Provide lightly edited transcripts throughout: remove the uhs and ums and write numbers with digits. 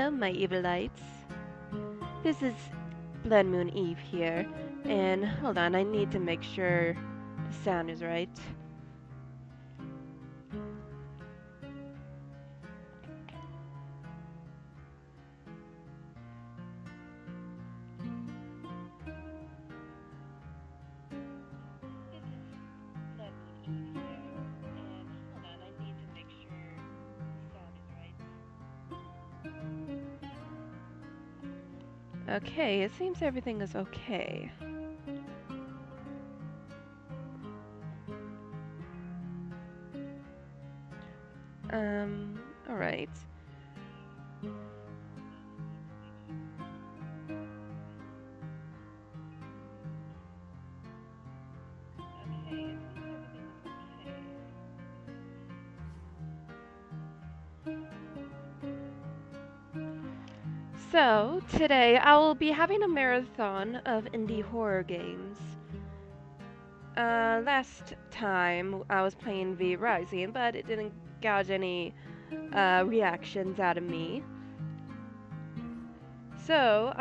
Hello, my evilites. This is Blood Moon Eve here, and hold on, I need to make sure the sound is right. Okay, it seems everything is okay. Alright. So, today I will be having a marathon of indie horror games. Last time I was playing V Rising, but it didn't gouge any reactions out of me. So,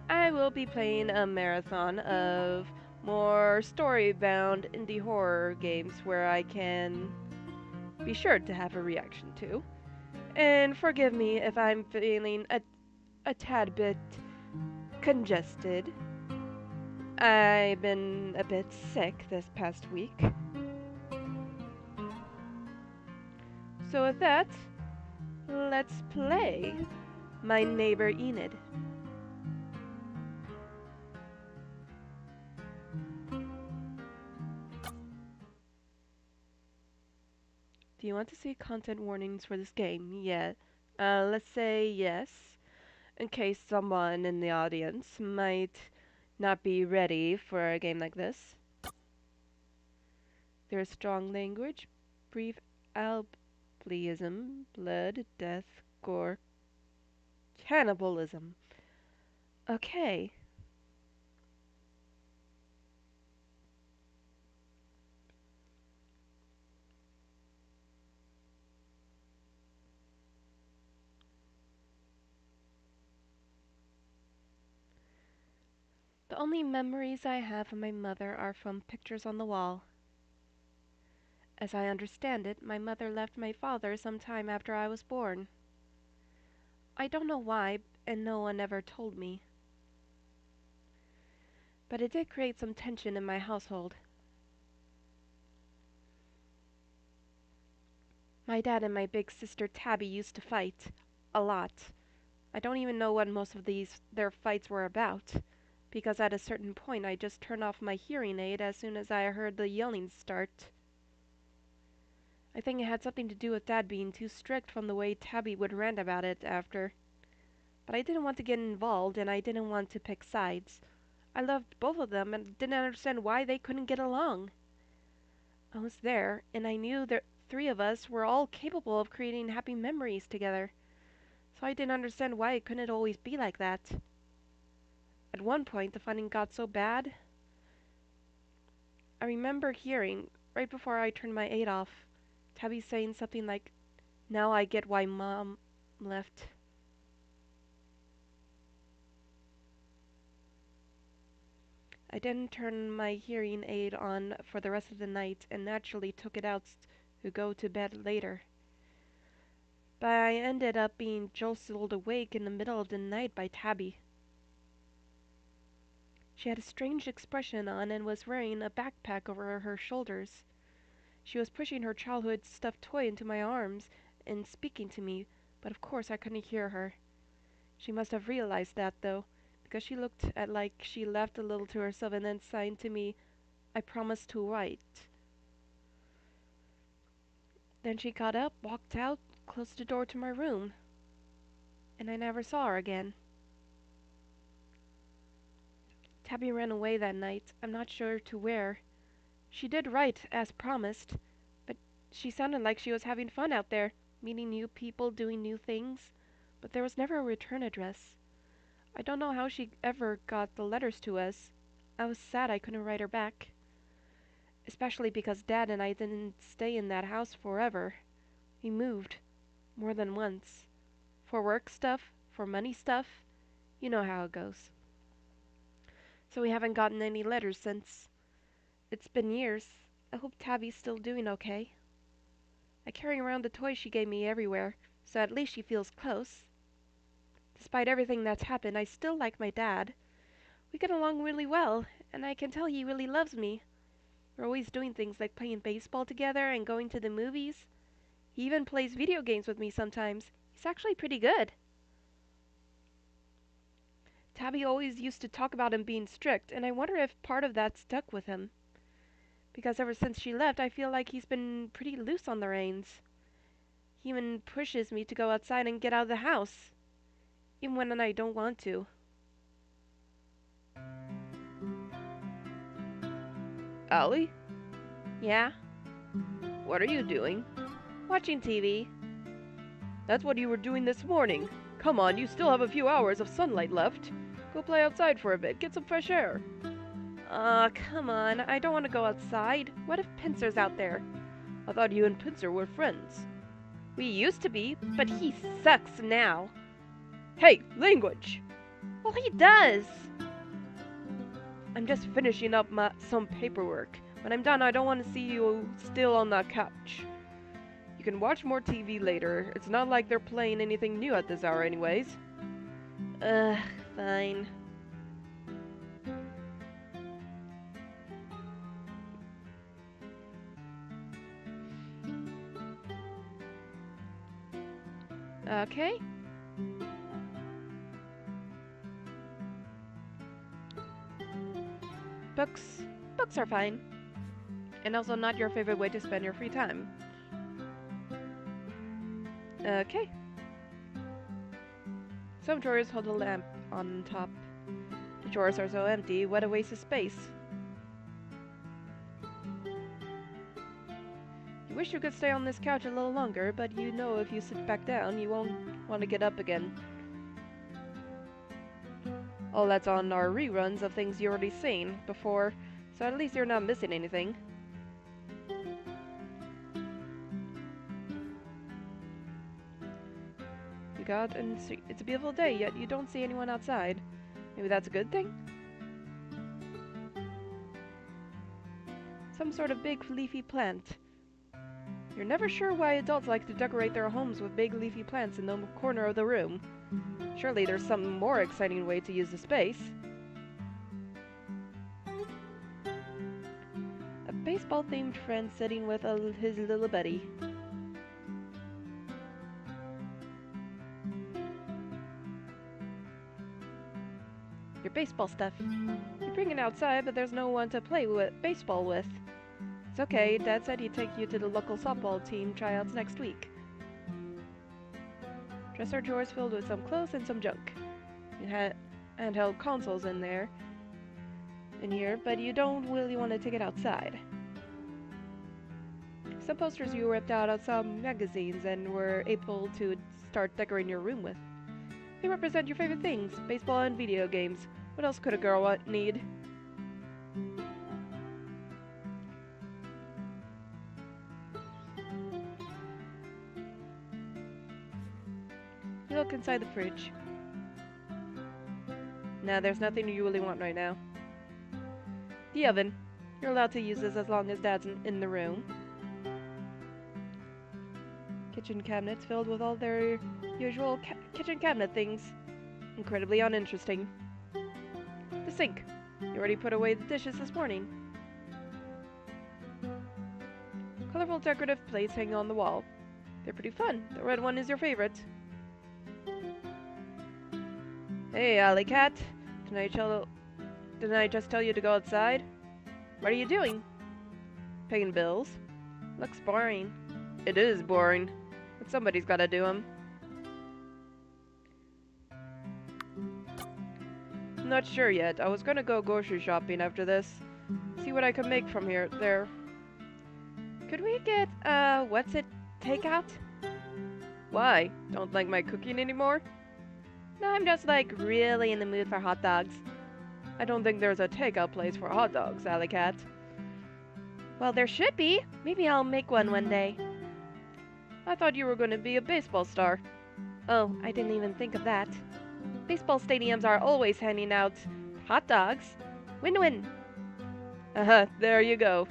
I will be playing a marathon of more story-bound indie horror games where I can be sure to have a reaction to. And forgive me if I'm feeling a tad bit congested. I've been a bit sick this past week. So with that, let's play My Neighbor Enid. Do you want to see content warnings for this game? Yeah. Let's say yes, in case someone in the audience might not be ready for a game like this. There is strong language, brief albleism, blood, death, gore, cannibalism. Okay. The only memories I have of my mother are from pictures on the wall. As I understand it, my mother left my father some time after I was born. I don't know why, and no one ever told me. But it did create some tension in my household. My dad and my big sister Tabby used to fight. A lot. I don't even know what most of their fights were about, because at a certain point I just turned off my hearing aid as soon as I heard the yelling start. I think it had something to do with Dad being too strict from the way Tabby would rant about it after. But I didn't want to get involved and I didn't want to pick sides. I loved both of them and didn't understand why they couldn't get along. I was there, and I knew the three of us were all capable of creating happy memories together. So I didn't understand why it couldn't always be like that. At one point, the fighting got so bad. I remember hearing, right before I turned my aid off, Tabby saying something like, "Now I get why Mom left." I didn't turn my hearing aid on for the rest of the night and naturally took it out to go to bed later. But I ended up being jostled awake in the middle of the night by Tabby. She had a strange expression on and was wearing a backpack over her shoulders. She was pushing her childhood stuffed toy into my arms and speaking to me, but of course I couldn't hear her. She must have realized that, though, because she looked at like she laughed a little to herself and then signed to me, "I promise to write." Then she got up, walked out, closed the door to my room, and I never saw her again. Tabby ran away that night. I'm not sure to where. She did write, as promised, but she sounded like she was having fun out there, meeting new people, doing new things, but there was never a return address. I don't know how she ever got the letters to us. I was sad I couldn't write her back, especially because Dad and I didn't stay in that house forever. We moved more than once. For work stuff, for money stuff. You know how it goes. So we haven't gotten any letters since. It's been years. I hope Tabby's still doing okay. I carry around the toys she gave me everywhere, so at least she feels close. Despite everything that's happened, I still like my dad. We get along really well, and I can tell he really loves me. We're always doing things like playing baseball together and going to the movies. He even plays video games with me sometimes. He's actually pretty good. Tabby always used to talk about him being strict, and I wonder if part of that stuck with him. Because ever since she left, I feel like he's been pretty loose on the reins. He even pushes me to go outside and get out of the house, even when I don't want to. Allie? Yeah? What are you doing? Watching TV. That's what you were doing this morning. Come on, you still have a few hours of sunlight left. Go play outside for a bit, get some fresh air. Aw, come on. I don't want to go outside. What if Pincer's out there? I thought you and Pincer were friends. We used to be, but he sucks now. Hey, language! Well, he does. I'm just finishing up some paperwork. When I'm done, I don't want to see you still on that couch. You can watch more TV later. It's not like they're playing anything new at this hour anyways. Fine. Okay. Books are fine. And also not your favorite way to spend your free time. Okay. Some drawers hold a lamp on top. The drawers are so empty, what a waste of space. You wish you could stay on this couch a little longer, but you know if you sit back down, you won't want to get up again. All that's on are reruns of things you already seen before, so at least you're not missing anything. And it's a beautiful day, yet you don't see anyone outside. Maybe that's a good thing? Some sort of big leafy plant. You're never sure why adults like to decorate their homes with big leafy plants in the corner of the room. Surely there's some more exciting way to use the space. A baseball-themed friend sitting with his little buddy. Your baseball stuff. You bring it outside, but there's no one to play baseball with. It's okay, Dad said he'd take you to the local softball team tryouts next week. Dresser drawers filled with some clothes and some junk. You had handheld consoles in here, but you don't really want to take it outside. Some posters you ripped out of some magazines and were able to start decorating your room with. They represent your favorite things, baseball and video games. What else could a girl need? You look inside the fridge. Nah, there's nothing you really want right now. The oven. You're allowed to use this as long as Dad's in the room. Kitchen cabinets filled with all their usual kitchen cabinet things. Incredibly uninteresting. The sink. You already put away the dishes this morning. Colorful decorative plates hanging on the wall. They're pretty fun. The red one is your favorite. Hey, Alley Cat. Didn't I just tell you to go outside? What are you doing? Paying bills. Looks boring. It is boring, but somebody's gotta do 'em. I'm not sure yet. I was gonna go grocery shopping after this. See what I can make from there. Could we get, takeout? Why? Don't like my cooking anymore? No, I'm just really in the mood for hot dogs. I don't think there's a takeout place for hot dogs, Alley Cat. Well, there should be. Maybe I'll make one day. I thought you were gonna be a baseball star. Oh, I didn't even think of that. Baseball stadiums are always handing out hot dogs. Win-win. There you go.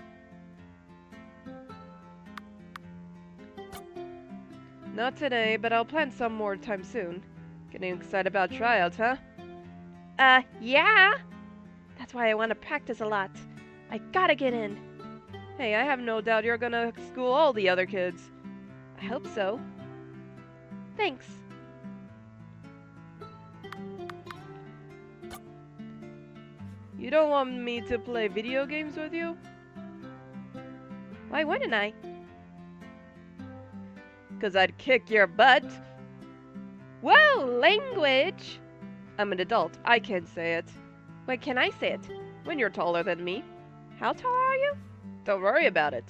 Not today, but I'll plan some more time soon. Getting excited about tryouts, huh? Yeah. That's why I want to practice a lot. I gotta get in. Hey, I have no doubt you're gonna school all the other kids. I hope so. Thanks. You don't want me to play video games with you? Why wouldn't I? 'Cause I'd kick your butt. Whoa, language! I'm an adult. I can't say it. When can I say it? When you're taller than me. How tall are you? Don't worry about it.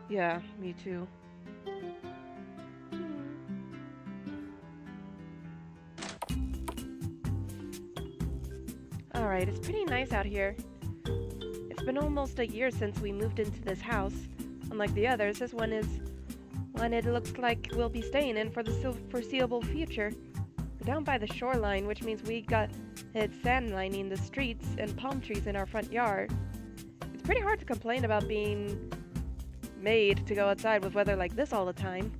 Yeah, me too. Alright, it's pretty nice out here. It's been almost a year since we moved into this house. Unlike the others, this one is one it looks like we'll be staying in for the foreseeable future. We're down by the shoreline, which means we got sand lining the streets and palm trees in our front yard. It's pretty hard to complain about being made to go outside with weather like this all the time.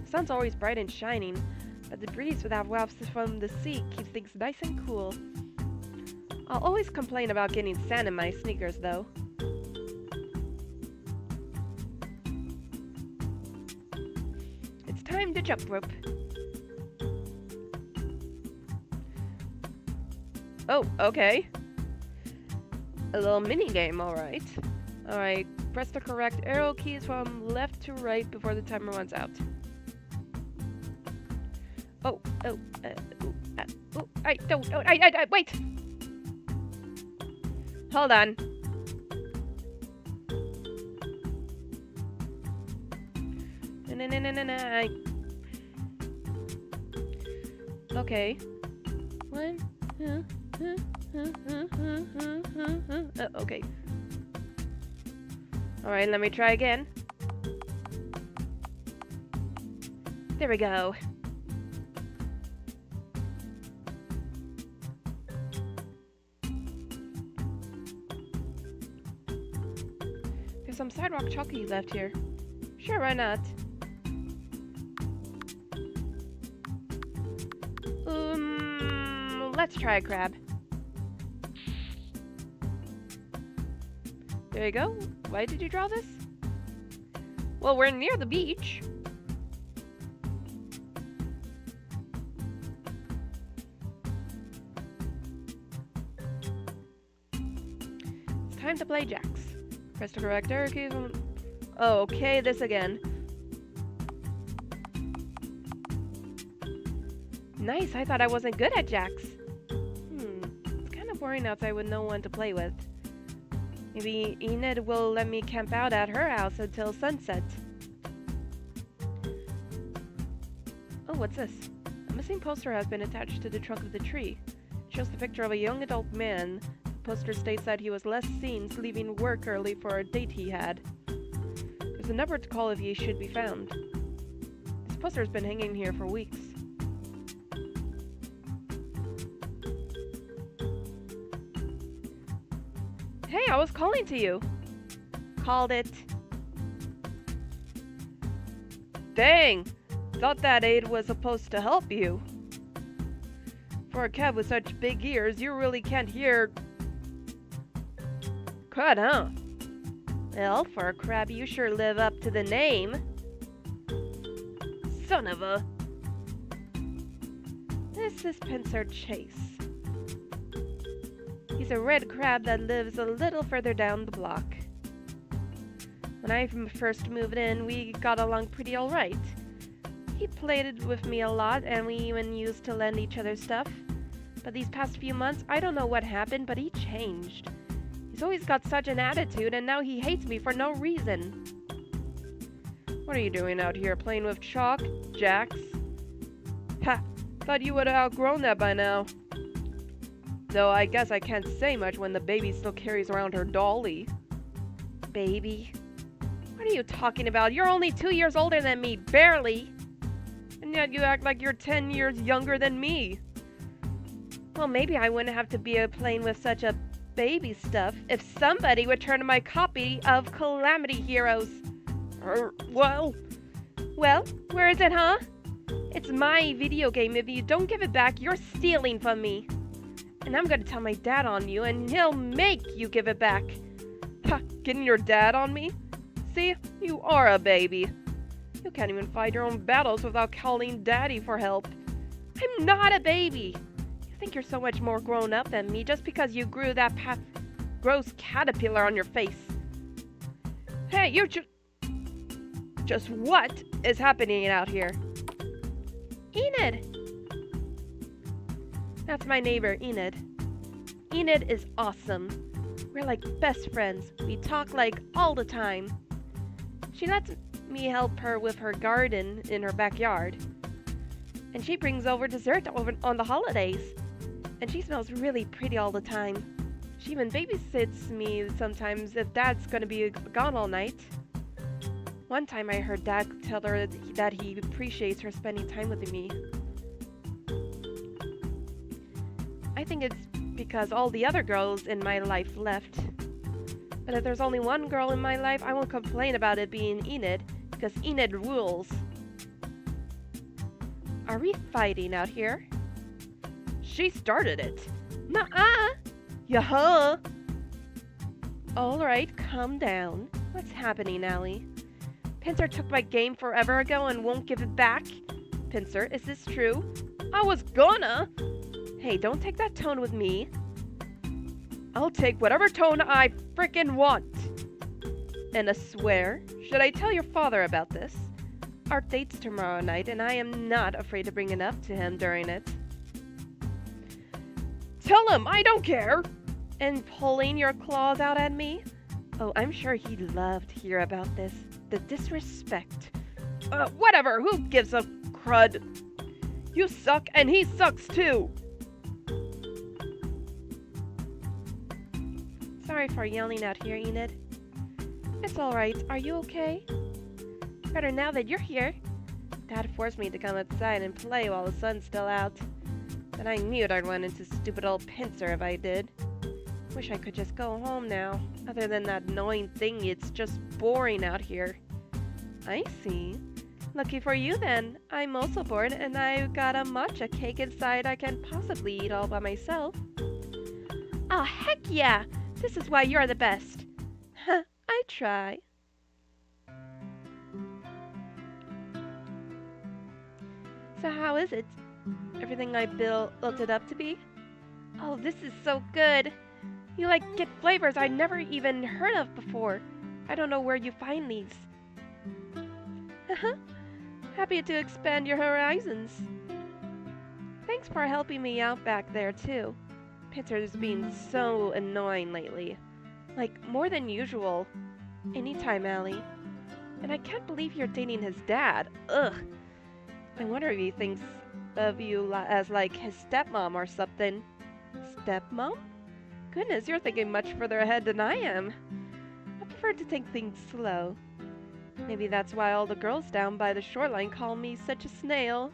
The sun's always bright and shining, but the breeze that wafts from the sea keeps things nice and cool. I'll always complain about getting sand in my sneakers, though. It's time to jump rope. Oh, okay. A little mini game, alright. Alright, press the correct arrow keys from left to right before the timer runs out. Wait! Hold on. Okay. One. Okay. Alright, let me try again. There we go. There's some sidewalk chalkies left here. Sure, why not? Let's try a crab. There you go. Why did you draw this? Well, we're near the beach. It's time to play jacks. Press the correct arrow keys. Oh, okay, this again. Nice, I thought I wasn't good at jacks. It's kind of boring outside with no one to play with. Maybe Enid will let me camp out at her house until sunset. Oh, what's this? A missing poster has been attached to the trunk of the tree. It shows the picture of a young adult man. The poster states that he was last seen leaving work early for a date he had. There's a number to call if he should be found. This poster has been hanging here for weeks. Hey, I was calling to you. Called it. Dang! Thought that aid was supposed to help you. For a cat with such big ears, you really can't hear... Crud, huh? Well, for a crab, you sure live up to the name. Son of a... This is Pincer Chase. He's a red crab that lives a little further down the block. When I first moved in, we got along pretty alright. He played with me a lot, and we even used to lend each other stuff. But these past few months, I don't know what happened, but he changed. He's always got such an attitude, and now he hates me for no reason. What are you doing out here, playing with chalk, jacks? Ha! Thought you would have outgrown that by now. Though I guess I can't say much when the baby still carries around her dolly. Baby? What are you talking about? You're only 2 years older than me, barely. And yet you act like you're 10 years younger than me. Well, maybe I wouldn't have to be playing with such a baby stuff if somebody would turn my copy of Calamity Heroes. Well, where is it, huh? It's my video game. If you don't give it back, you're stealing from me. And I'm gonna tell my dad on you, and he'll make you give it back. ha, getting your dad on me? See, you are a baby. You can't even fight your own battles without calling Daddy for help. I'm not a baby. You think you're so much more grown up than me just because you grew that gross caterpillar on your face. Hey, you just what is happening out here? Enid! That's my neighbor, Enid. Enid is awesome. We're like best friends. We talk like all the time. She lets me help her with her garden in her backyard. And she brings over dessert on the holidays. And she smells really pretty all the time. She even babysits me sometimes if Dad's gonna be gone all night. One time I heard Dad tell her that he appreciates her spending time with me. I think it's because all the other girls in my life left. But if there's only one girl in my life, I won't complain about it being Enid, because Enid rules. Are we fighting out here? She started it. Nuh-uh! Yuh-huh! Alright, calm down. What's happening, Allie? Pincer took my game forever ago and won't give it back? Pincer, is this true? I was gonna! Hey, don't take that tone with me. I'll take whatever tone I frickin' want. And a swear? Should I tell your father about this? Our date's tomorrow night, and I am not afraid to bring it up to him during it. Tell him I don't care! And pulling your claws out at me? Oh, I'm sure he'd love to hear about this. The disrespect. Whatever, who gives a crud? You suck, and he sucks too! Sorry for yelling out here, Enid. It's alright. Are you okay? Better now that you're here. Dad forced me to come outside and play while the sun's still out. But I knew I'd run into stupid old Pincer if I did. Wish I could just go home now. Other than that annoying thing, it's just boring out here. I see. Lucky for you then. I'm also bored and I've got a matcha cake inside I can possibly eat all by myself. Oh, heck yeah! This is why you're the best. Huh, I try. So how is it? Everything I built it up to be? Oh, this is so good. You get flavors I never even heard of before. I don't know where you find these. Happy to expand your horizons. Thanks for helping me out back there too. Pincer's been so annoying lately. More than usual. Anytime, Allie. And I can't believe you're dating his dad. Ugh. I wonder if he thinks of you as his stepmom or something. Stepmom? Goodness, you're thinking much further ahead than I am. I prefer to take things slow. Maybe that's why all the girls down by the shoreline call me such a snail.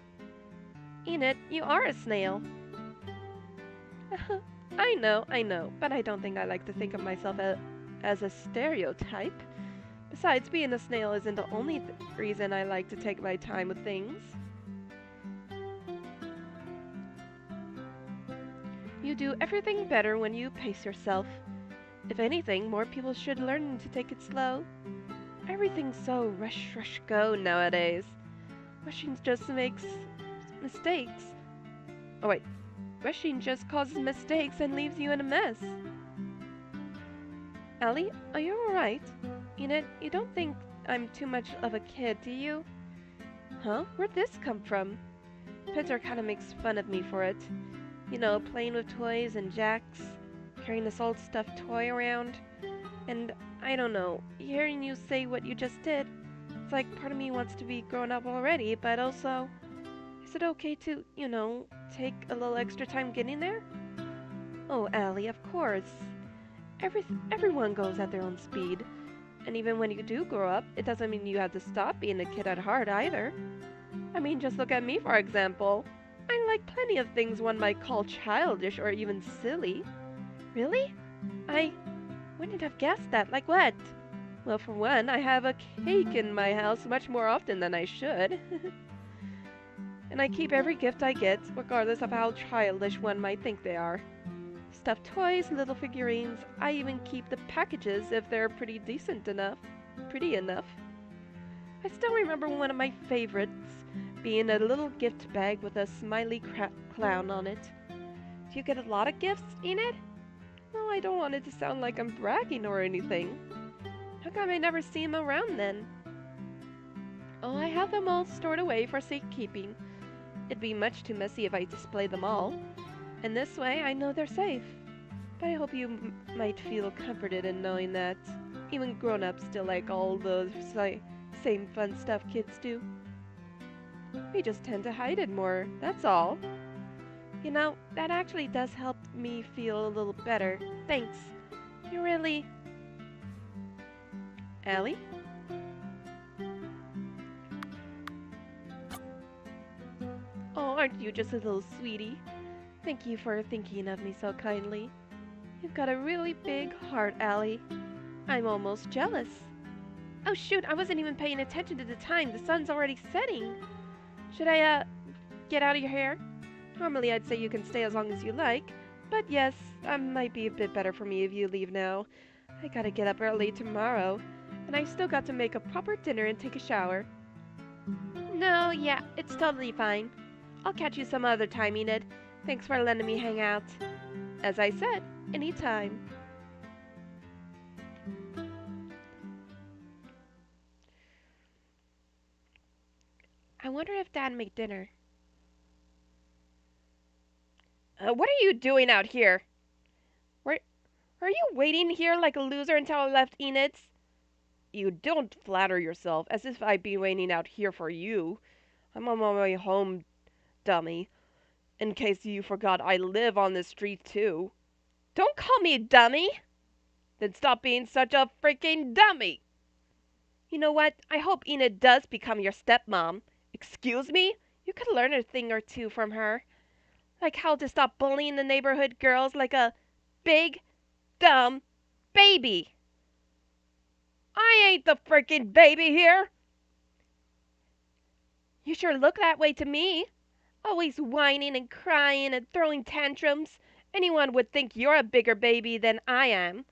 Enid, you are a snail. I know, but I don't think I like to think of myself as a stereotype. Besides, being a snail isn't the only reason I like to take my time with things. You do everything better when you pace yourself. If anything, more people should learn to take it slow. Everything's so rush, rush, go nowadays. Rushing just makes mistakes. Oh wait, rushing just causes mistakes and leaves you in a mess. Allie, are you alright? Enid, you don't think I'm too much of a kid, do you? Huh? Where'd this come from? Pincer kinda makes fun of me for it. You know, playing with toys and jacks, carrying this old stuffed toy around. And I don't know, hearing you say what you just did, it's like part of me wants to be grown up already, but also, is it okay to, take a little extra time getting there? Oh, Allie, of course. Everyone goes at their own speed. And even when you do grow up, it doesn't mean you have to stop being a kid at heart either. I mean, just look at me, for example. I like plenty of things one might call childish or even silly. Really? I wouldn't have guessed that. Like what? Well, for one, I have a cake in my house much more often than I should. And I keep every gift I get, regardless of how childish one might think they are. Stuffed toys, little figurines, I even keep the packages if they're pretty decent enough. Pretty enough. I still remember one of my favorites being a little gift bag with a smiley clown on it. Do you get a lot of gifts, Enid? No, I don't want it to sound like I'm bragging or anything. How come I never see them around then? Oh, I have them all stored away for safekeeping. It'd be much too messy if I display them all. And this way, I know they're safe. But I hope you might feel comforted in knowing that even grown-ups still like all the same fun stuff kids do. We just tend to hide it more, that's all. You know, that actually does help me feel a little better. Thanks. You really... Allie? Oh, aren't you just a little sweetie? Thank you for thinking of me so kindly. You've got a really big heart, Allie. I'm almost jealous. Oh shoot, I wasn't even paying attention to the time. The sun's already setting. Should I, get out of your hair? Normally I'd say you can stay as long as you like, but yes, it might be a bit better for me if you leave now. I gotta get up early tomorrow, and I still got to make a proper dinner and take a shower. No, yeah, it's totally fine. I'll catch you some other time, Enid. Thanks for letting me hang out. As I said, anytime. I wonder if Dad made dinner. What are you doing out here? Where are you waiting here like a loser until I left Enid's? You don't flatter yourself as if I'd be waiting out here for you. I'm on my way home, dummy. In case you forgot, I live on this street too. Don't call me dummy! Then stop being such a freaking dummy! You know what? I hope Enid does become your stepmom. Excuse me? You could learn a thing or two from her. Like how to stop bullying the neighborhood girls like a big, dumb baby. I ain't the freaking baby here! You sure look that way to me. Always whining and crying and throwing tantrums. Anyone would think you're a bigger baby than I am.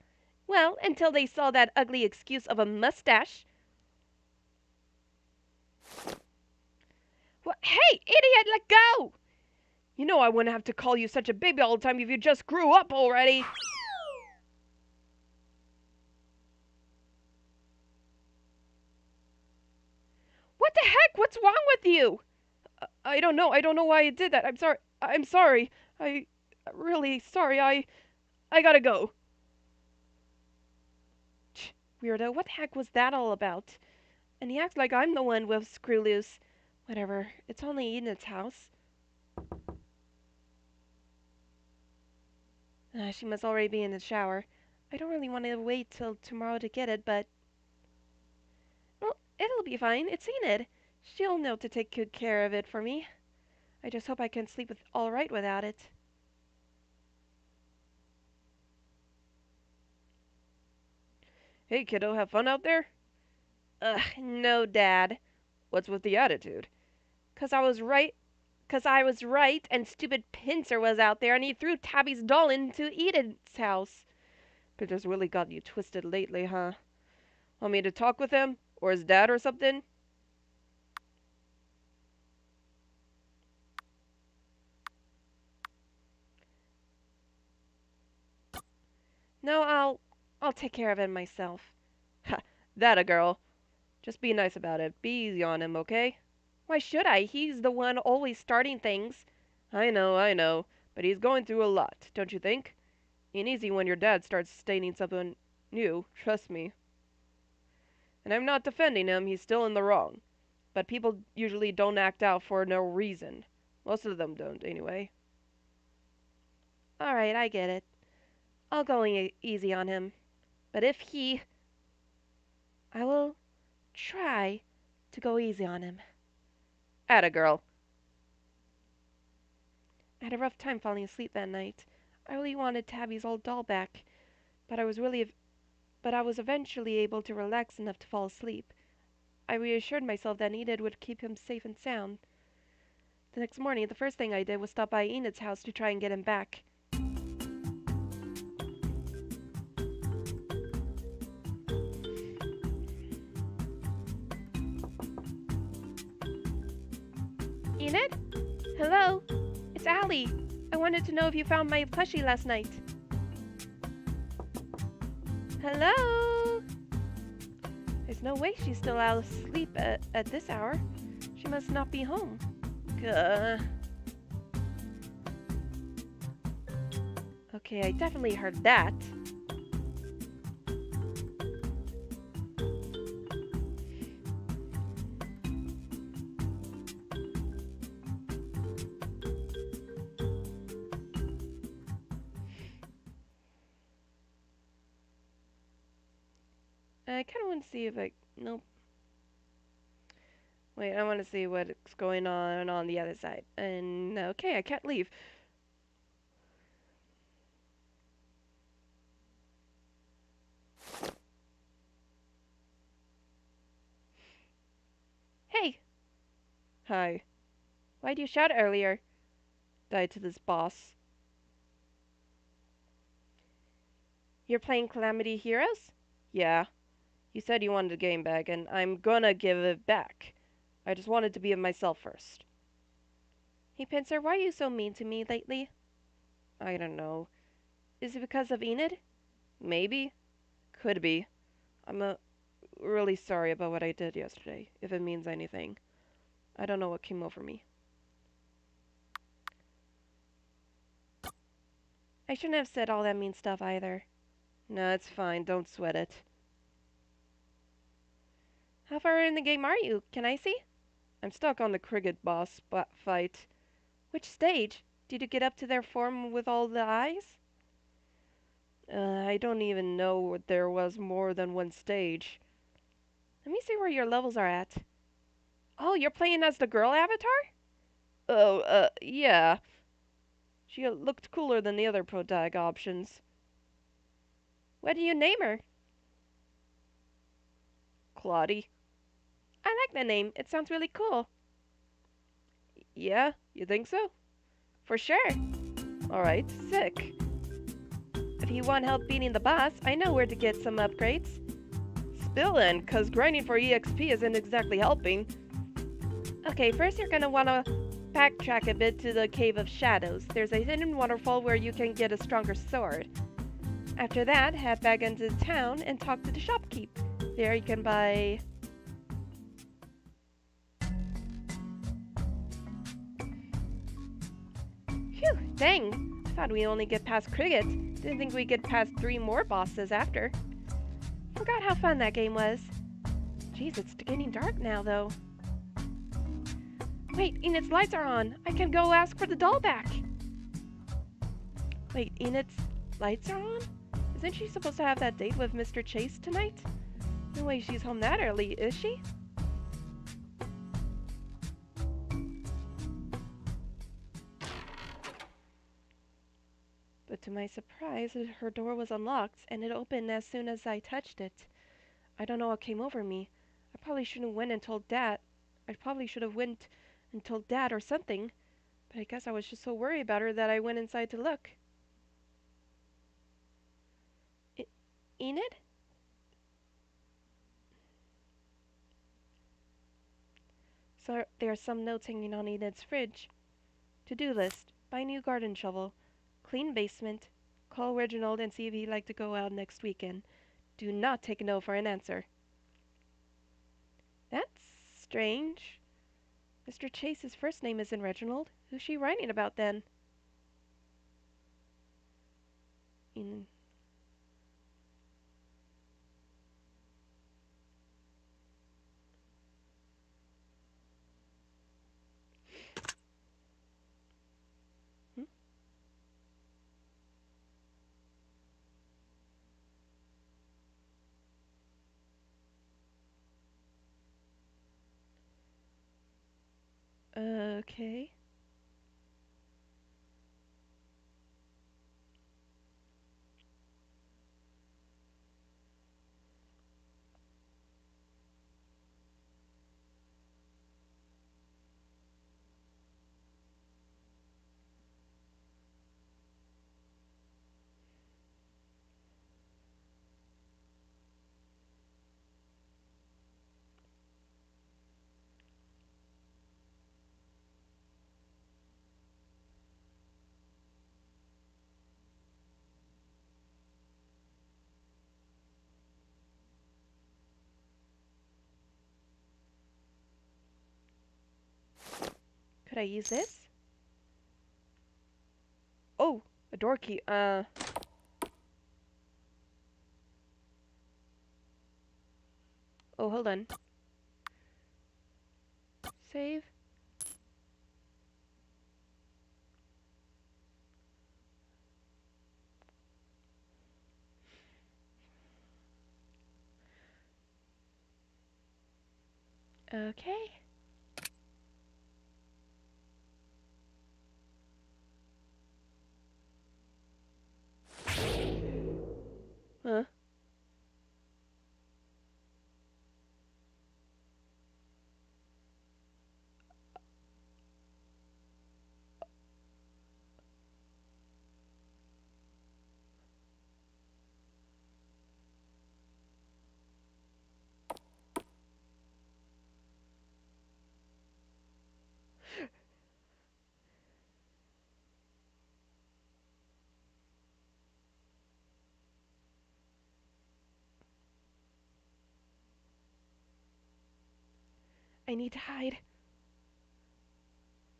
Well, until they saw that ugly excuse of a mustache. Well, hey, idiot, let go! You know I wouldn't have to call you such a baby all the time if you just grew up already. What the heck? What's wrong with you? I don't know. I don't know why I did that. I'm sorry. I'm sorry. I really sorry. I gotta go. Weirdo, what the heck was that all about? And he acts like I'm the one with screw loose. Whatever. It's only Enid's house. She must already be in the shower. I don't really want to wait till tomorrow to get it, but... Well, it'll be fine. It's Enid. She'll know to take good care of it for me. I just hope I can sleep all right without it. Hey, kiddo, have fun out there? Ugh, no, Dad. What's with the attitude? 'Cause I was right. 'Cause I was right, and stupid Pincer was out there, and he threw Tabby's doll into Enid's house. Peter's really got you twisted lately, huh? Want me to talk with him? Or his dad or something? No, I'll take care of it myself. Ha, that a girl. Just be nice about it. Be easy on him, okay? Why should I? He's the one always starting things. I know. But he's going through a lot, don't you think? Ain't easy when your dad starts stating something new, trust me. And I'm not defending him, he's still in the wrong. But people usually don't act out for no reason. Most of them don't, anyway. Alright, I get it. I'll go easy on him. But if he. I will try to go easy on him. Atta girl. I had a rough time falling asleep that night. I really wanted Tabby's old doll back, but I was eventually able to relax enough to fall asleep. I reassured myself that Enid would keep him safe and sound. The next morning, the first thing I did was stop by Enid's house to try and get him back. Enid? Hello? It's Allie. I wanted to know if you found my plushie last night. Hello? There's no way she's still out asleep at this hour. She must not be home. Gah. Okay, I definitely heard that. I kind of want to see if I... Nope. Wait, I want to see what's going on the other side. And okay, I can't leave. Hey! Hi. Why'd you shout earlier? Died to this boss. You're playing Calamity Heroes? Yeah. You said you wanted the game back, and I'm gonna give it back. I just wanted to be myself first. Hey, Pincer, why are you so mean to me lately? I don't know. Is it because of Enid? Maybe? Could be. I'm really sorry about what I did yesterday, if it means anything. I don't know what came over me. I shouldn't have said all that mean stuff either. No, it's fine. Don't sweat it. How far in the game are you? Can I see? I'm stuck on the cricket boss fight. Which stage? Did you get up to their form with all the eyes? I don't even know there was more than one stage. Let me see where your levels are at. Oh, you're playing as the girl avatar? Oh, yeah. She looked cooler than the other protag options. What do you name her? Claudie. I like that name. It sounds really cool. Yeah, you think so? For sure. Alright, sick. If you want help beating the boss, I know where to get some upgrades. Spill then, cause grinding for EXP isn't exactly helping. Okay, first you're gonna wanna backtrack a bit to the Cave of Shadows. There's a hidden waterfall where you can get a stronger sword. After that, head back into town and talk to the shopkeep. There you can buy... Phew, dang. I thought we'd only get past Cricket. Didn't think we'd get past 3 more bosses after. Forgot how fun that game was. Jeez, it's getting dark now, though. Wait, Enid's lights are on. I can go ask for the doll back. Wait, Enid's lights are on? Isn't she supposed to have that date with Mr. Chase tonight? No way she's home that early, is she? But to my surprise, her door was unlocked, and it opened as soon as I touched it. I don't know what came over me. I probably shouldn't went and told Dad. I probably should have went and told Dad or something. But I guess I was just so worried about her that I went inside to look. Enid? So there are some notes hanging on Enid's fridge. To-do list. Buy new garden shovel. Clean basement. Call Reginald and see if he'd like to go out next weekend. Do not take no for an answer. That's strange. Mr. Chase's first name isn't Reginald. Who's she writing about then? In hmm? Okay. Could I use this? Oh, a door key. Oh, hold on. Save. Okay. Huh? I need to hide.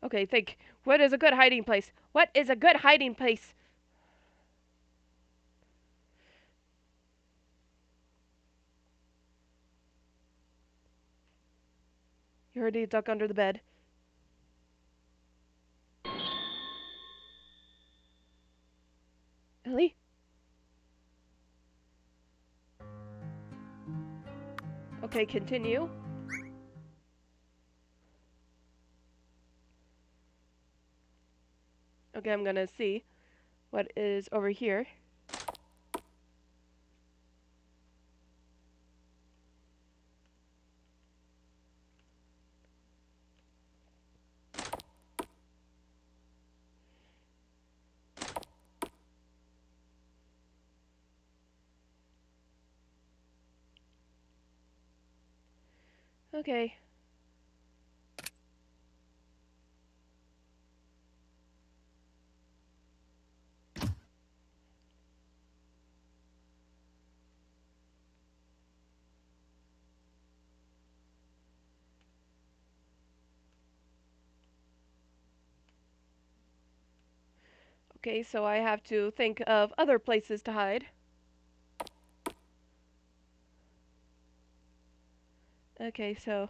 Okay, think. What is a good hiding place? What is a good hiding place? You already duck under the bed. Ellie? Okay, continue. Okay, I'm gonna see what is over here. Okay. Okay, so I have to think of other places to hide. Okay, so.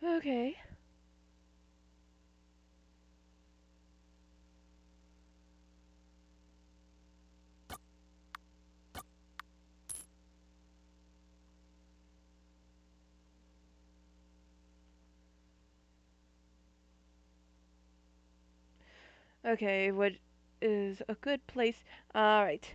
Okay. Okay, what is a good place? Alright.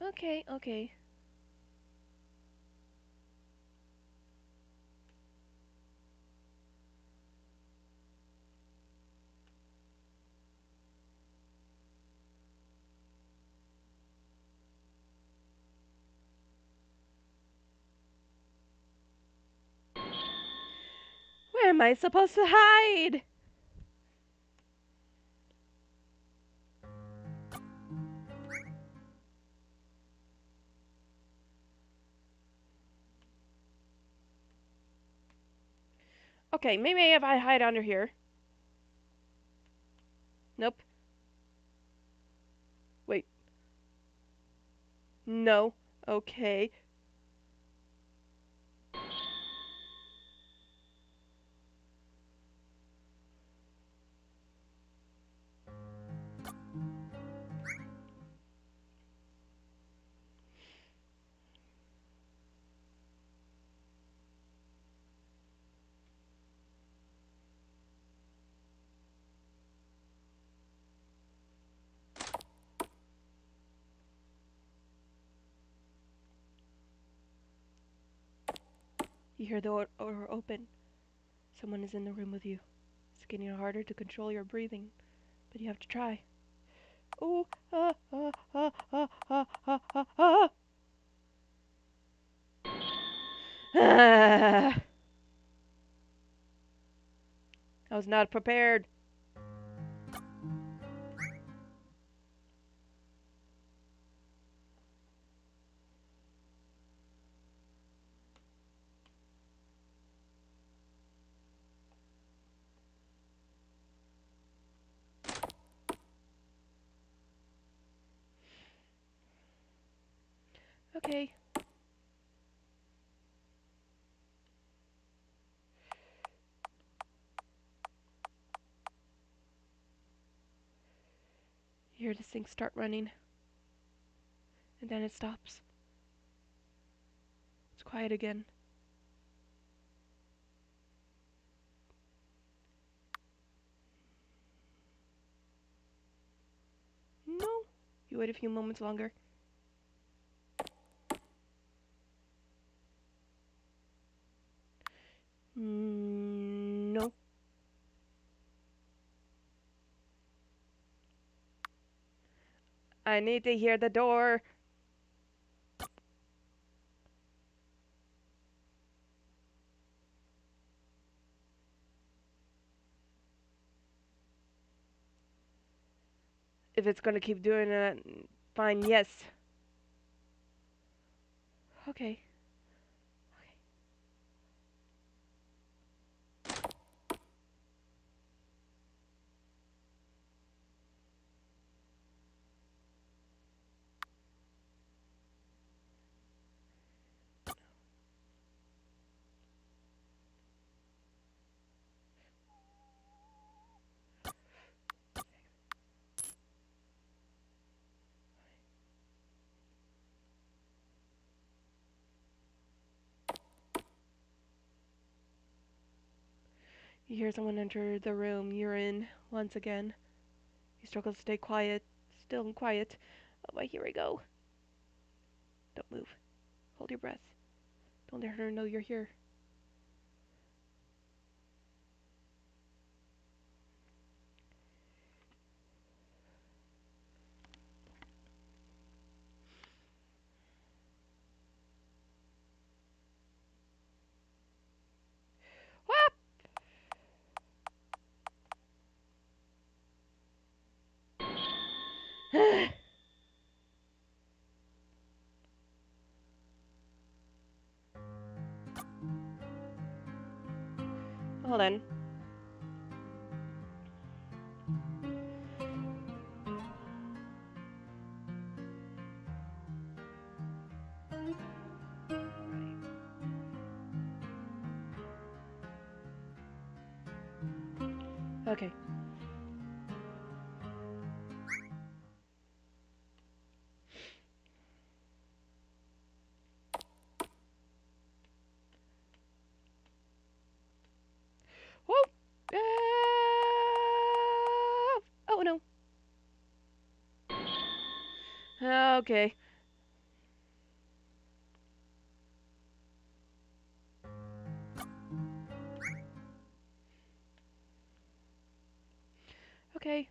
Okay, okay. Where am I supposed to hide? Okay, maybe if I hide under here. Nope. Wait. No. Okay. You hear the door open. Someone is in the room with you. It's getting harder to control your breathing, but you have to try. Ooh, I was not prepared. Okay. You hear the sink start running, and then it stops. It's quiet again. No. You wait a few moments longer. No. I need to hear the door. If it's gonna keep doing that, fine, yes. Okay. You hear someone enter the room you're in once again. You struggle to stay quiet, still and quiet. Oh, but here we go. Don't move. Hold your breath. Don't let her know you're here. Hold on. Okay. Whoa! Oh no. Okay. Okay.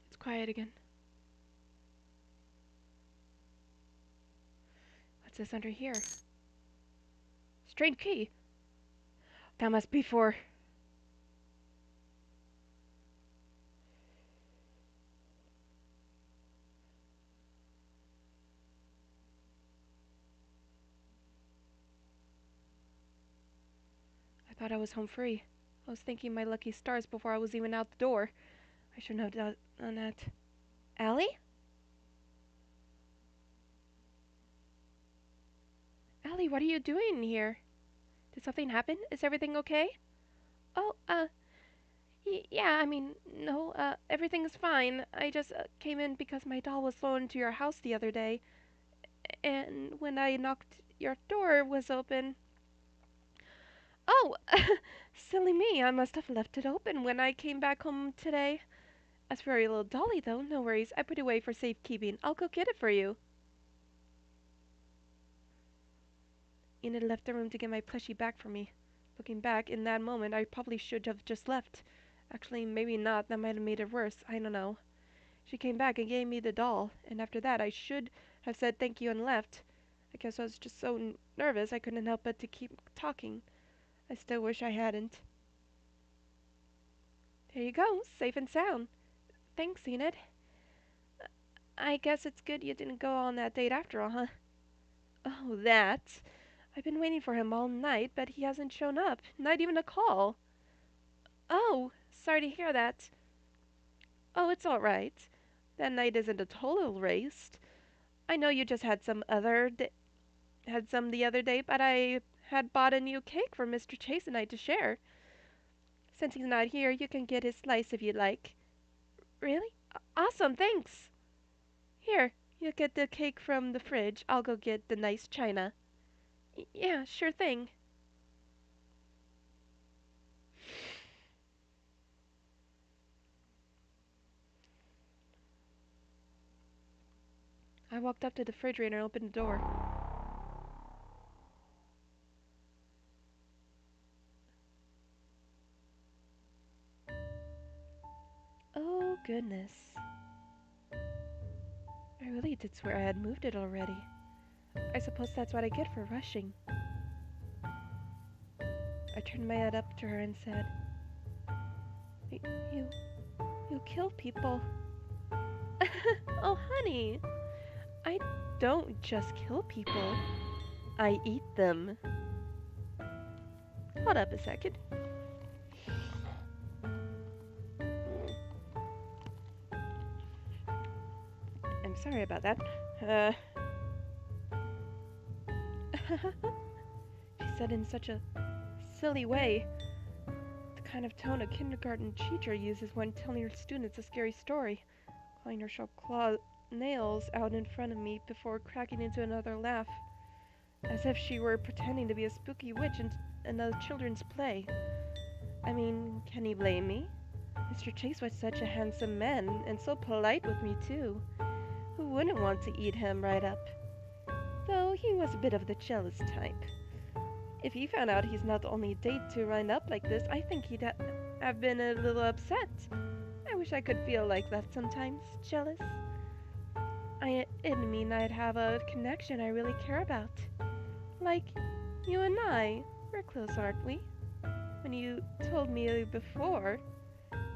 It's quiet again. What's this under here? Strange key. That must be for... thought I was home free. I was thanking my lucky stars before I was even out the door. I shouldn't have done that. Allie? Allie, what are you doing here? Did something happen? Is everything okay? Oh, yeah, I mean, no, everything's fine. I just came in because my doll was flown into your house the other day, and when I knocked, your door was open. Oh, silly me, I must have left it open when I came back home today. As for your little dolly, though, no worries. I put it away for safekeeping. I'll go get it for you. Enid left the room to get my plushie back for me. Looking back, in that moment, I probably should have just left. Actually, maybe not. That might have made it worse. I don't know. She came back and gave me the doll, and after that I should have said thank you and left. I guess I was just so nervous I couldn't help but to keep talking. I still wish I hadn't. There you go, safe and sound. Thanks, Enid. I guess it's good you didn't go on that date after all, huh? Oh, that. I've been waiting for him all night, but he hasn't shown up. Not even a call. Oh, sorry to hear that. Oh, it's all right. That night isn't a total waste. I know you just had some the other day, but I had bought a new cake for Mr. Chase and I to share. Since he's not here, you can get his slice if you'd like. Really? Awesome, thanks. Here, you get the cake from the fridge. I'll go get the nice china. Yeah, sure thing. I walked up to the refrigerator and opened the door. Oh, goodness. I really did swear I had moved it already. I suppose that's what I get for rushing. I turned my head up to her and said, You, you kill people. Oh, honey, I don't just kill people. I eat them. Hold up a second. I'm sorry about that. She said in such a silly way. The kind of tone a kindergarten teacher uses when telling her students a scary story, calling her sharp claw nails out in front of me before cracking into another laugh, as if she were pretending to be a spooky witch in a children's play. I mean, can you blame me? Mr. Chase was such a handsome man, and so polite with me, too. Who wouldn't want to eat him right up? Though he was a bit of the jealous type. If he found out he's not the only date to run up like this, I think he'd have been a little upset. I wish I could feel like that sometimes, jealous. I didn't mean I'd have a connection I really care about. Like, you and I. We're close, aren't we? When you told me before,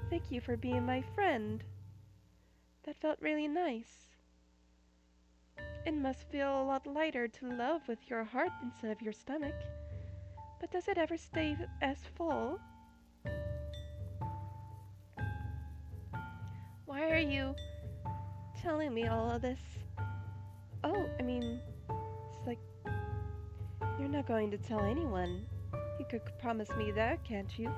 thank you for being my friend. That felt really nice. It must feel a lot lighter to love with your heart instead of your stomach. But does it ever stay as full? Why are you telling me all of this? Oh, I mean, it's like, you're not going to tell anyone. You could promise me that, can't you?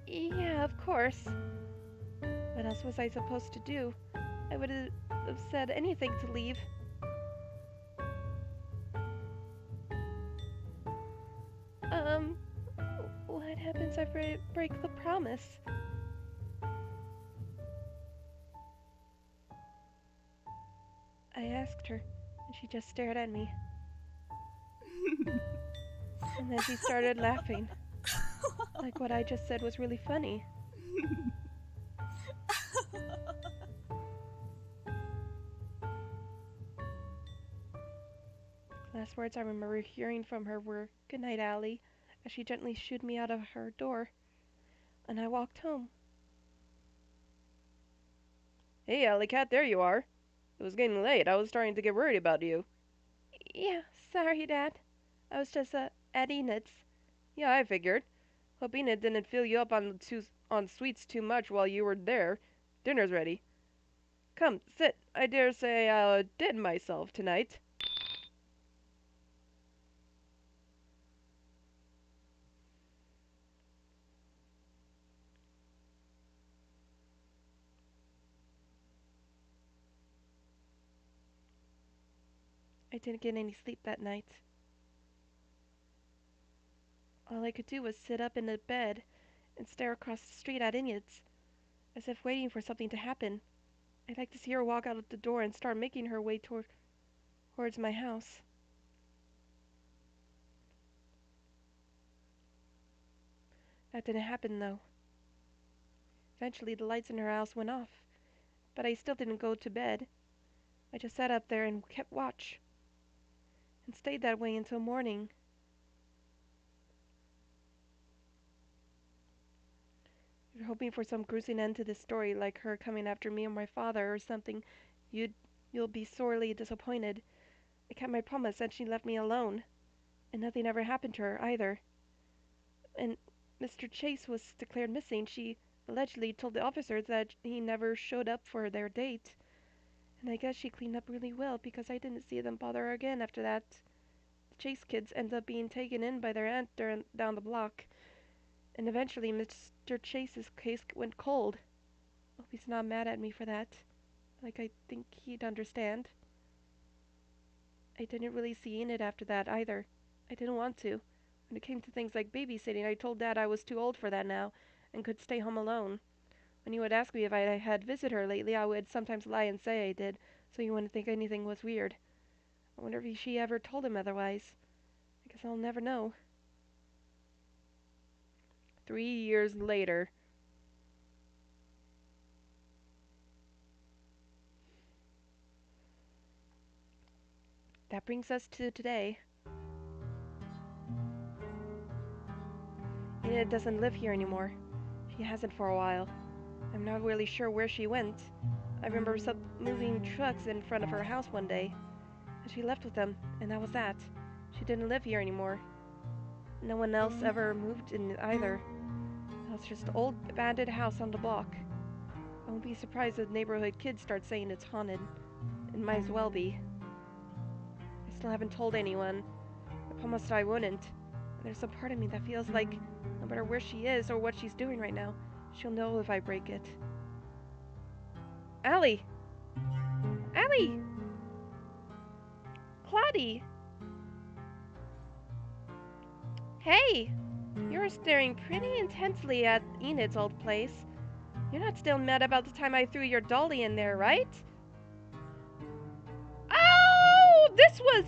Yeah, of course. What else was I supposed to do? I would have said anything to leave. Um, what happens if I break the promise? I asked her, and she just stared at me. And then she started laughing. Like what I just said was really funny. Last words I remember hearing from her were, "Good night, Allie," as she gently shooed me out of her door. And I walked home. Hey, Alley Cat, there you are. It was getting late. I was starting to get worried about you. Yeah, sorry, Dad. I was just, at Enid's. Yeah, I figured. Hope Enid didn't fill you up on sweets too much while you were there. Dinner's ready. Come, sit. I dare say I'll outdid myself tonight. I didn't get any sleep that night. All I could do was sit up in the bed and stare across the street at Enid's, as if waiting for something to happen. I'd like to see her walk out of the door and start making her way towards my house. That didn't happen, though. Eventually, the lights in her house went off, but I still didn't go to bed. I just sat up there and kept watch, and stayed that way until morning. If you're hoping for some gruesome end to this story, like her coming after me or my father or something, you'll be sorely disappointed. I kept my promise and she left me alone, and nothing ever happened to her either. And Mr. Chase was declared missing. She allegedly told the officers that he never showed up for their date. And I guess she cleaned up really well because I didn't see them bother her again after that. The Chase kids ended up being taken in by their aunt down the block. And eventually Mr. Chase's case went cold. Hope he's not mad at me for that. Like I think he'd understand. I didn't really see Enid after that either. I didn't want to. When it came to things like babysitting, I told Dad I was too old for that now and could stay home alone. When he would ask me if I had visited her lately, I would sometimes lie and say I did, so he wouldn't think anything was weird. I wonder if she ever told him otherwise. I guess I'll never know. 3 years later. That brings us to today. Enid doesn't live here anymore. She hasn't for a while. I'm not really sure where she went. I remember moving trucks in front of her house one day, and she left with them, and that was that. She didn't live here anymore. No one else ever moved in either. It was just an old abandoned house on the block. I won't be surprised if neighborhood kids start saying it's haunted. It might as well be. I still haven't told anyone. I promised I wouldn't. And there's a part of me that feels like no matter where she is or what she's doing right now, she'll know if I break it. Allie! Allie! Claudie! Hey! You're staring pretty intensely at Enid's old place. You're not still mad about the time I threw your dolly in there, right? Oh! This was...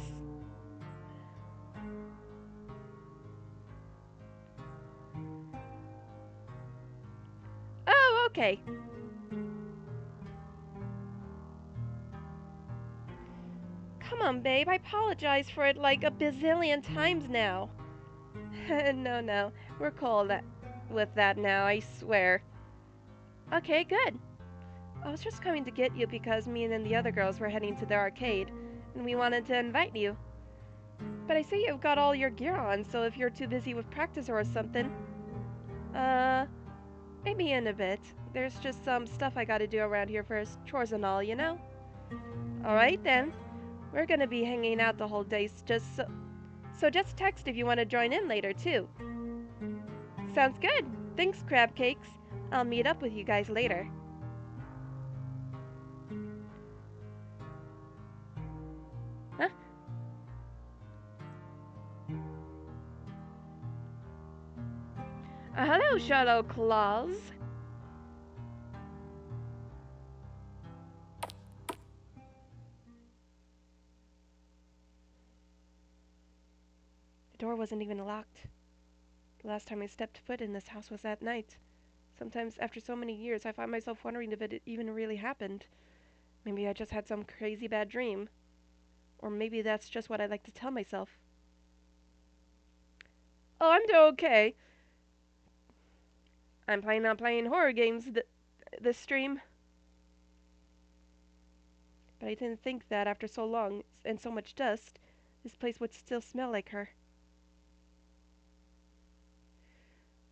Oh, okay. Come on, babe. I apologize for it like a bazillion times now. No. We're cool with that now, I swear. Okay, good. I was just coming to get you because me and the other girls were heading to the arcade, and we wanted to invite you. But I see you've got all your gear on, so if you're too busy with practice or something, uh, maybe in a bit. There's just some stuff I gotta do around here first, chores and all, you know? Alright then. We're gonna be hanging out the whole day, so just text if you want to join in later, too. Sounds good. Thanks, crab cakes. I'll meet up with you guys later. Huh? Hello, Shadow Claus. The door wasn't even locked. The last time I stepped foot in this house was that night. Sometimes, after so many years, I find myself wondering if it even really happened. Maybe I just had some crazy bad dream. Or maybe that's just what I like to tell myself. Oh, I'm doing okay. I'm planning on playing horror games this stream. But I didn't think that after so long and so much dust, this place would still smell like her.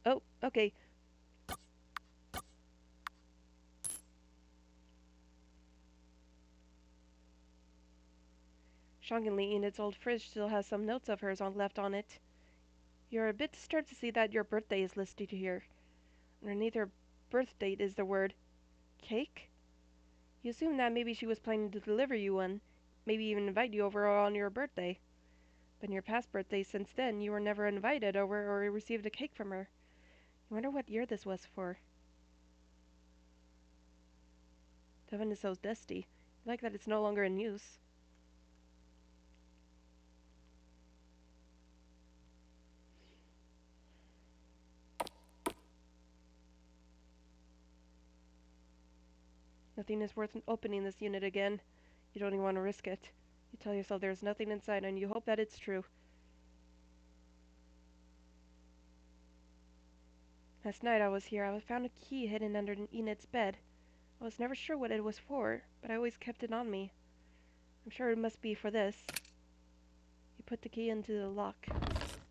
Oh, okay. Shockingly, Enid's old fridge still has some notes of hers left on it. You're a bit disturbed to see that your birthday is listed here. Underneath her birth date is the word cake. You assume that maybe she was planning to deliver you one, maybe even invite you over on your birthday. But in your past birthdays since then, you were never invited over or received a cake from her. You wonder what year this was for. The oven is so dusty. I like that it's no longer in use. Nothing is worth opening this unit again. You don't even want to risk it. You tell yourself there's nothing inside and you hope that it's true. Last night I was here. I found a key hidden under Enid's bed. I was never sure what it was for, but I always kept it on me. I'm sure it must be for this. You put the key into the lock.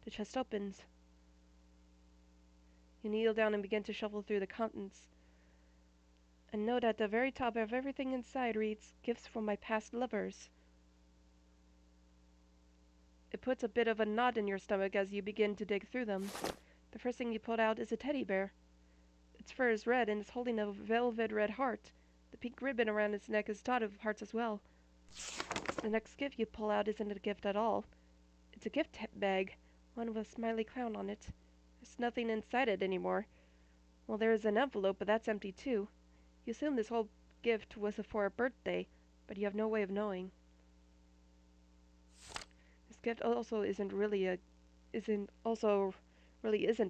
The chest opens. You kneel down and begin to shuffle through the contents. A note at the very top of everything inside reads, "Gifts from my past lovers." It puts a bit of a knot in your stomach as you begin to dig through them. The first thing you pull out is a teddy bear. Its fur is red and is holding a velvet red heart. The pink ribbon around its neck is dotted with hearts as well. The next gift you pull out isn't a gift at all. It's a gift bag, one with a smiley clown on it. There's nothing inside it anymore. Well, there is an envelope, but that's empty too. You assume this whole gift was for a birthday, but you have no way of knowing. This gift also isn't really a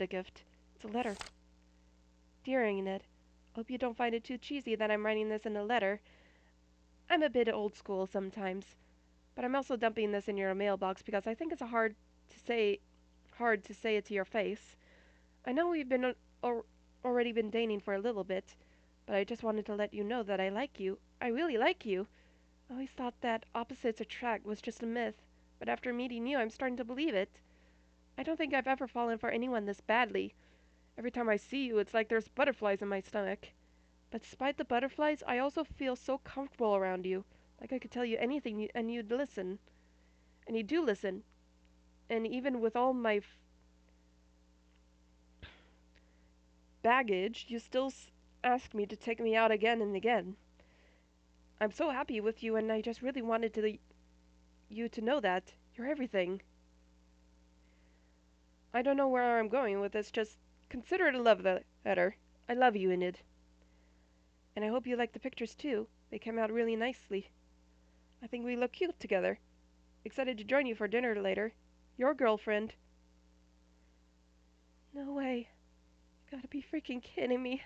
gift. It's a letter. Dear Enid, hope you don't find it too cheesy that I'm writing this in a letter. I'm a bit old school sometimes, but I'm also dumping this in your mailbox because I think it's hard to say it to your face. I know we've been already been dating for a little bit, but I just wanted to let you know that I like you. I really like you. I always thought that opposites attract was just a myth, but after meeting you, I'm starting to believe it. I don't think I've ever fallen for anyone this badly. Every time I see you, it's like there's butterflies in my stomach. But despite the butterflies, I also feel so comfortable around you, like I could tell you anything and you'd listen. And you do listen. And even with all my baggage, you still ask me to take me out again and again. I'm so happy with you, and I just really wanted you to know that. You're everything. I don't know where I'm going with this, just consider it a love letter. I love you, Enid. And I hope you like the pictures too. They came out really nicely. I think we look cute together. Excited to join you for dinner later. Your girlfriend. No way. You gotta be freaking kidding me.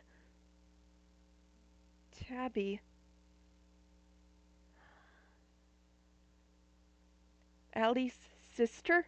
Tabby. Allie's sister?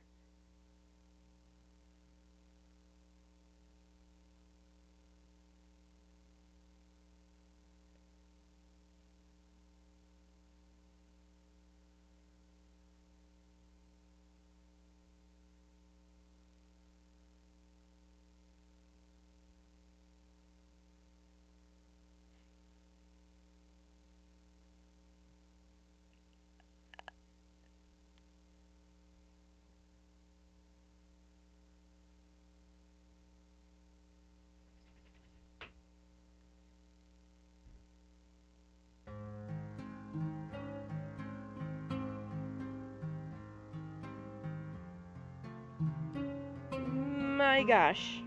My gosh.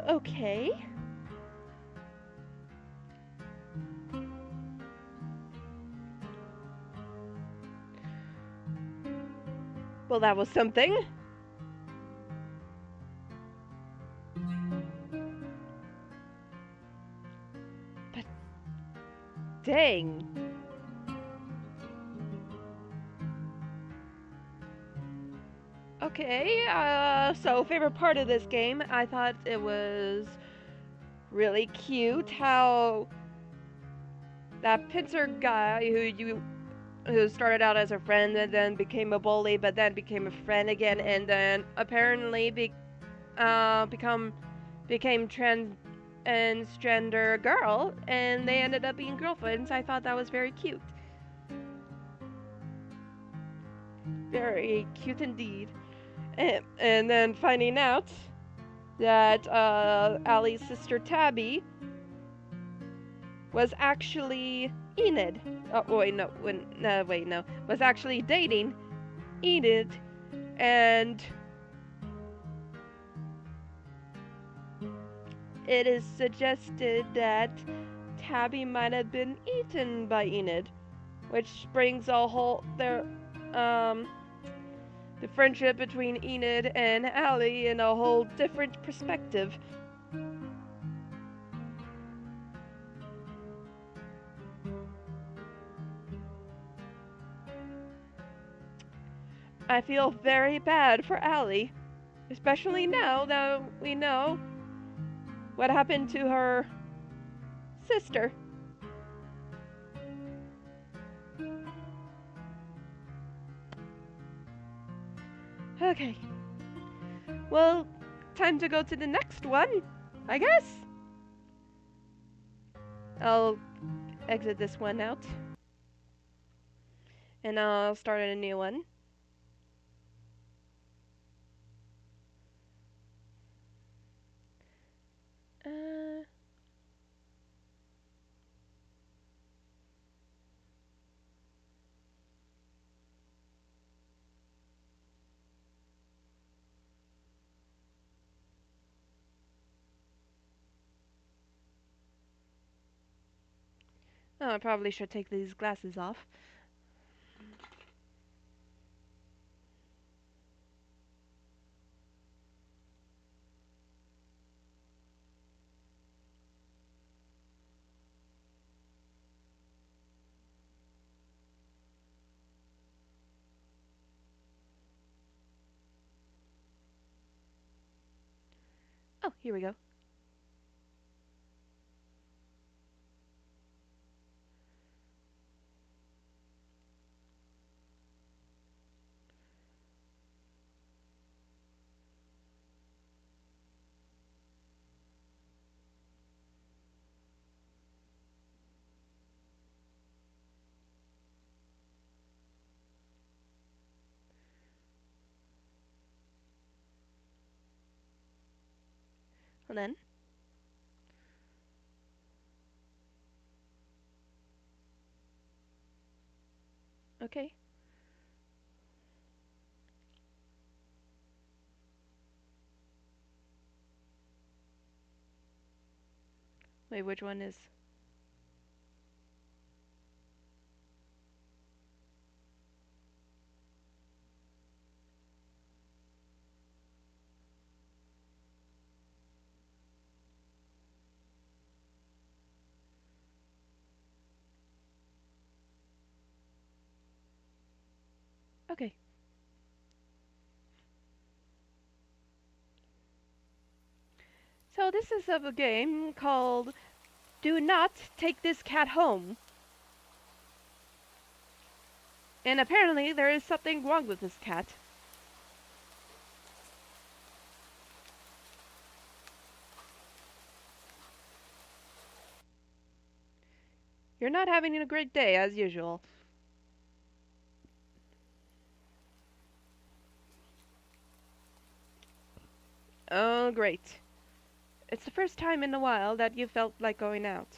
Okay. Well, that was something. But dang. Okay, so favorite part of this game, I thought it was really cute how that Pincer guy who started out as a friend and then became a bully, but then became a friend again, and then apparently become became transgender girl, and they ended up being girlfriends. I thought that was very cute. Very cute indeed. And then finding out that Allie's sister Tabby was actually Enid. Oh wait, no, was actually dating Enid, and it is suggested that Tabby might have been eaten by Enid, which brings a whole the friendship between Enid and Allie in a whole different perspective. I feel very bad for Allie, especially now that we know what happened to her sister. Okay. Well, time to go to the next one, I guess. I'll exit this one out. And I'll start a new one. Uh, oh, I probably should take these glasses off. Oh, here we go. Hold on. Okay. Wait, which one is... Okay. So this is of a game called Do Not Take This Cat Home. And apparently there is something wrong with this cat. You're not having a great day, as usual. Oh, great. It's the first time in a while that you felt like going out.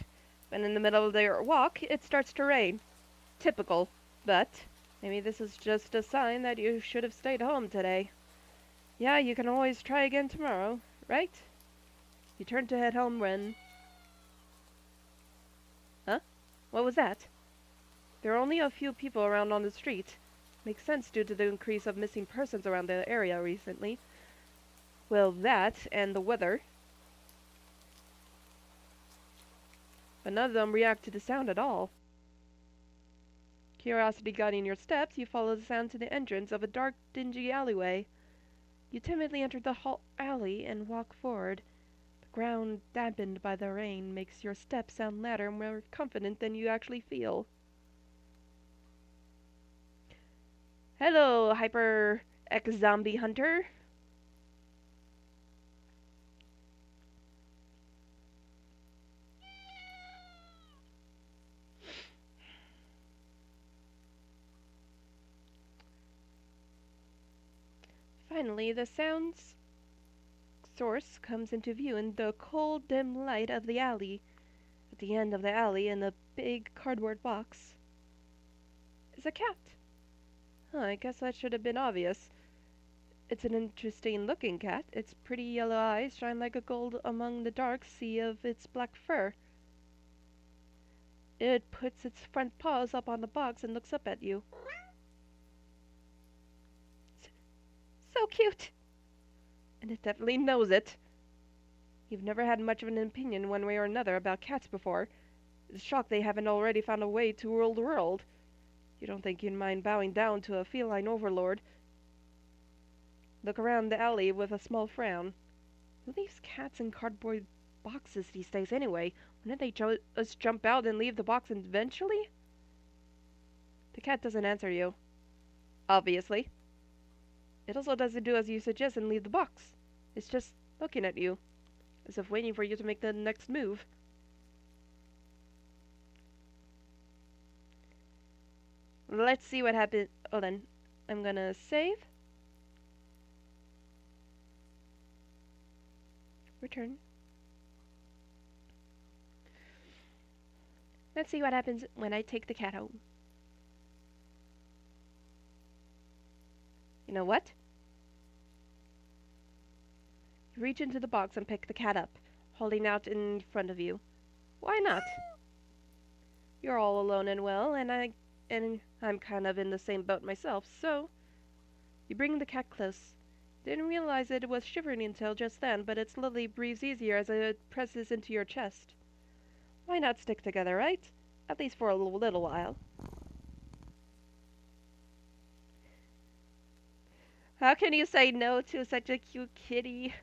But in the middle of your walk, it starts to rain. Typical. But maybe this is just a sign that you should have stayed home today. Yeah, you can always try again tomorrow, right? You turn to head home when... Huh? What was that? There are only a few people around on the street. Makes sense due to the increase of missing persons around the area recently. Well, that and the weather. But none of them react to the sound at all. Curiosity guiding your steps, you follow the sound to the entrance of a dark, dingy alleyway. You timidly enter the alley and walk forward. ground dampened by the rain makes your steps sound louder and more confident than you actually feel. Hello, Hyper X Zombie Hunter. Finally, the sound's source comes into view in the cold, dim light of the alley. At the end of the alley, in a big cardboard box, is a cat. I guess that should have been obvious. It's an interesting looking cat. Its pretty yellow eyes shine like a gold among the dark sea of its black fur. It puts its front paws up on the box and looks up at you. So cute! And it definitely knows it. You've never had much of an opinion one way or another about cats before. It's shocked they haven't already found a way to rule the world. You don't think you'd mind bowing down to a feline overlord. Look around the alley with a small frown. Who leaves cats in cardboard boxes these days anyway? Wouldn't they just jump out and leave the box eventually? The cat doesn't answer you. Obviously. It also doesn't do as you suggest and leave the box. It's just looking at you, as if waiting for you to make the next move. Let's see what happens. Oh, then I'm gonna save. Return. Let's see what happens when I take the cat home. You know what? You reach into the box and pick the cat up, holding out in front of you. Why not? You're all alone and well, and I'm kind of in the same boat myself, so you bring the cat close. Didn't realize it was shivering until just then, but it slowly breathes easier as it presses into your chest. Why not stick together, right? At least for a little while. How can you say no to such a cute kitty?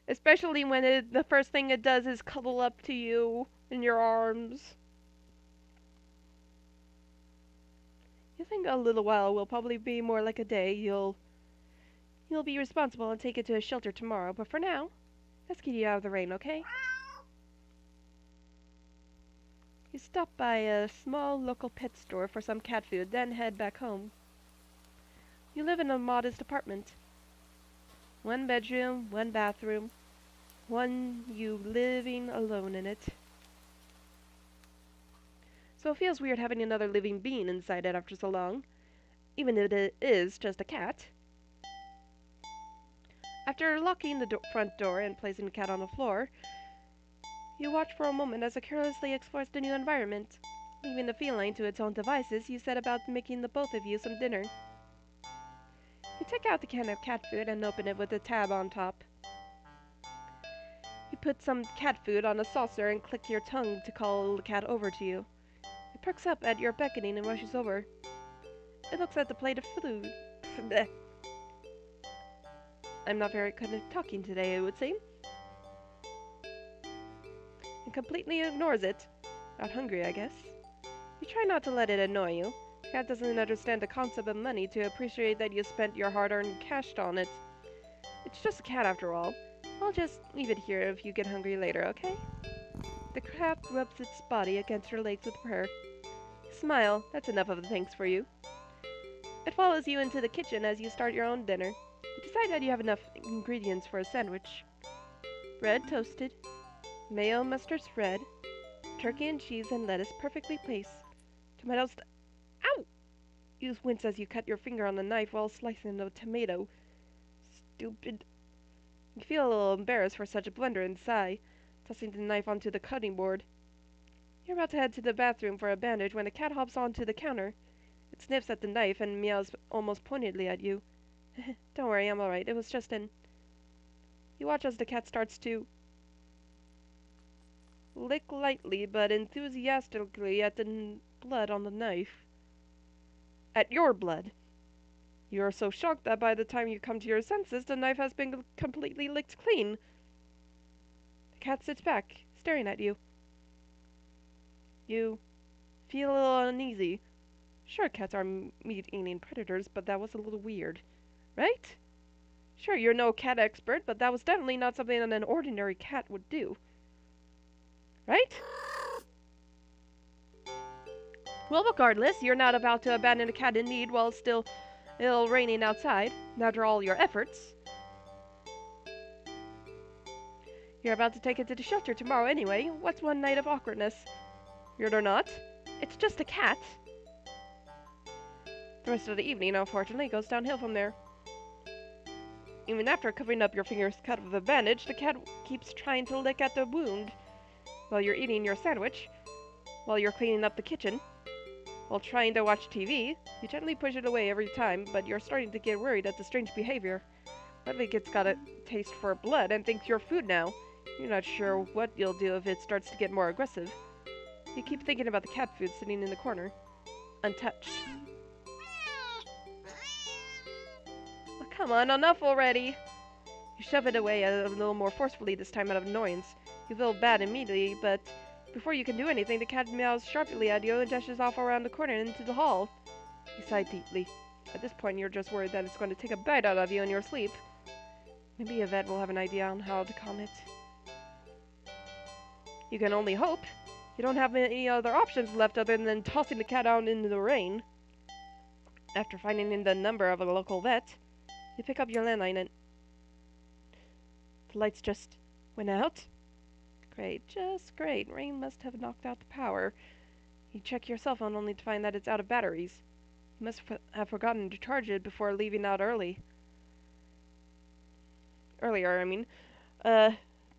Especially when the first thing it does is cuddle up to you in your arms. You think a little while will probably be more like a day. You'll be responsible and take it to a shelter tomorrow, but for now, let's get you out of the rain, okay? You stop by a small local pet store for some cat food, then head back home. You live in a modest apartment. 1 bedroom, 1 bathroom, you living alone in it. So it feels weird having another living being inside it after so long, even if it is just a cat. After locking the front door and placing the cat on the floor, you watch for a moment as it carelessly explores the new environment. Leaving the feline to its own devices, you set about making the both of you some dinner. You take out the can of cat food and open it with a tab on top. You put some cat food on a saucer and click your tongue to call the cat over to you. It perks up at your beckoning and rushes over. It looks at the plate of food. I'm not very good at talking today, it would seem. And completely ignores it. Not hungry, I guess. You try not to let it annoy you. The cat doesn't understand the concept of money to appreciate that you spent your hard-earned cash on it. It's just a cat after all. I'll just leave it here if you get hungry later, okay? The cat rubs its body against your legs with a purr. Smile, that's enough of the thanks for you. It follows you into the kitchen as you start your own dinner. You decide that you have enough ingredients for a sandwich. Bread toasted, mayo mustard spread, turkey and cheese and lettuce perfectly placed. Tomatoes. Ow! You wince as you cut your finger on the knife while slicing a tomato. Stupid. You feel a little embarrassed for such a blunder and sigh, tossing the knife onto the cutting board. You're about to head to the bathroom for a bandage when the cat hops onto the counter. It sniffs at the knife and meows almost pointedly at you. Don't worry, I'm alright. It was just an... You watch as the cat starts to lick lightly but enthusiastically at the blood on the knife. At your blood. You are so shocked that by the time you come to your senses, the knife has been completely licked clean. The cat sits back, staring at you. You feel a little uneasy. Sure, cats are meat-eating predators, but that was a little weird. Right? Sure, you're no cat expert, but that was definitely not something that an ordinary cat would do. Right? Well, regardless, you're not about to abandon a cat in need while it's still raining outside, after all your efforts. You're about to take it to the shelter tomorrow anyway. What's one night of awkwardness? Weird or not, it's just a cat. The rest of the evening, unfortunately, goes downhill from there. Even after covering up your fingers cut with a bandage, the cat keeps trying to lick at the wound. While you're eating your sandwich, while you're cleaning up the kitchen, while trying to watch TV, you gently push it away every time, but you're starting to get worried at the strange behavior. What if it's got a taste for blood and thinks you're food now? You're not sure what you'll do if it starts to get more aggressive. You keep thinking about the cat food sitting in the corner, untouched. Oh, come on, enough already! You shove it away a little more forcefully this time out of annoyance. You feel bad immediately, but before you can do anything, the cat meows sharply at you and dashes off around the corner and into the hall. You sigh deeply. At this point, you're just worried that it's going to take a bite out of you in your sleep. Maybe Yvette will have an idea on how to calm it. You can only hope. You don't have any other options left other than tossing the cat out into the rain. After finding the number of a local vet, you pick up your landline and the lights just went out. Great, just great. Rain must have knocked out the power. You check your cell phone only to find that it's out of batteries. You must have forgotten to charge it before leaving out earlier, I mean.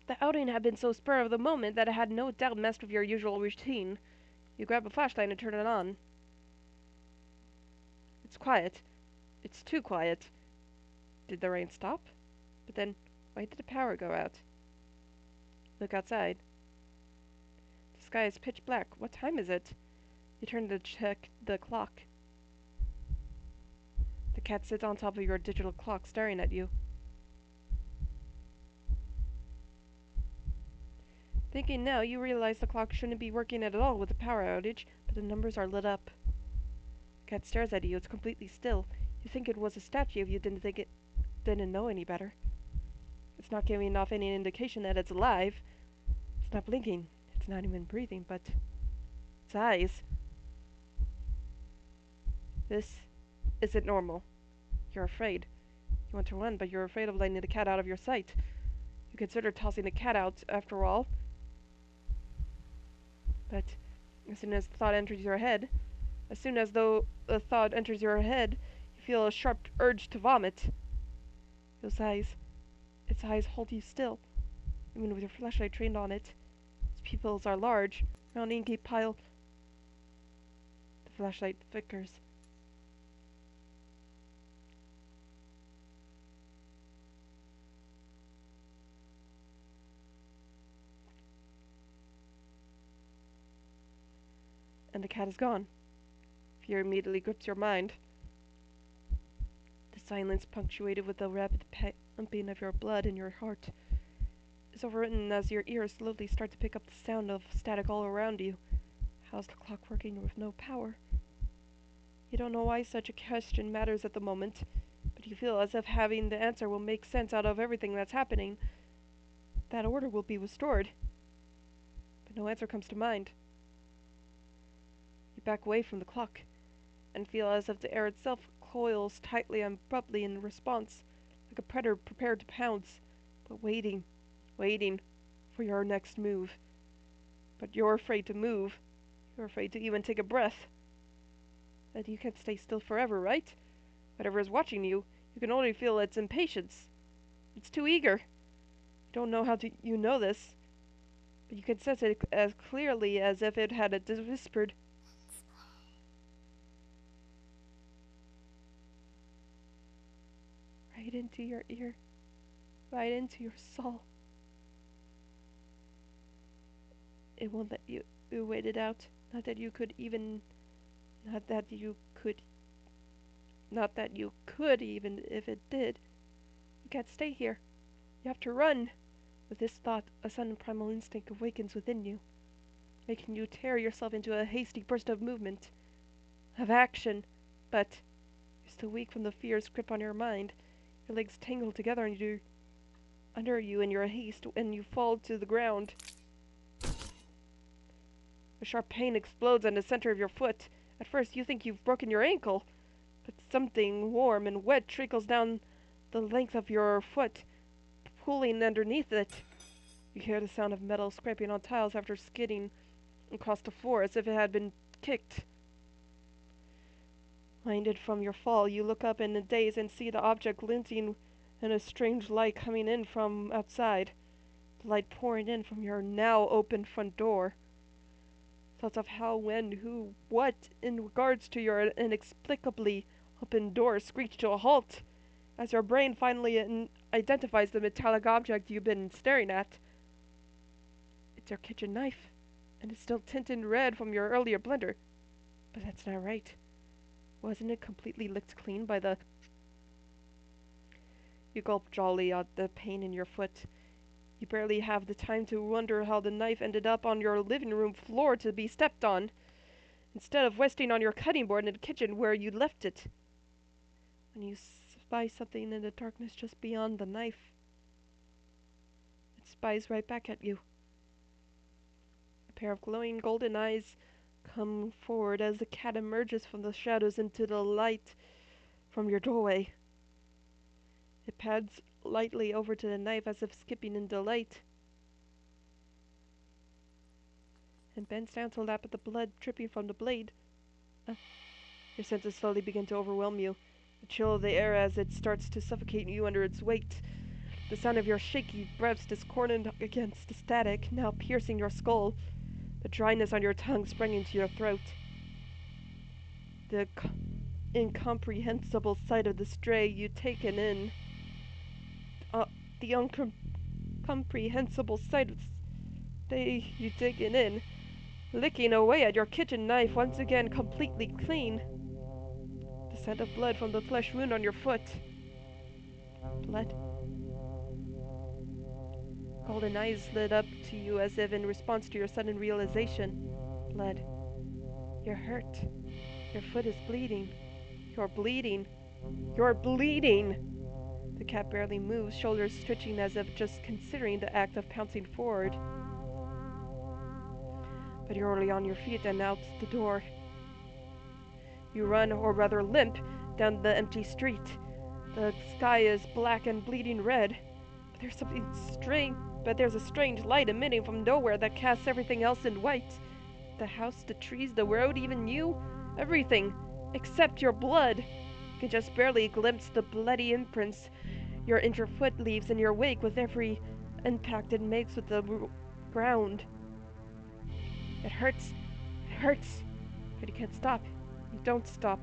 The outing had been so spur of the moment that it had no doubt messed with your usual routine. You grab a flashlight and turn it on. It's quiet. It's too quiet. Did the rain stop? But then, why did the power go out? Look outside. The sky is pitch black. What time is it? You turn to check the clock. The cat sits on top of your digital clock, staring at you. Thinking now, you realize the clock shouldn't be working at all with the power outage, but the numbers are lit up. The cat stares at you. It's completely still. You think it was a statue if you didn't know any better. It's not giving off any indication that it's alive. It's not blinking. It's not even breathing, but its eyes. This isn't normal. You're afraid. You want to run, but you're afraid of letting the cat out of your sight. You consider tossing the cat out, after all. But as soon as the thought enters your head, you feel a sharp urge to vomit. Its eyes hold you still, even with your flashlight trained on it. Its pupils are large, round inky pile. The flashlight flickers. And the cat is gone. Fear immediately grips your mind. The silence, punctuated with the rapid pumping of your blood in your heart, is overwritten as your ears slowly start to pick up the sound of static all around you. How's the clock working with no power? You don't know why such a question matters at the moment, but you feel as if having the answer will make sense out of everything that's happening. That order will be restored. But no answer comes to mind. You back away from the clock and feel as if the air itself coils tightly and abruptly in response, like a predator prepared to pounce, but waiting for your next move. But you're afraid to move. You're afraid to even take a breath. That you can't stay still forever, right? Whatever is watching you, you can only feel its impatience. It's too eager. You don't know how you know this, but you can sense it as clearly as if it had whispered. Right into your ear, right into your soul. It won't let you wait it out. Not that you could Not that you could, even if it did. You can't stay here. You have to run. With this thought, a sudden primal instinct awakens within you, making you tear yourself into a hasty burst of movement, of action. But you're still weak from the fear's grip on your mind. Your legs tangle together under you in your haste, and you fall to the ground. A sharp pain explodes in the center of your foot. At first, you think you've broken your ankle, but something warm and wet trickles down the length of your foot, pooling underneath it. You hear the sound of metal scraping on tiles after skidding across the floor as if it had been kicked. Minded from your fall, you look up in a daze and see the object glinting and a strange light coming in from outside. The light pouring in from your now open front door. Thoughts of how, when, who, what, in regards to your inexplicably open door screech to a halt as your brain finally identifies the metallic object you've been staring at. It's your kitchen knife, and it's still tinted red from your earlier blender. But that's not right. Wasn't it completely licked clean by the... You gulp jolly at the pain in your foot. You barely have the time to wonder how the knife ended up on your living room floor to be stepped on, instead of resting on your cutting board in the kitchen where you left it. When you spy something in the darkness just beyond the knife, it spies right back at you. A pair of glowing golden eyes come forward as the cat emerges from the shadows into the light from your doorway. It pads lightly over to the knife as if skipping in delight, and bends down to lap at the blood dripping from the blade. Your senses slowly begin to overwhelm you, the chill of the air as it starts to suffocate you under its weight. The sound of your shaky breaths discordant against the static, now piercing your skull, the dryness on your tongue springing to your throat. The incomprehensible sight of the stray you taken in. The incomprehensible sight of the stray you taken in, licking away at your kitchen knife once again completely clean. The scent of blood from the flesh wound on your foot. Blood. Golden eyes lit up to you as if in response to your sudden realization. Blood. You're hurt. Your foot is bleeding. You're bleeding. You're bleeding! The cat barely moves, shoulders stretching as if just considering the act of pouncing forward. But you're already on your feet and out the door. You run, or rather limp, down the empty street. The sky is black and bleeding red. But there's a strange light emitting from nowhere that casts everything else in white. The house, the trees, the road, even you. Everything, except your blood. You can just barely glimpse the bloody imprints your injured foot leaves in your wake with every impact it makes with the ground. It hurts. It hurts. But you can't stop. You don't stop.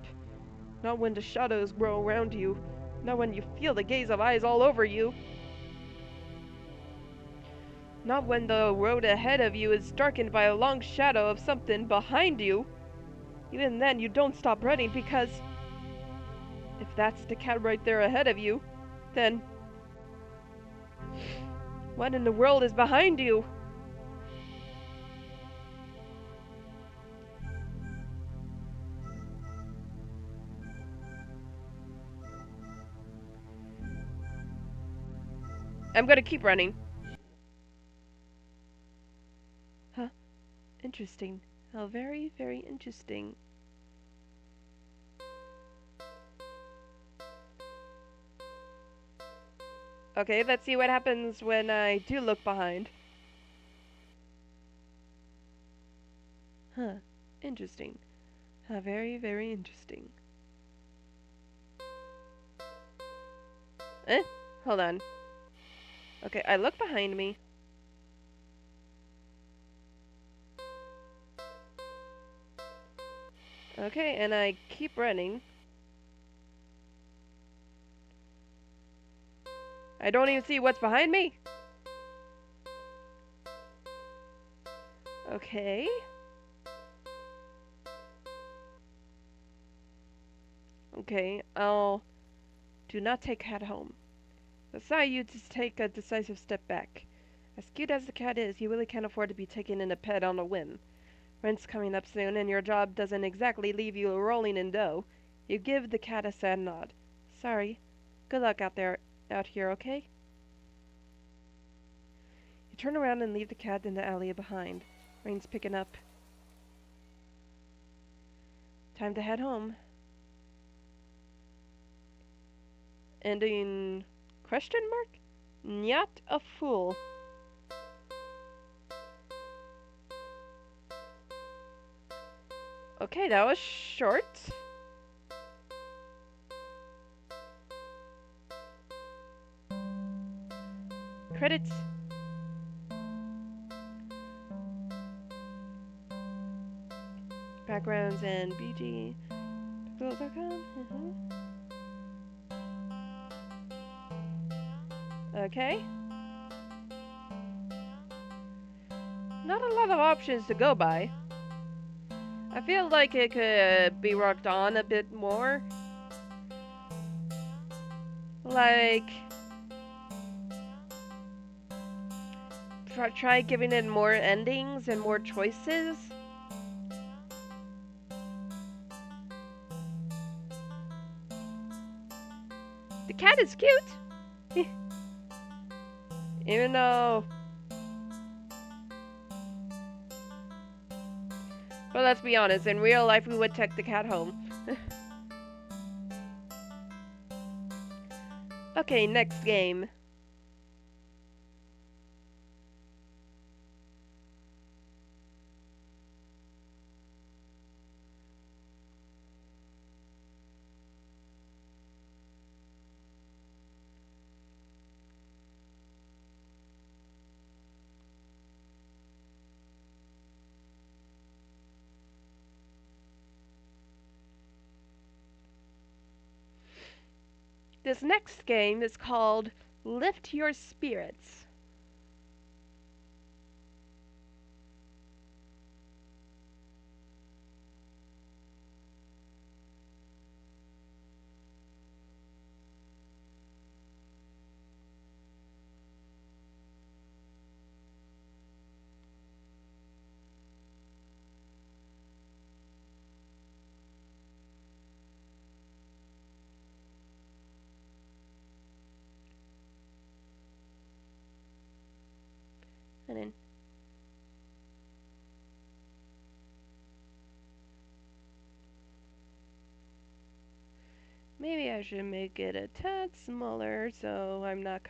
Not when the shadows grow around you. Not when you feel the gaze of eyes all over you. Not when the road ahead of you is darkened by a long shadow of something behind you. Even then, you don't stop running because... if that's the cat right there ahead of you, then... what in the world is behind you? I'm gonna keep running. Huh? Interesting. How very, very interesting. Okay, let's see what happens when I do look behind. Huh. Interesting. How very, very interesting. Hold on. Okay, I look behind me. Okay, and I keep running. I don't even see what's behind me. Okay. Okay, I'll do not take cat home. Decide you to take a decisive step back. As cute as the cat is, you really can't afford to be taking in a pet on a whim. Rent's coming up soon, and your job doesn't exactly leave you rolling in dough. You give the cat a sad nod. Sorry. Good luck out here, okay? You turn around and leave the cat in the alley behind. Rain's picking up. Time to head home. Ending question mark? Not a fool. Okay, that was short. Credits. Backgrounds and BG. Okay. Not a lot of options to go by. I feel like it could be worked on a bit more. Like, try giving it more endings and more choices. The cat is cute! Even though... But let's be honest, in real life we would take the cat home. Okay, next game. This next game is called Lift Your Spirits. And then maybe I should make it a tad smaller so I'm not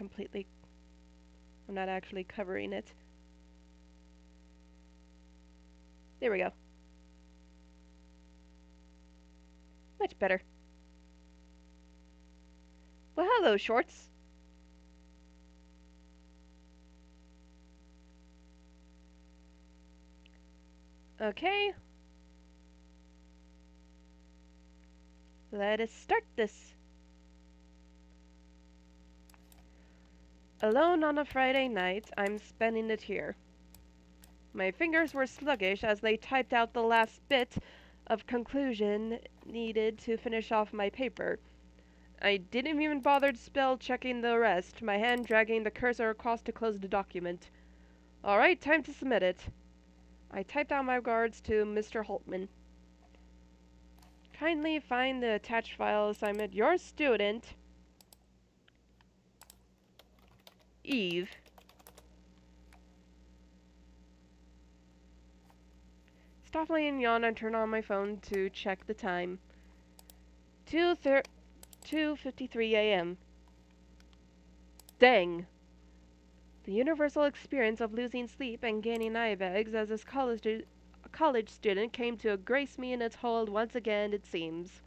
actually covering it. There we go. Much better. Well, hello, shorts. Okay. Let us start this. Alone on a Friday night, I'm spending it here. My fingers were sluggish as they typed out the last bit of conclusion needed to finish off my paper. I didn't even bother to spell checking the rest, my hand dragging the cursor across to close the document. All right, time to submit it. I typed out my regards to Mr. Holtman. Kindly find the attached file assignment. Your student, Eve. Softly and yawn and turn on my phone to check the time. 2:53 a.m. Dang. The universal experience of losing sleep and gaining eye bags as a college student came to grace me in its hold once again, it seems.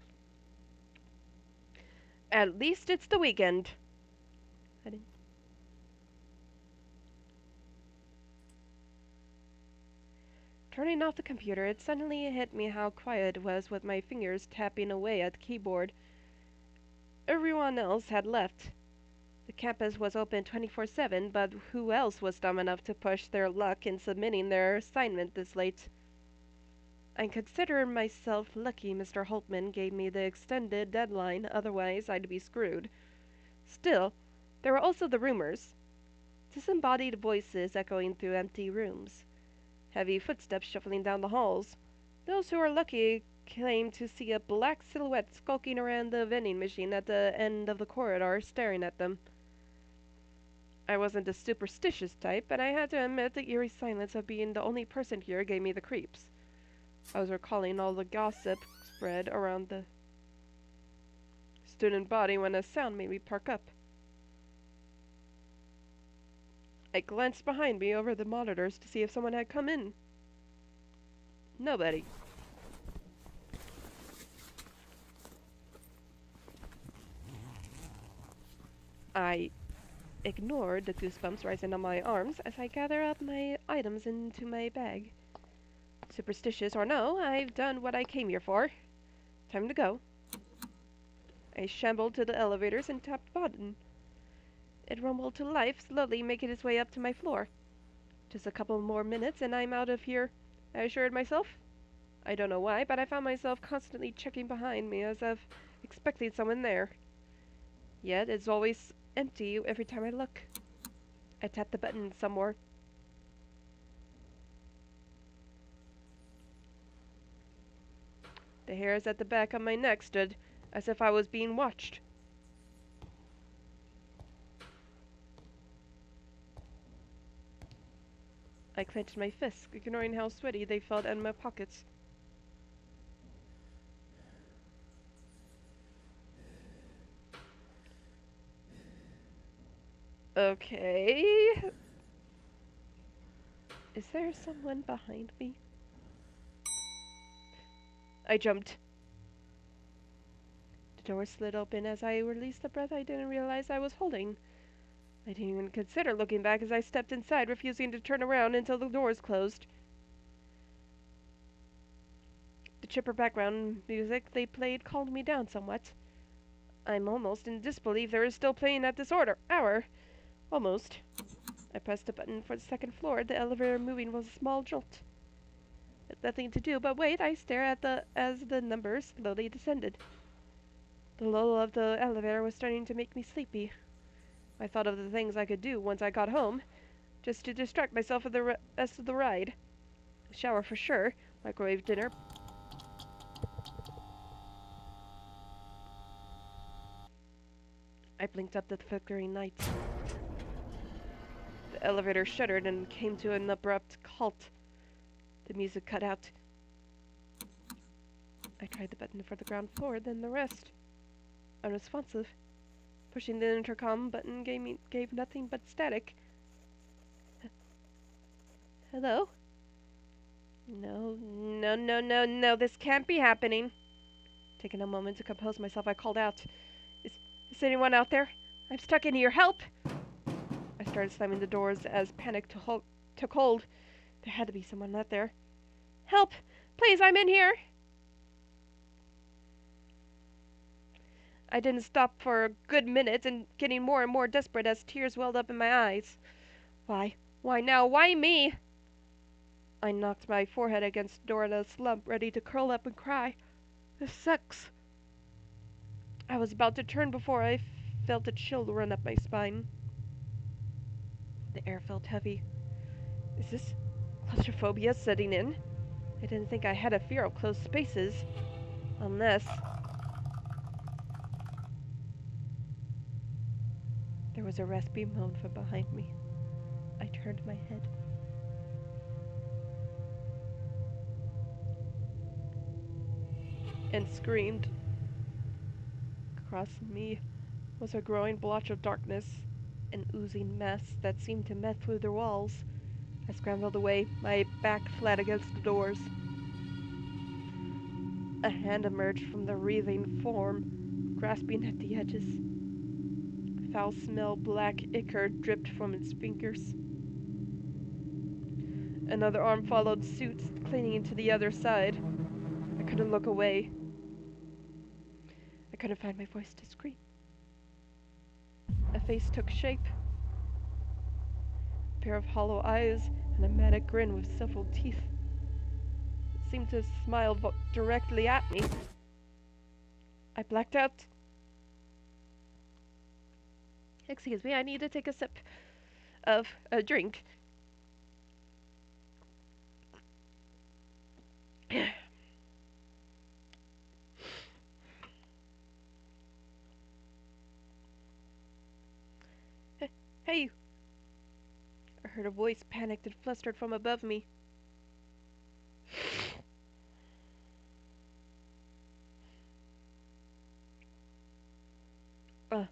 At least it's the weekend. Turning off the computer, it suddenly hit me how quiet it was with my fingers tapping away at the keyboard. Everyone else had left. The campus was open 24/7, but who else was dumb enough to push their luck in submitting their assignment this late? I consider myself lucky Mr. Holtman gave me the extended deadline, otherwise I'd be screwed. Still, there were also the rumors. Disembodied voices echoing through empty rooms. Heavy footsteps shuffling down the halls. Those who were lucky claimed to see a black silhouette skulking around the vending machine at the end of the corridor, staring at them. I wasn't a superstitious type, but I had to admit the eerie silence of being the only person here gave me the creeps. I was recalling all the gossip spread around the student body when a sound made me perk up. I glanced behind me over the monitors to see if someone had come in. Nobody. I ignored the goosebumps rising on my arms as I gathered up my items into my bag. Superstitious or no, I've done what I came here for. Time to go. I shambled to the elevators and tapped the button. It rumbled to life, slowly making its way up to my floor. Just a couple more minutes and I'm out of here, I assured myself. I don't know why, but I found myself constantly checking behind me as if expecting someone there. Yet it's always empty every time I look. I tapped the button some more. The hairs at the back of my neck stood as if I was being watched. I clenched my fists, ignoring how sweaty they felt in my pockets. Okay. Is there someone behind me? I jumped. The door slid open as I released the breath I didn't realize I was holding. I didn't even consider looking back as I stepped inside, refusing to turn around until the doors closed. The chipper background music they played calmed me down somewhat. I'm almost in disbelief they were still playing at this hour. Almost. I pressed a button for the second floor. The elevator moving was a small jolt. With nothing to do but wait, I stared at as the numbers slowly descended. The lull of the elevator was starting to make me sleepy. I thought of the things I could do once I got home, just to distract myself for the rest of the ride. A shower for sure, microwave dinner. I blinked up the flickering night. The elevator shuddered and came to an abrupt halt. The music cut out. I tried the button for the ground floor, then the rest. Unresponsive. Pushing the intercom button gave nothing but static. Hello? No, this can't be happening. Taking a moment to compose myself, I called out. Is anyone out there? I'm stuck in here, help! I started slamming the doors as panic took hold. There had to be someone out there. Help! Please, I'm in here! I didn't stop for a good minute, and getting more and more desperate as tears welled up in my eyes. Why? Why now? Why me? I knocked my forehead against the door in a slump, ready to curl up and cry. This sucks. I was about to turn before I felt a chill run up my spine. The air felt heavy. Is this claustrophobia setting in? I didn't think I had a fear of closed spaces. Unless... There was a raspy moan from behind me. I turned my head. And screamed. Across me was a growing blotch of darkness, an oozing mess that seemed to melt through the walls. I scrambled away, my back flat against the doors. A hand emerged from the writhing form, grasping at the edges. Foul-smell black ichor dripped from its fingers. Another arm followed suit, clinging to the other side. I couldn't look away. I couldn't find my voice to scream. A face took shape. A pair of hollow eyes and a manic grin with several teeth. seemed to smile directly at me. I blacked out. Excuse me, I need to take a sip of a drink. Hey! I heard a voice, panicked and flustered, from above me. A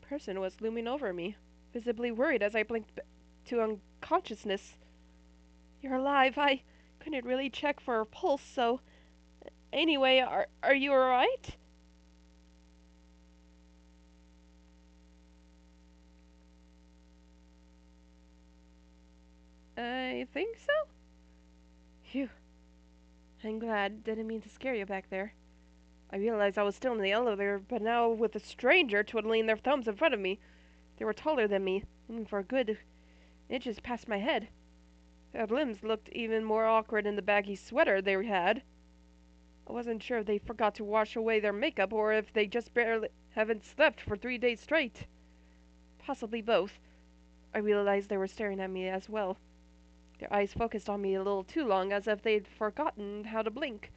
person was looming over me, visibly worried as I blinked to unconsciousness. You're alive. I couldn't really check for her pulse, so... Anyway, are you alright? I think so. Phew. I'm glad. Didn't mean to scare you back there. I realized I was still in the elevator, but now with a stranger twiddling their thumbs in front of me. They were taller than me, and for a good inches past my head. Their limbs looked even more awkward in the baggy sweater they had. I wasn't sure if they forgot to wash away their makeup or if they just barely haven't slept for 3 days straight. Possibly both. I realized they were staring at me as well. Their eyes focused on me a little too long, as if they'd forgotten how to blink.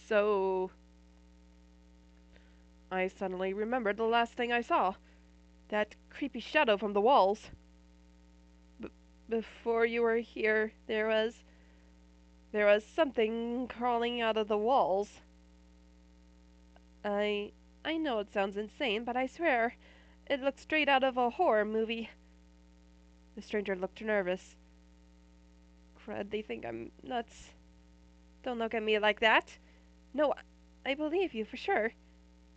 So... I suddenly remembered the last thing I saw. That creepy shadow from the walls. Before you were here, there was something crawling out of the walls. I know it sounds insane, but I swear, it looked straight out of a horror movie. The stranger looked nervous. Crud, they think I'm nuts. Don't look at me like that. No, I believe you for sure.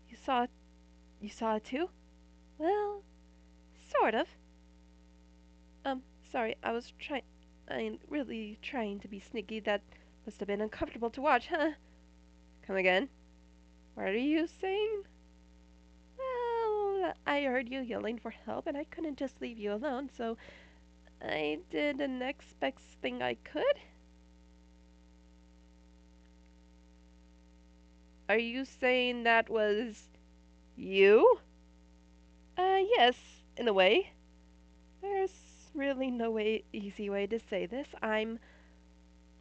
You saw it too? Well, sort of. Sorry, I'm really trying to be sneaky. That must have been uncomfortable to watch, huh? Come again? What are you saying? Well, I heard you yelling for help, and I couldn't just leave you alone, so I did the next best thing I could. Are you saying that was you? Yes, in a way. There's really no easy way to say this. I'm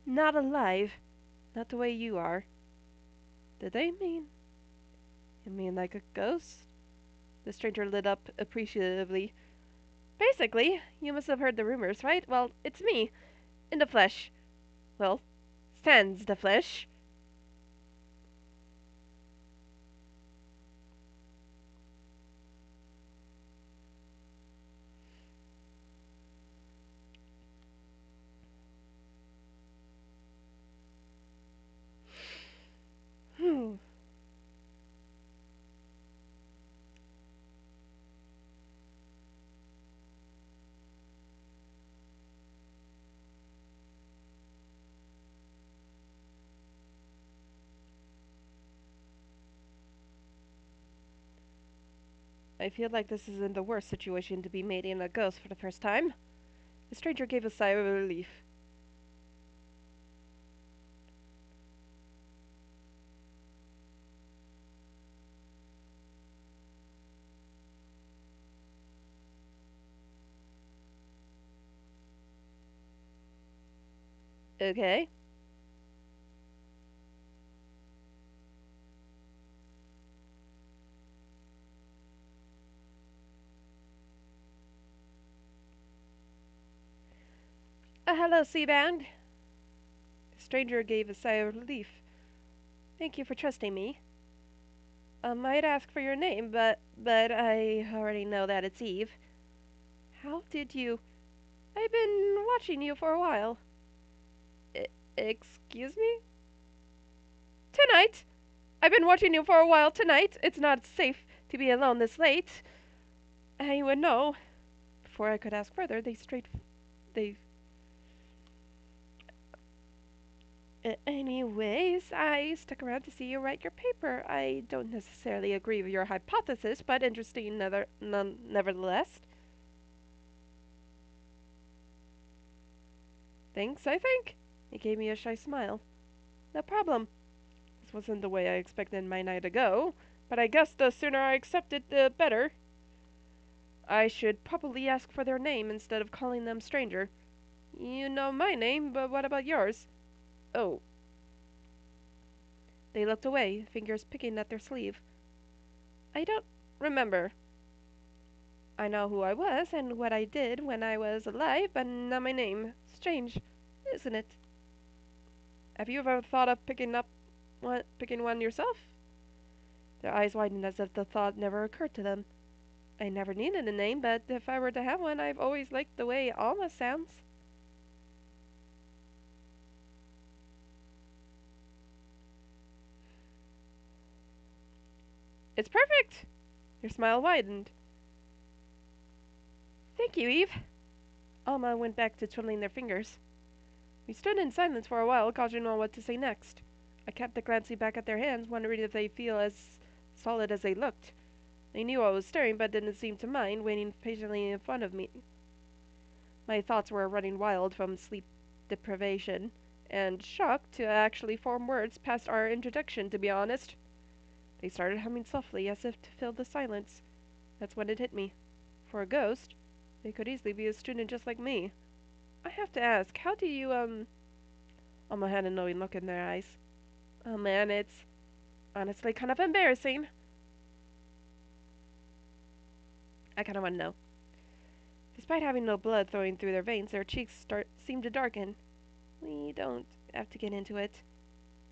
not alive. Not the way you are. Did they mean? You mean like a ghost? The stranger lit up appreciatively. Basically, you must have heard the rumors, right? Well, it's me, in the flesh. Well, sans the flesh. Hmm. I feel like this isn't the worst situation to be meeting a ghost for the first time. The stranger gave a sigh of relief. Okay. Hello, Seaband. The stranger gave a sigh of relief. Thank you for trusting me. I might ask for your name, but I already know that it's Eve. How did you... I've been watching you for a while. Excuse me? Tonight! I've been watching you for a while tonight. It's not safe to be alone this late. I would know. Before I could ask further, they... Anyways, I stuck around to see you write your paper. I don't necessarily agree with your hypothesis, but interesting nevertheless. Thanks, I think. He gave me a shy smile. No problem. This wasn't the way I expected my night to go, but I guess the sooner I accept it, the better. I should probably ask for their name instead of calling them stranger. You know my name, but what about yours? Oh. They looked away, fingers picking at their sleeve. I don't remember. I know who I was and what I did when I was alive, but not my name. Strange, isn't it? Have you ever thought of picking one yourself? Their eyes widened as if the thought never occurred to them. I never needed a name, but if I were to have one, I've always liked the way Alma sounds. It's perfect! Your smile widened. Thank you, Eve. Alma went back to twiddling their fingers. We stood in silence for a while, gauging on what to say next. I kept glancing back at their hands, wondering if they feel as solid as they looked. They knew I was staring, but didn't seem to mind, waiting patiently in front of me. My thoughts were running wild from sleep deprivation, and shock to actually form words past our introduction, to be honest. They started humming softly, as if to fill the silence. That's when it hit me. For a ghost, they could easily be a student just like me. I have to ask, how do you, Alma had a knowing look in their eyes. Oh man, it's honestly kind of embarrassing. I kind of want to know. Despite having no blood flowing through their veins, their cheeks seemed to darken. We don't have to get into it.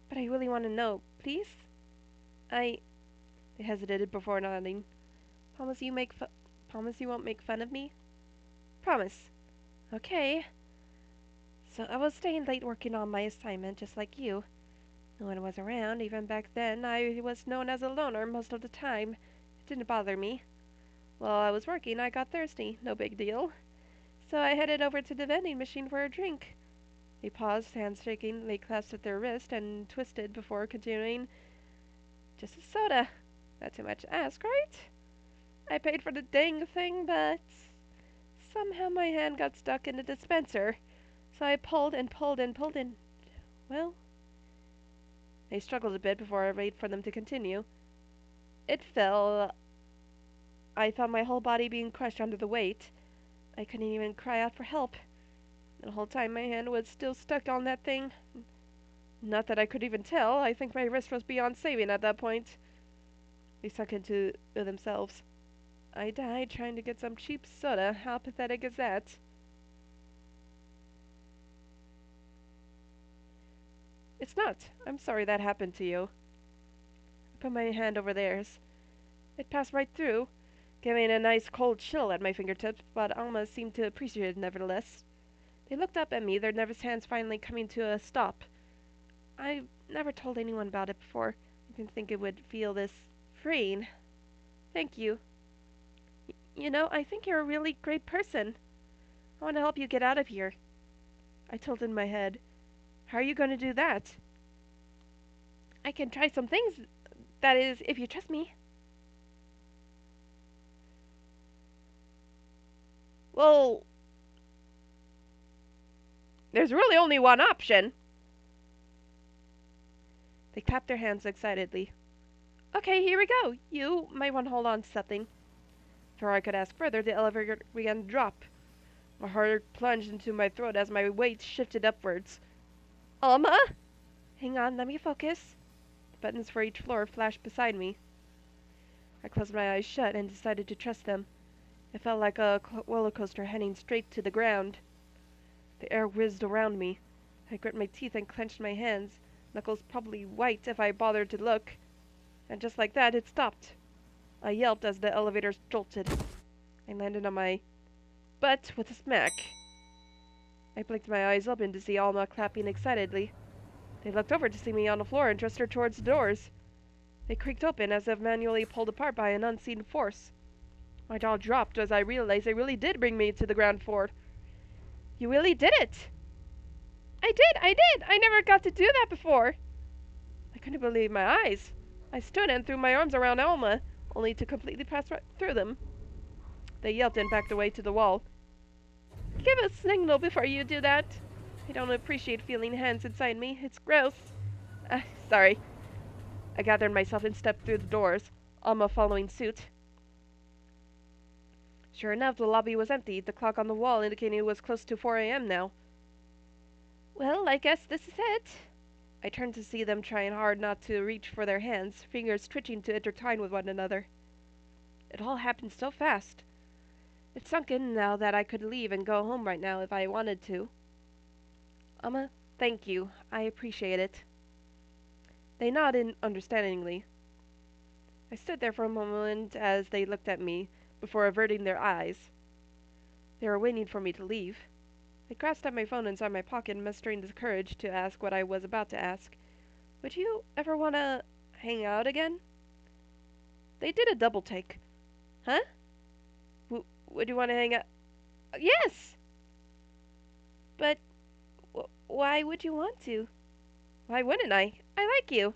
But I really want to know, please? They hesitated before nodding. Promise you won't make fun of me? Promise. Okay. So I was staying late working on my assignment, just like you. No one was around. Even back then, I was known as a loner most of the time. It didn't bother me. While I was working, I got thirsty. No big deal. So I headed over to the vending machine for a drink. They paused, hands shaking. They clasped at their wrist and twisted before continuing. Just a soda. Not too much to ask, right? I paid for the dang thing, but somehow my hand got stuck in the dispenser. So I pulled and pulled and pulled and, well... They struggled a bit before I waited for them to continue. It fell. I felt my whole body being crushed under the weight. I couldn't even cry out for help. The whole time my hand was still stuck on that thing. Not that I could even tell. I think my wrist was beyond saving at that point. They sunk into themselves. I died trying to get some cheap soda. How pathetic is that? It's not. I'm sorry that happened to you. I put my hand over theirs. It passed right through, giving a nice cold chill at my fingertips, but Alma seemed to appreciate it nevertheless. They looked up at me, their nervous hands finally coming to a stop. I've never told anyone about it before. I didn't think it would feel this freeing. Thank you. You know, I think you're a really great person. I want to help you get out of here. I tilted my head. How are you going to do that? I can try some things, that is, if you trust me. Well, there's really only one option. They clapped their hands excitedly. Okay, here we go. You might want to hold on to something. Before I could ask further, the elevator began to drop. My heart plunged into my throat as my weight shifted upwards. Alma? Hang on, let me focus. The buttons for each floor flashed beside me. I closed my eyes shut and decided to trust them. It felt like a roller coaster heading straight to the ground. The air whizzed around me. I grit my teeth and clenched my hands, knuckles probably white if I bothered to look. And just like that, it stopped. I yelped as the elevator jolted. I landed on my butt with a smack. I blinked my eyes open to see Alma clapping excitedly. They looked over to see me on the floor and gestured towards the doors. They creaked open as if manually pulled apart by an unseen force. My jaw dropped as I realized they really did bring me to the ground floor. You really did it! I did! I never got to do that before! I couldn't believe my eyes. I stood and threw my arms around Alma, only to completely pass right through them. They yelped and backed away to the wall. Give a signal before you do that. I don't appreciate feeling hands inside me. It's gross. Uh, Sorry. I gathered myself and stepped through the doors, Alma following suit. Sure enough, the lobby was empty, the clock on the wall indicating it was close to 4 a.m. now. Well, I guess this is it. I turned to see them trying hard not to reach for their hands, fingers twitching to intertwine with one another. It all happened so fast. It sunk in now that I could leave and go home right now if I wanted to. Amma, thank you. I appreciate it. They nodded understandingly. I stood there for a moment as they looked at me, before averting their eyes. They were waiting for me to leave. I grasped at my phone inside my pocket, mustering the courage to ask what I was about to ask. Would you ever want to hang out again? They did a double take. Huh? Would you want to hang out? Yes! But why would you want to? Why wouldn't I? I like you.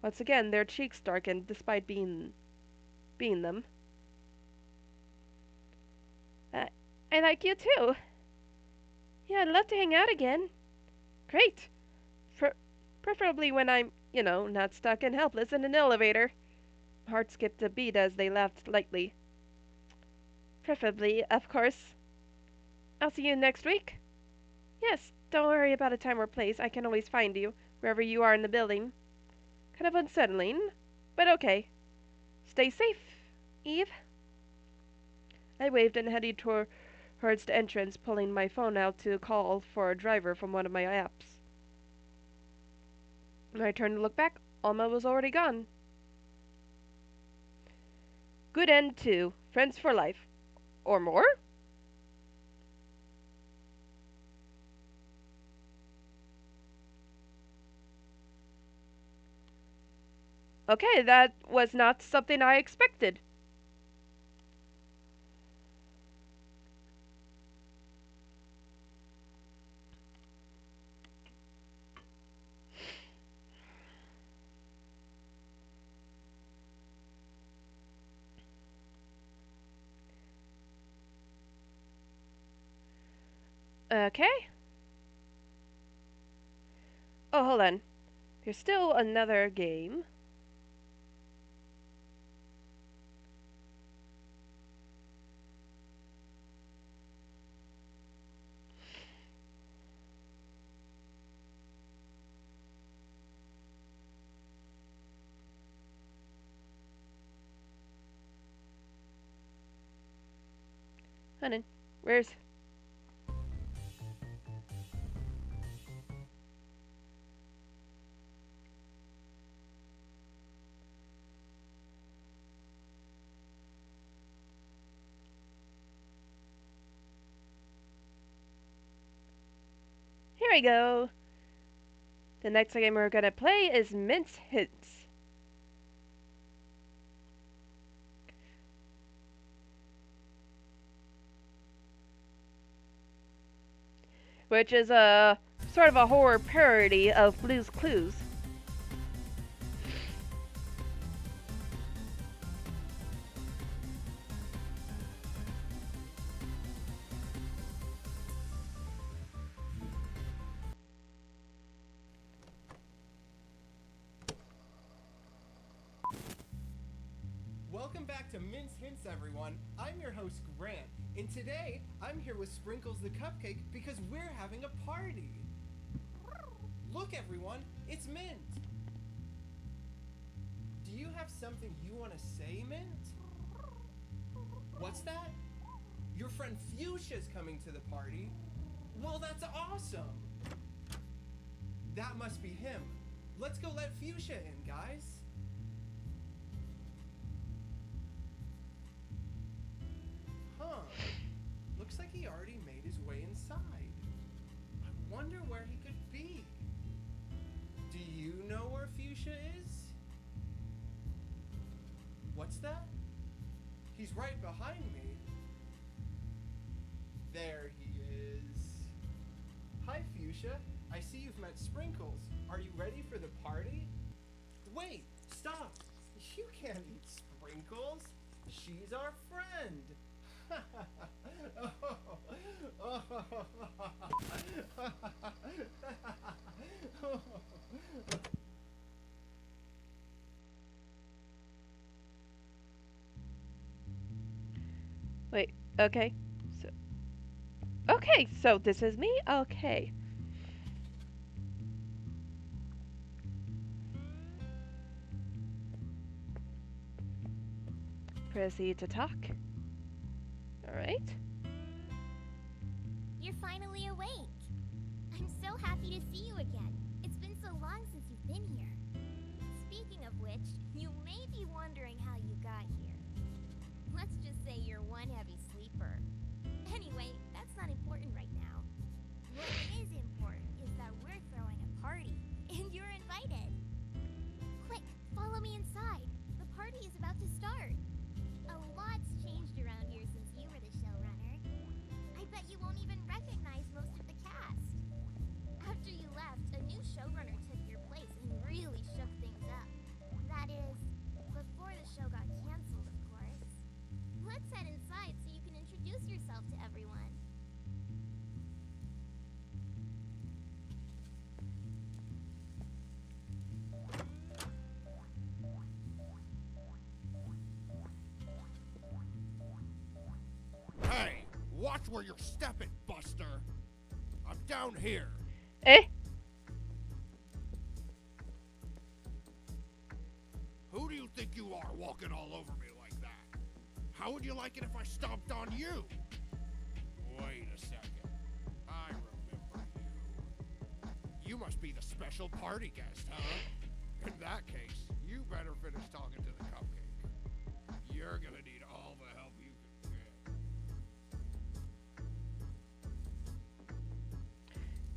Once again, their cheeks darkened, despite being them. Uh, I like you too. Yeah, I'd love to hang out again. Great. Preferably when I'm, not stuck and helpless in an elevator. My heart skipped a beat as they laughed lightly. Preferably, of course. I'll see you next week. Yes, don't worry about a time or place. I can always find you, wherever you are in the building. Kind of unsettling, but okay. Stay safe, Eve. I waved and headed towards the entrance, pulling my phone out to call for a driver from one of my apps. When I turned to look back, Alma was already gone. Good end to Friends for Life. Or more? Okay, that was not something I expected. Okay. Oh, hold on. There's still another game. Hold on. Where's... Here we go. The next game we're gonna play is Mince Hints, which is a sort of a horror parody of Blue's Clues. Welcome back to Mince Hints, everyone. I'm your host, Grant, and today I'm here with Sprinkles the Cupcake because we're having a party. Look, everyone, it's Mint. Do you have something you want to say, Mint? What's that? Your friend Fuchsia's coming to the party? Well, that's awesome. That must be him. Let's go let Fuchsia in, guys. Huh. Looks like he already made his way inside. I wonder where he could be. Do you know where Fuchsia is? What's that? He's right behind me. There he is. Hi, Fuchsia. I see you've met Sprinkles. Are you ready for the party? Wait, stop. You can't eat Sprinkles. She's our friend. Oh, Wait, okay. So, okay, so this is me? Okay. Proceed to talk. Alright. You're finally awake. I'm so happy to see you again. It's been so long since you've been here. Speaking of which, you may be wondering how you got here. Let's just say you're one heavy sleeper. Anyway, that's not important right now. What is important is that we're throwing a party, and you're invited. Quick, follow me inside. The party is about to start. A lot's changed around here since you were the showrunner. I bet you won't even recognize most of the cast. After you left, a new showrunner took your place and really shook things up. That is, before the show got canceled, of course. Let's head inside so you can introduce yourself to everyone. Hey, watch where you're stepping, Buster. I'm down here. Eh? Who do you think you are walking all over me like that? How would you like it if I stomped on you? Wait a second. I remember you. You must be the special party guest, huh? In that case, you better finish talking to the cupcake. You're gonna need all the help you can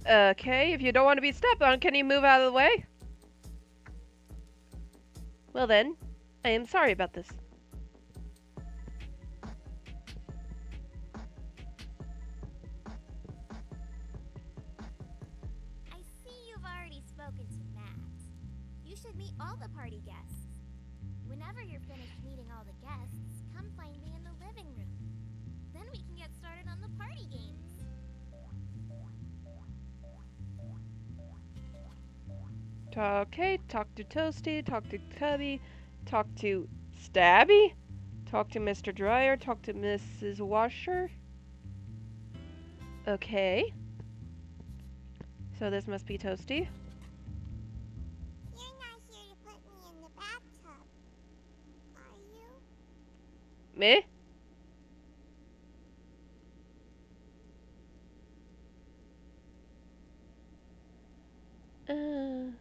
get. Okay, if you don't want to be stepped on, can you move out of the way? Well then, I am sorry about this. I see you've already spoken to Matt. You should meet all the party guests. Whenever you're finished meeting all the guests, come find me in the living room. Then we can get started on the party games. Okay, talk to Toasty, talk to Tubby, talk to Stabby, talk to Mr. Dryer, talk to Mrs. Washer. Okay. So this must be Toasty. You're not here to put me in the bathtub, are you? Me? Oh.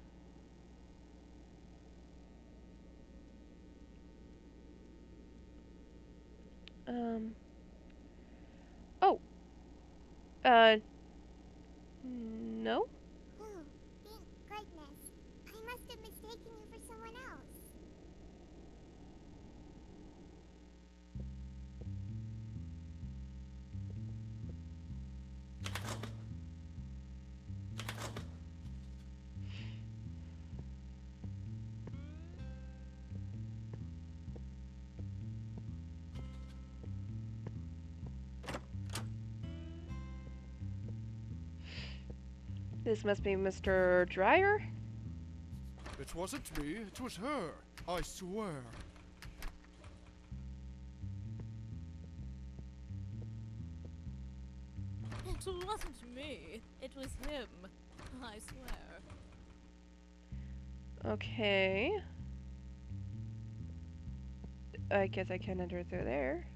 No? Oh, thank goodness. I must have mistaken you for someone else. This must be Mr. Dryer? It wasn't me, it was her. I swear. It wasn't me. It was him. I swear. Okay. I guess I can enter through there.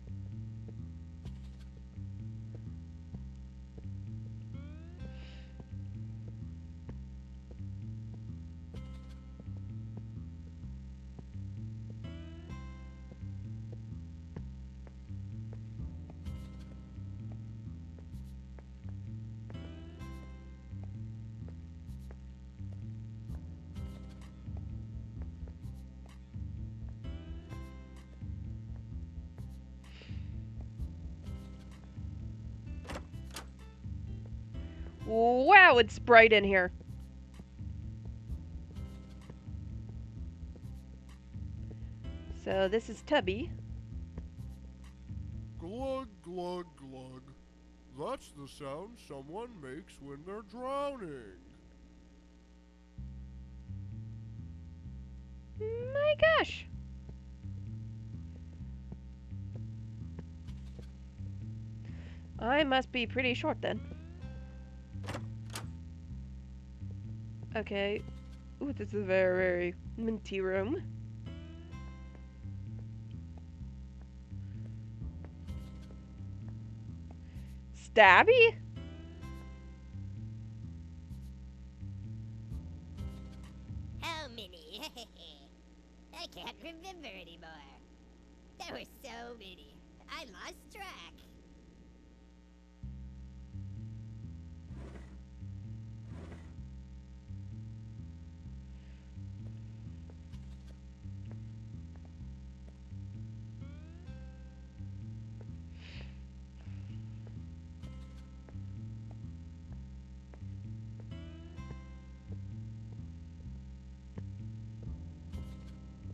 Wow, it's bright in here. So this is Tubby. Glug, glug, glug. That's the sound someone makes when they're drowning. My gosh! I must be pretty short then. Okay. Ooh, this is a very, very minty room. Stabby? How many? I can't remember anymore. There were so many. I lost track.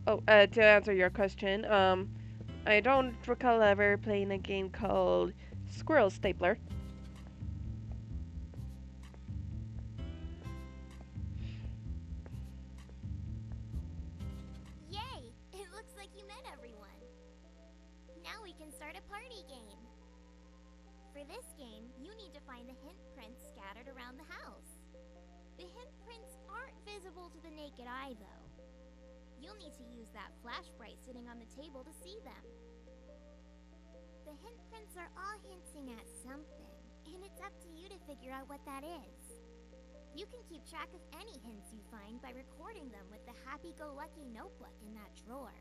Oh, to answer your question, I don't recall ever playing a game called Squirrel Stapler. Yay! It looks like you met everyone. Now we can start a party game. For this game, you need to find the hint prints scattered around the house. The hint prints aren't visible to the naked eye, though. You'll need to use that flashlight sitting on the table to see them. The hint prints are all hinting at something, and it's up to you to figure out what that is. You can keep track of any hints you find by recording them with the happy-go-lucky notebook in that drawer.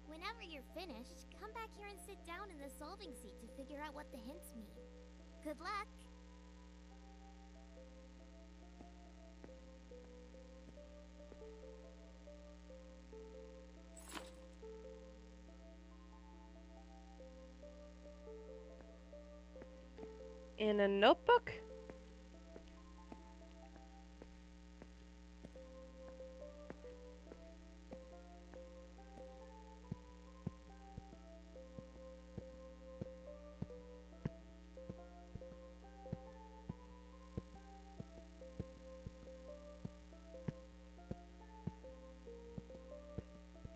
Whenever you're finished, come back here and sit down in the solving seat to figure out what the hints mean. Good luck! In a notebook?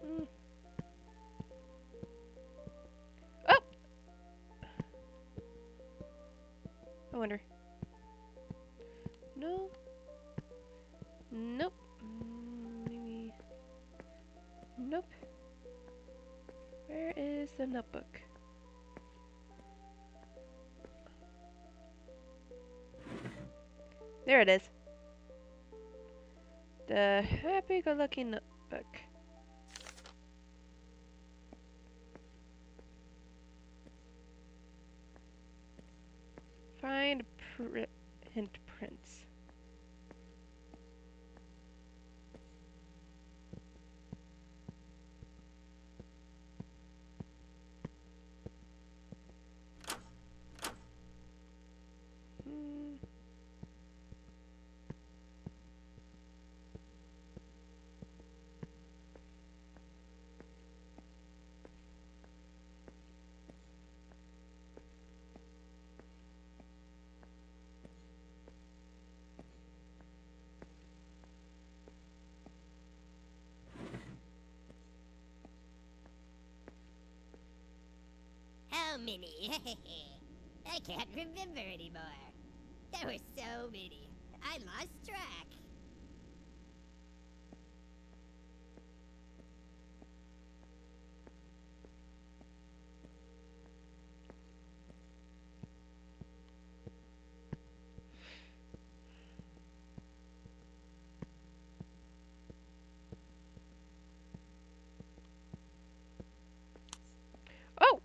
Hmm. Oh! I wonder. No. Nope. Maybe. Nope. Where is the notebook? There it is. The happy-go-lucky notebook. Find hint prints. Hmm. How many? I can't remember anymore. There were so many. I lost track. Oh!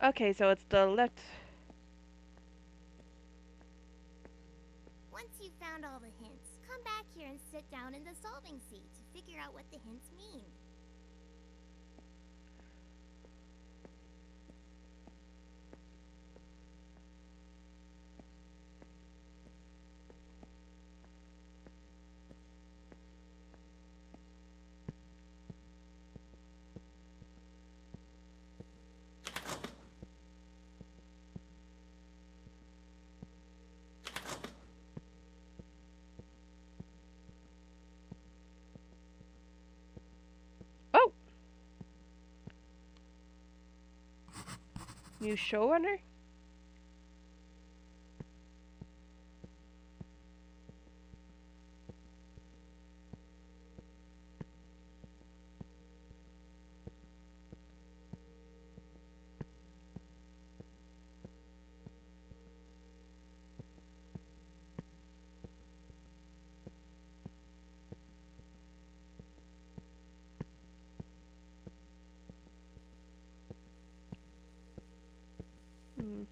Okay, so it's the left. Once you've found all the hints, come back here and sit down in the solving seat to figure out what the hints mean. New showrunner? Hmm.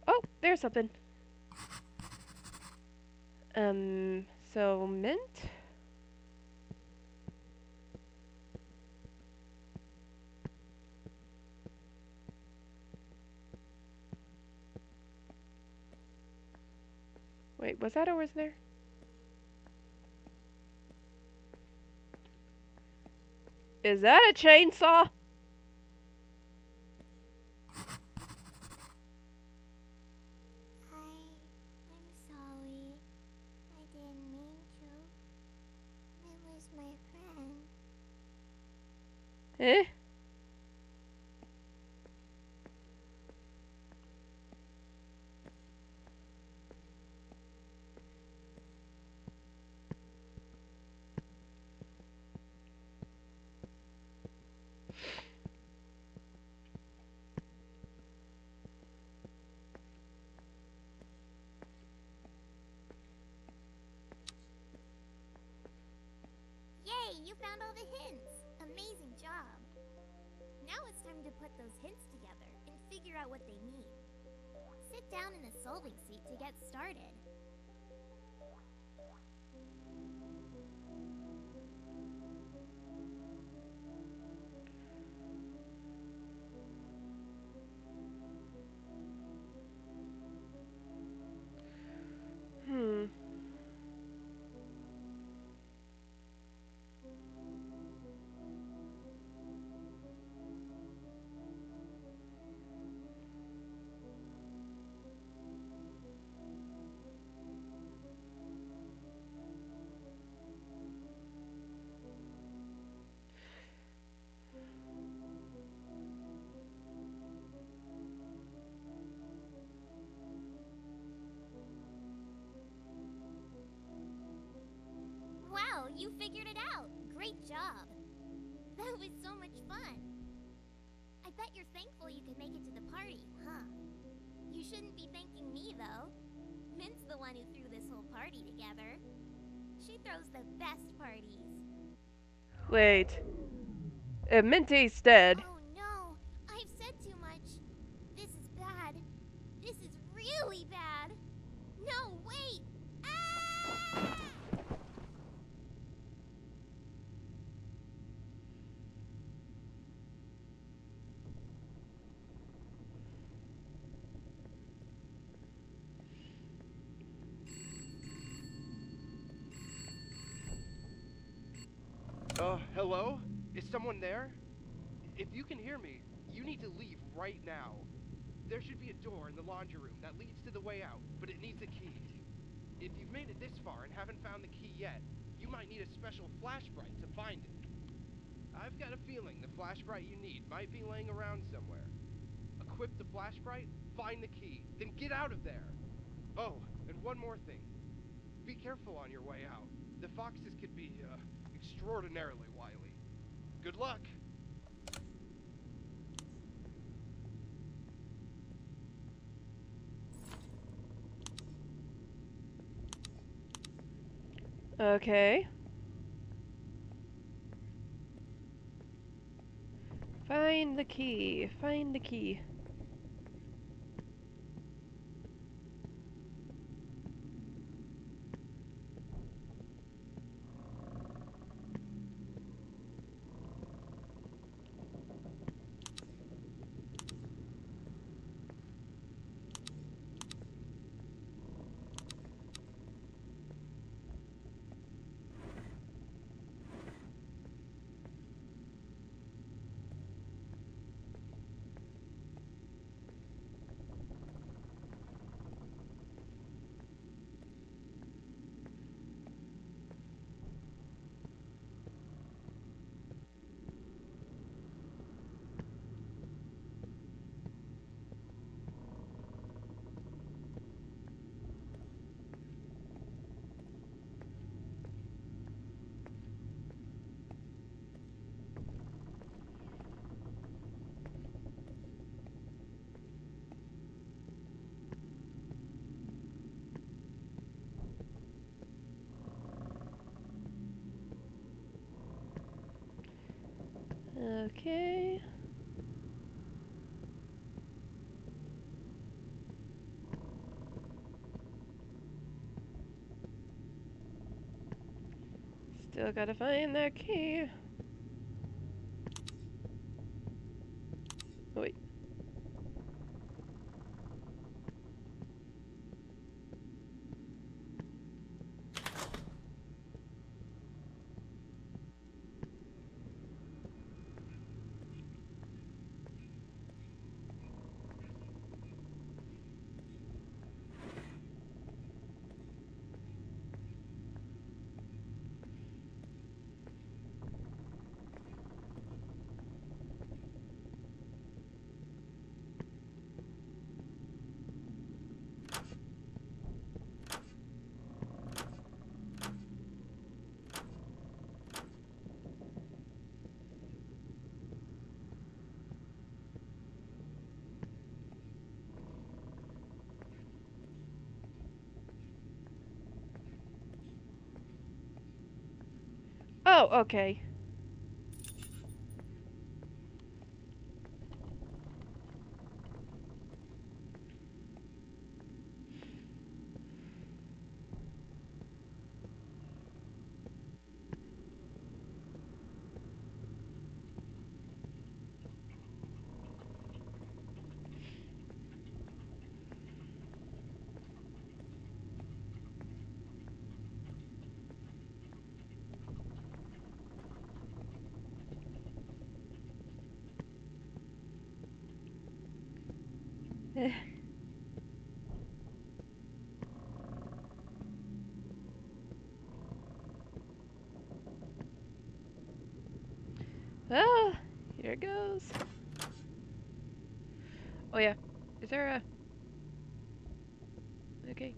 Oh, there's something. So mint? Wait, was that always there? Is that a chainsaw? I'm sorry. I didn't mean to. It was my friend. Eh? Yay, you found all the hints. Amazing job. Now it's time to put those hints together and figure out what they mean. Sit down in the solving seat to get started. Hmm. Wow, you figured it out. Great job. That was so much fun. I bet you're thankful you could make it to the party, huh? You shouldn't be thanking me, though. Mint's the one who threw this whole party together. She throws the best parties. Wait. Minty's dead. Oh no, I've said too much. This is bad. This is really bad. No, wait! Ah! Hello? Is someone there? If you can hear me, you need to leave right now. There should be a door in the laundry room that leads to the way out, but it needs a key. If you've made it this far and haven't found the key yet, you might need a special flashbright to find it. I've got a feeling the flashbright you need might be laying around somewhere. Equip the flashbright, find the key, then get out of there! Oh, and one more thing. Be careful on your way out. The foxes could be, extraordinarily wily. Good luck! Okay. Find the key. Find the key. Okay. Still gotta find that key. Oh, wait. Oh, okay. Ah, here it goes. Oh yeah. Is there a... Okay.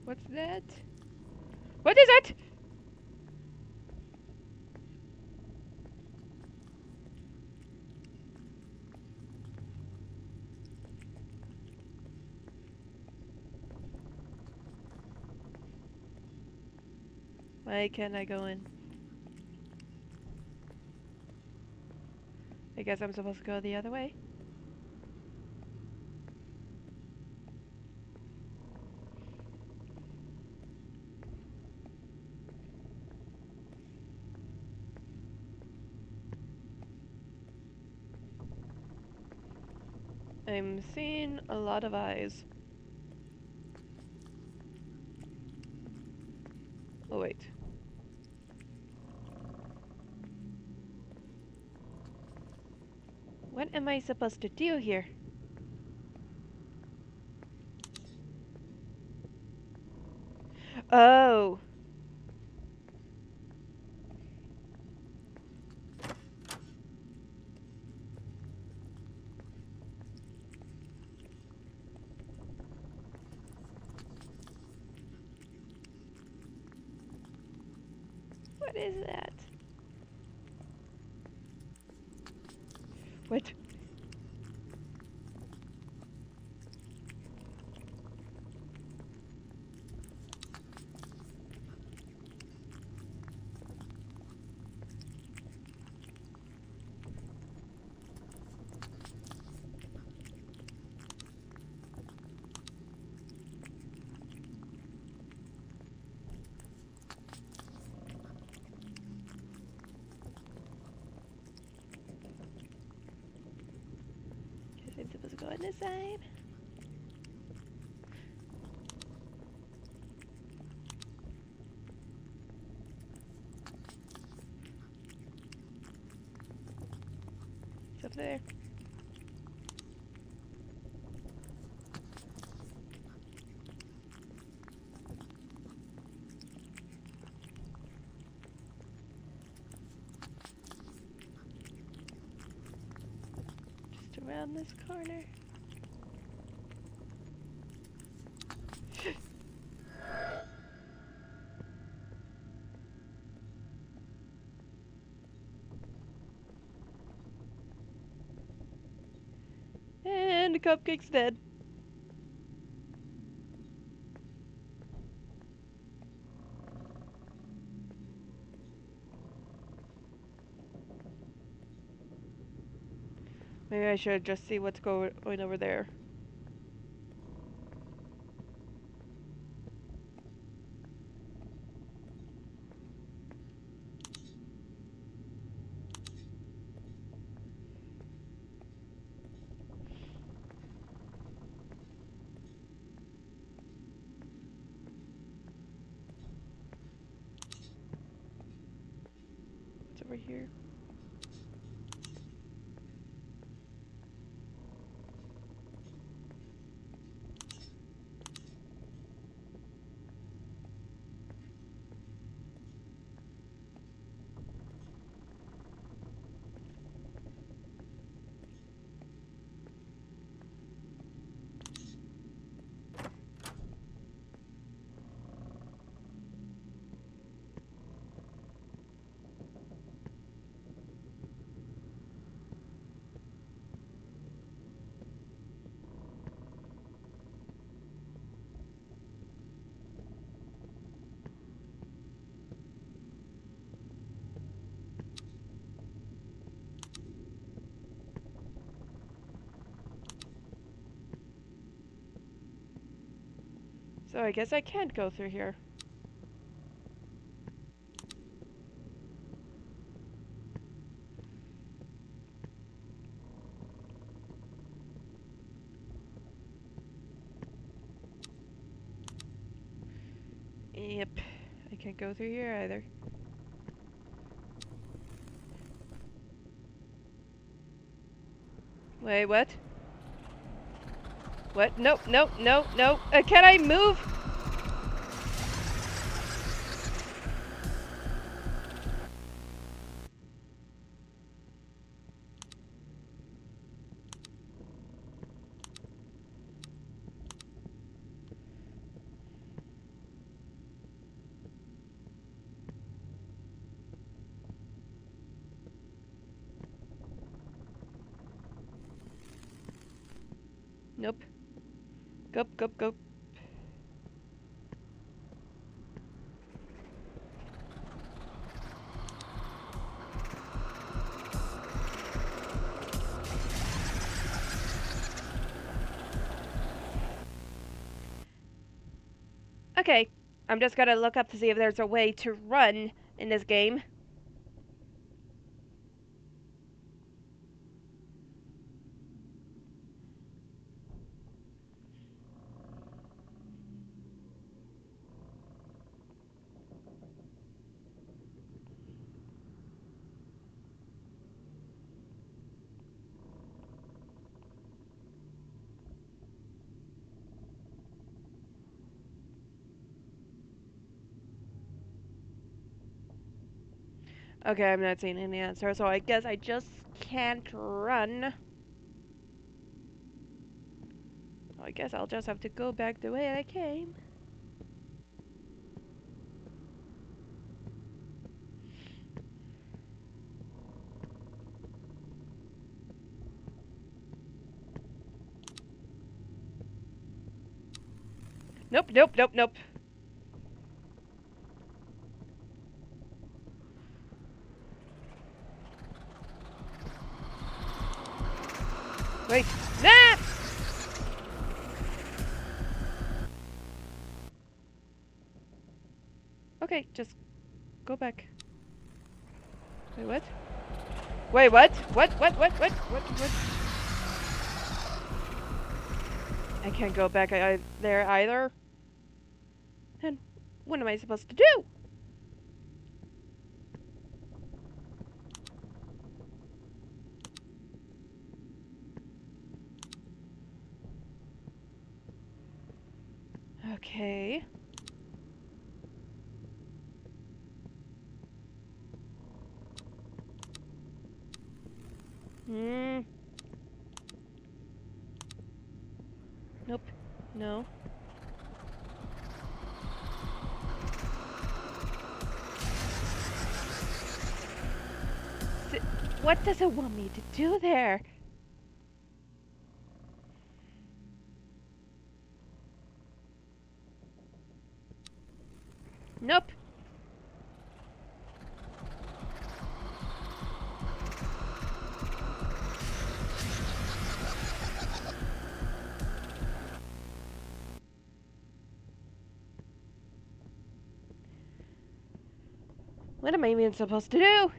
What's that? What is it? Why can't I go in? I guess I'm supposed to go the other way. I'm seeing a lot of eyes. Oh wait. What am I supposed to do here? Oh. What is that? What? Guess I'm supposed to go on this side. up there. Just around this corner. And the cupcake's dead. Maybe I should just see what's going over there. What's over here? So I guess I can't go through here. Yep, I can't go through here either. Wait, what? What? Nope, nope, nope, nope. Can I move? Nope. Gup, gup, gup. Okay, I'm just gonna look up to see if there's a way to run in this game. Okay, I'm not seeing any answer, so I guess I just can't run. I guess I'll just have to go back the way I came. Nope, nope, nope, nope. Wait. Ah! Okay, just go back. Wait, what? Wait, what? What? I can't go back there either. And what am I supposed to do? Okay. Hmm. Nope. No. What does it want me to do there? Nope. What am I even supposed to do?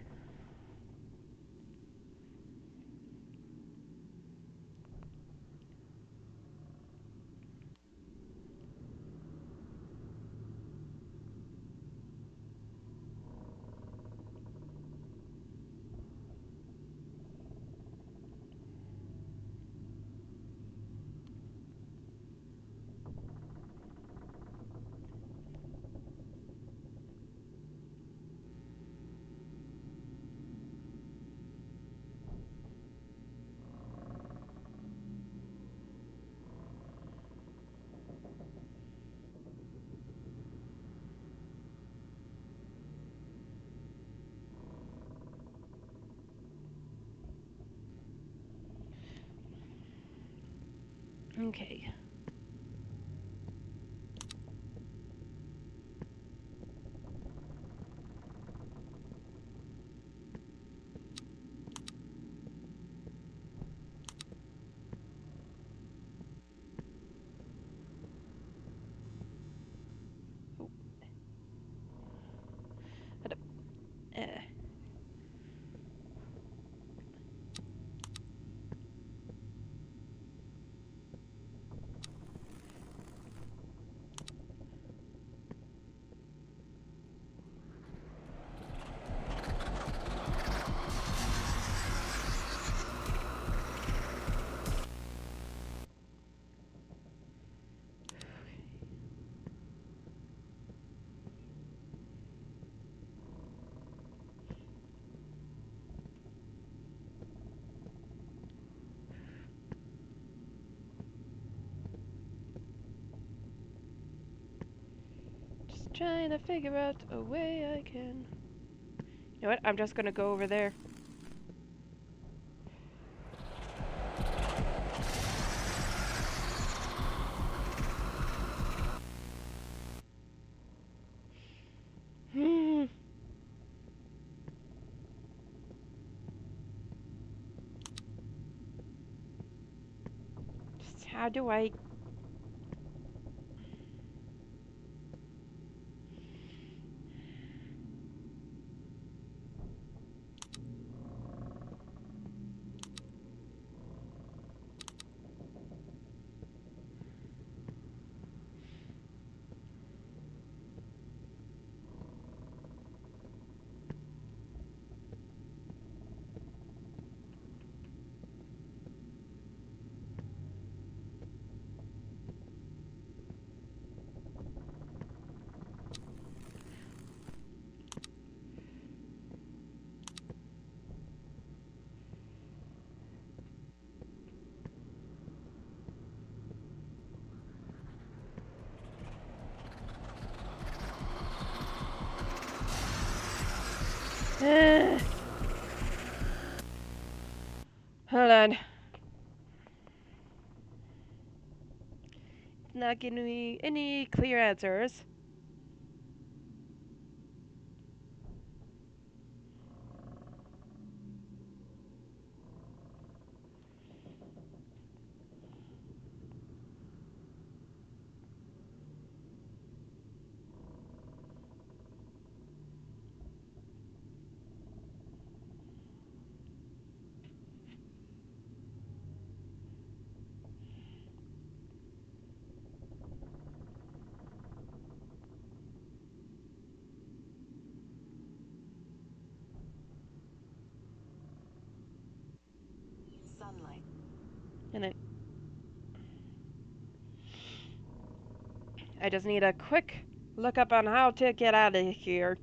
Okay. Uh, just trying to figure out a way I can. You know what? I'm just gonna go over there. Hmm. Just how do I? Hold on. Not giving me any clear answers. And I just need a quick look up on how to get out of here.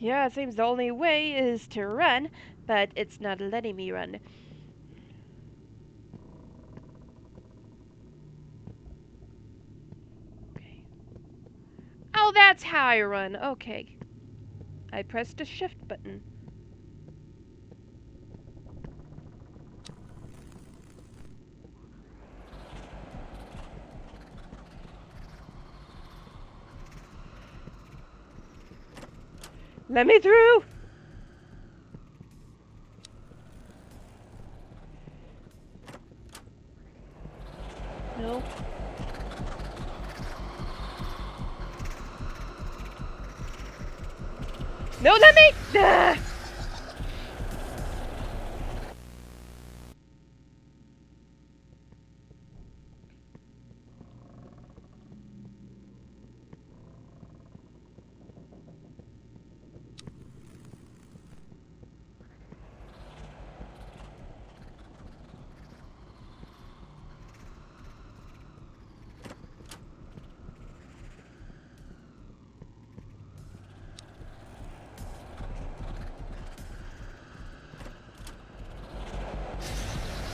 Yeah, it seems the only way is to run, but it's not letting me run. Okay. Oh, that's how I run. Okay. I pressed the shift button. Let me through! No. No, let me! Ah!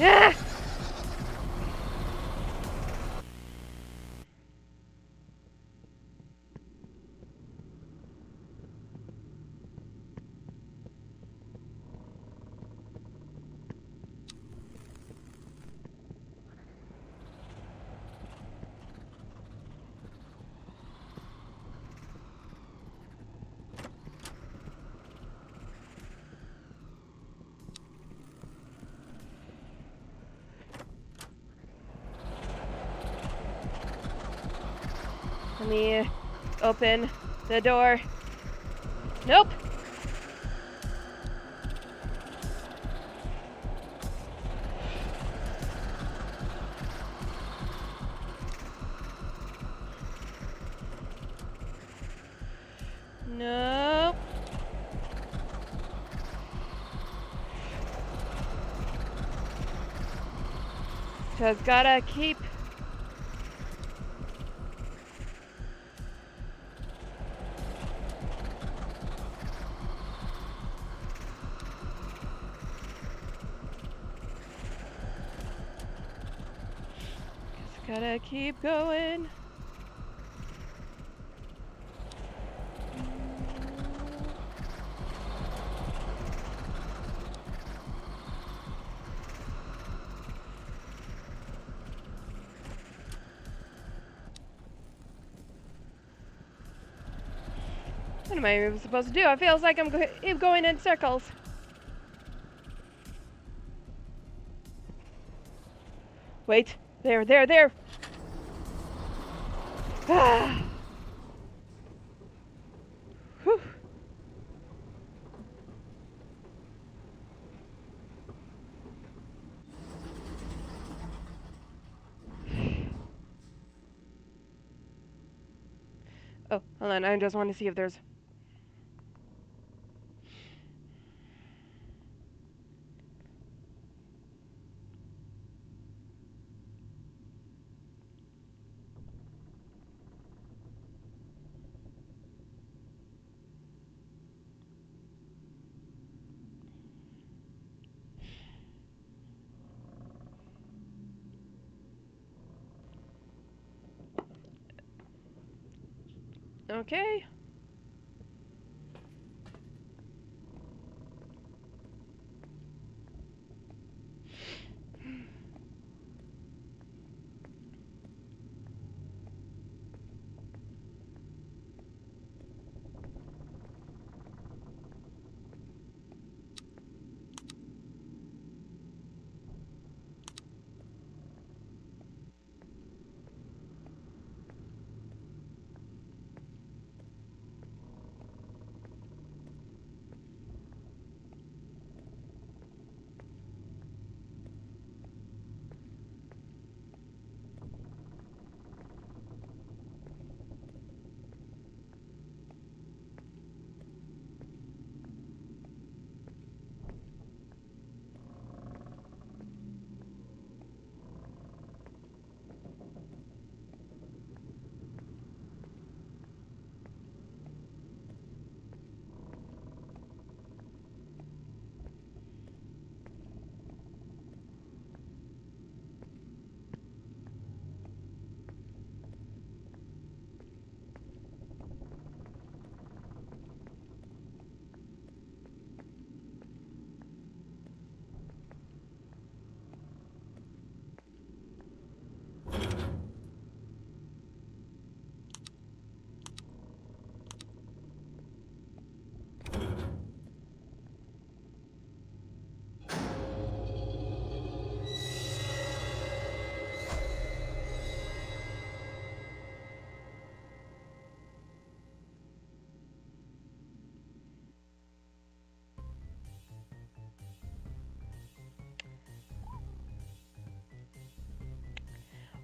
Ah! Let me open the door. Nope. Nope. Just gotta keep. Just gotta keep going. What am I even supposed to do? It feels like I'm going in circles. Wait. There. Ah. Whew. Oh, hold on. I just want to see if there's... Okay.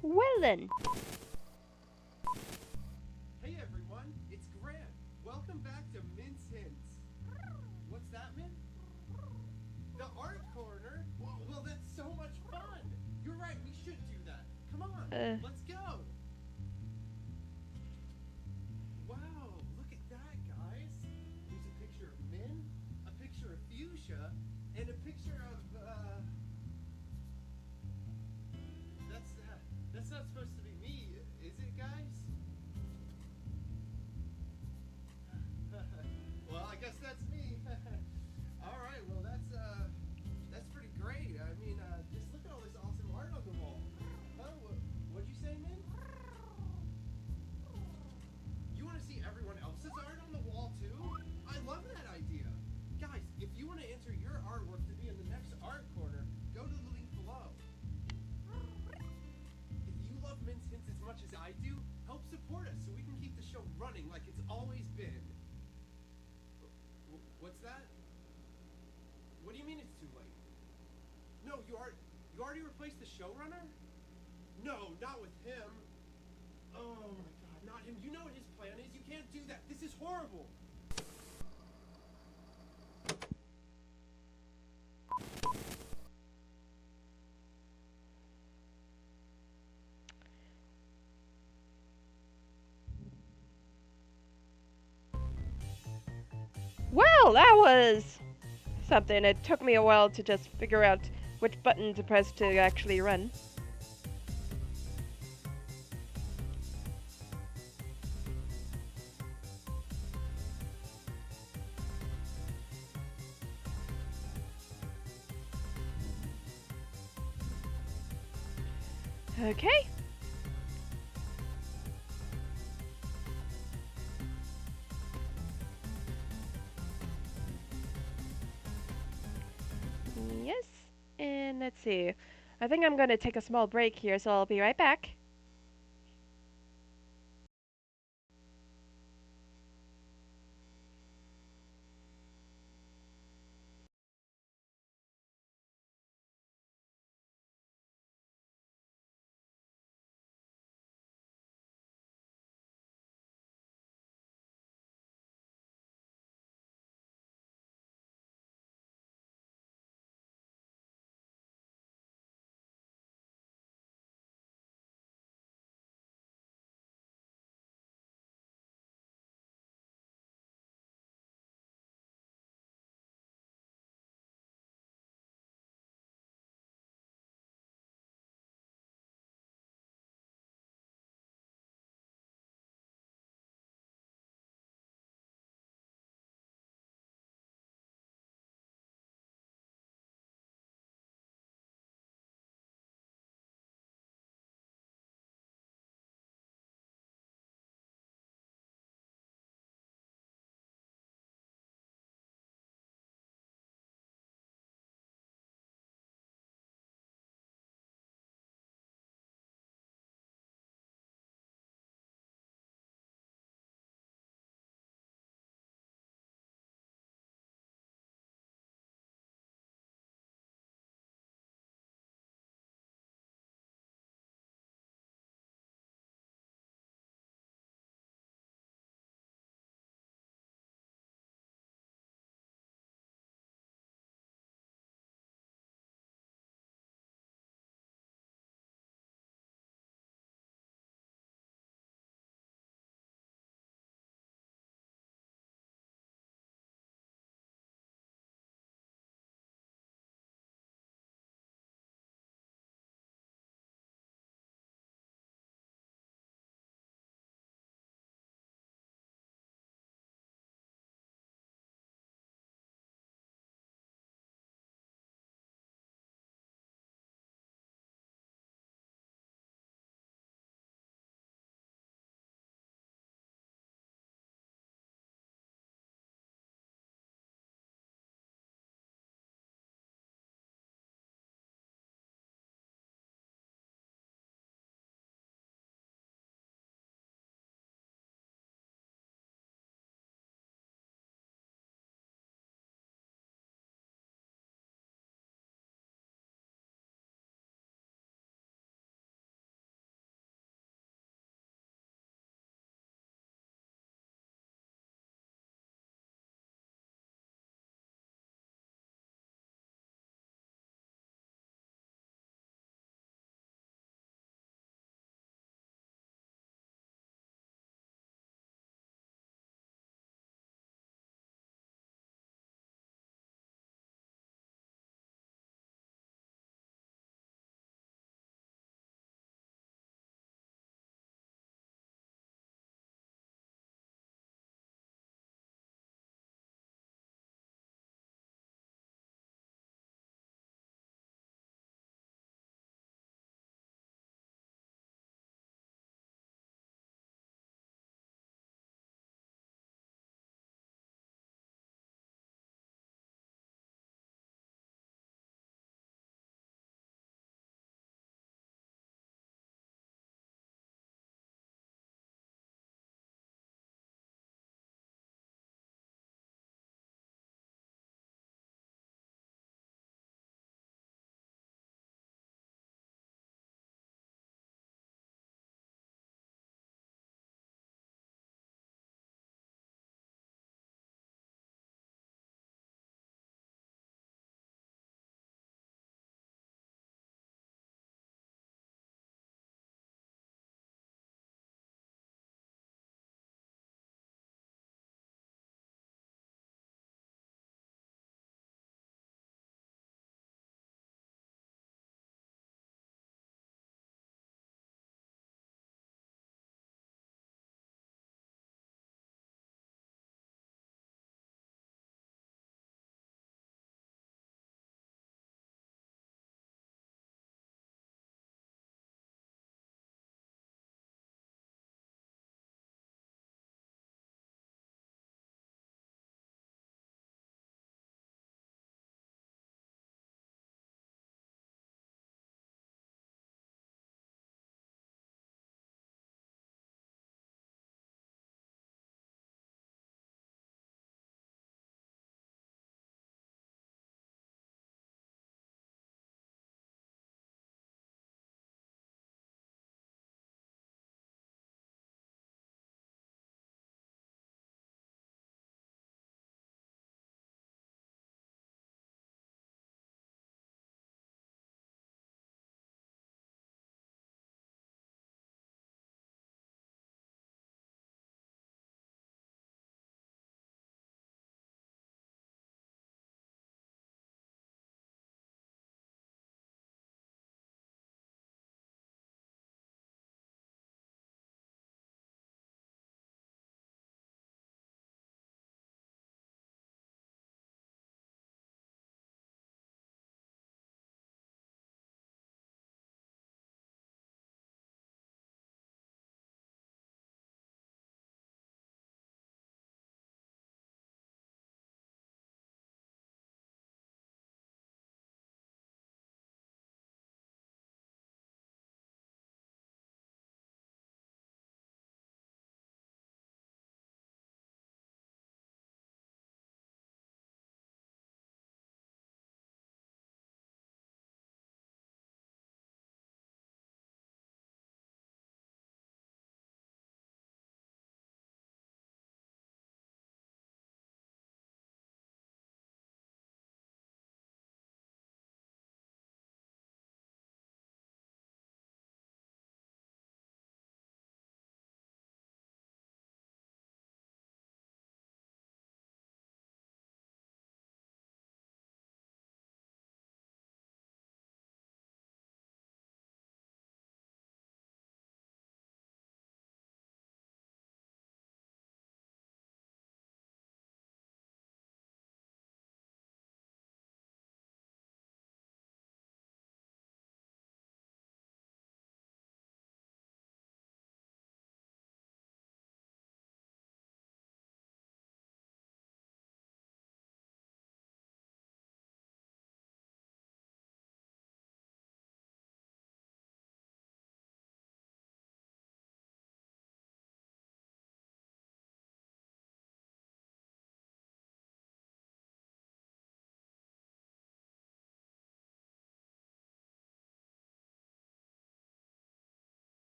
Well then. Hey everyone, it's Grant. Welcome back to Mince Hints. What's that, Min? The art corner? Well, that's so much fun. You're right, we should do that. Come on, let's go. Wow, look at that, guys. There's a picture of Min, a picture of Fuchsia, and a picture of, that's not supposed to be me, is it, guys? Well, I guess that's me. All right, well, that's pretty great. I mean, just look at all this awesome art on the wall. Oh, what'd you say, Min? You want to see everyone else's art on the wall, too? I love that idea. Guys, if you want to enter your artwork to be in the next art corner, go to the link below. If you love Mince Hints as much as I do, help support us so we can keep the show running like it's always been. What's that? What do you mean it's too late? No, you already replaced the showrunner? No, not with him. Oh my god, not him. You know what his plan is. You can't do that. This is horrible. Well, that was something. It took me a while to just figure out which button to press to actually run. Okay. Yes, and let's see. I think I'm going to take a small break here, so I'll be right back.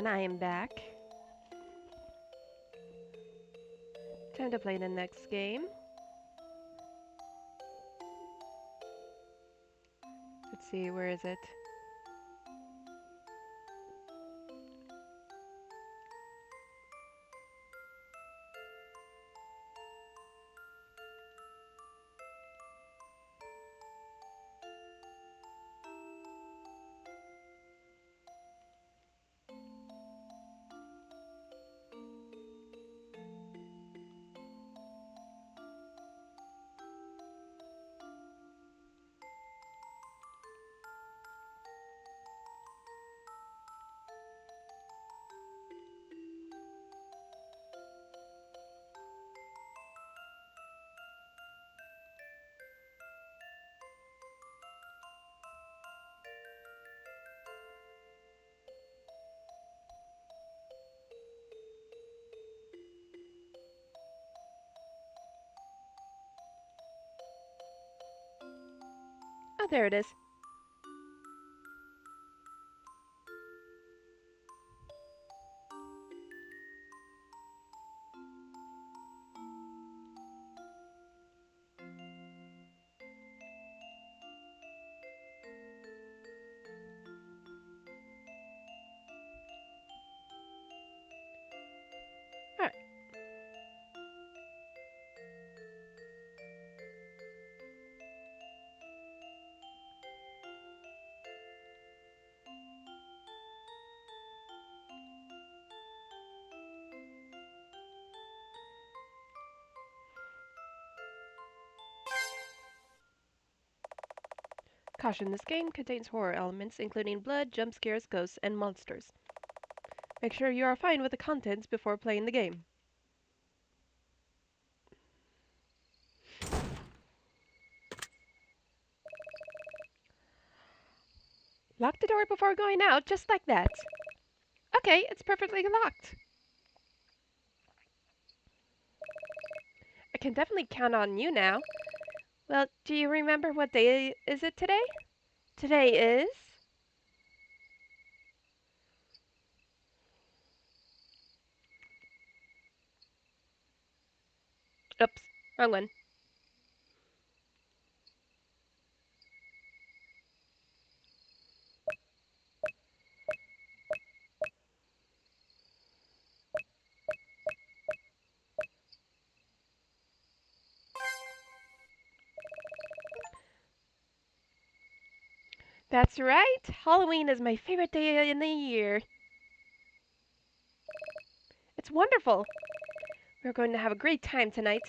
And I am back. Time to play the next game. Let's see, where is it? Oh, there it is. Alright. Caution, this game contains horror elements, including blood, jump scares, ghosts, and monsters. Make sure you are fine with the contents before playing the game. Lock the door before going out, just like that. Okay, it's perfectly locked. I can definitely count on you now. Well, do you remember what day is it today? Today is... Oops, wrong one. That's right, Halloween is my favorite day in the year. It's wonderful. We're going to have a great time tonight.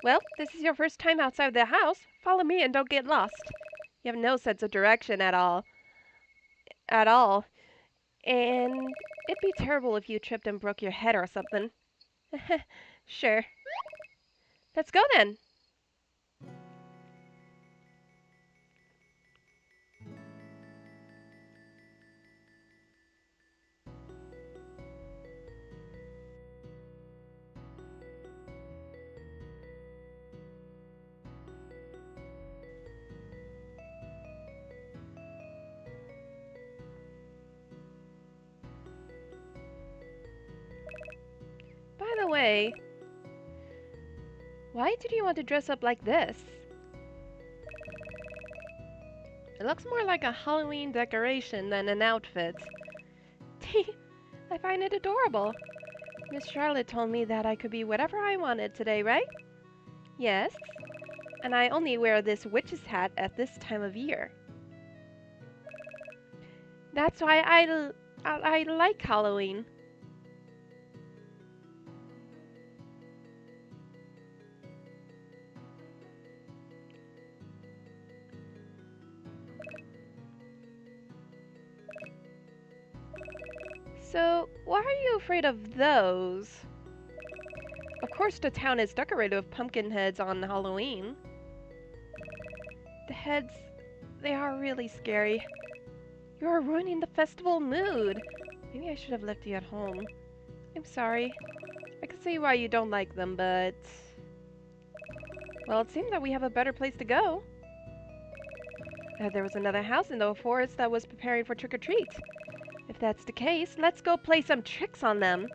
Well, this is your first time outside the house. Follow me and don't get lost. You have no sense of direction at all. And it'd be terrible if you tripped and broke your head or something. Sure. Let's go then. By the way, why did you want to dress up like this? It looks more like a Halloween decoration than an outfit. I find it adorable. Miss Charlotte told me that I could be whatever I wanted today, right? Yes. And I only wear this witch's hat at this time of year. That's why I like Halloween. So, why are you afraid of those? Of course the town is decorated with pumpkin heads on Halloween. The heads, they are really scary. You are ruining the festival mood. Maybe I should have left you at home. I'm sorry. I can see why you don't like them, but... Well, it seems that we have a better place to go. There was another house in the forest that was preparing for trick-or-treat. If If that's the case, let's go play some tricks on them.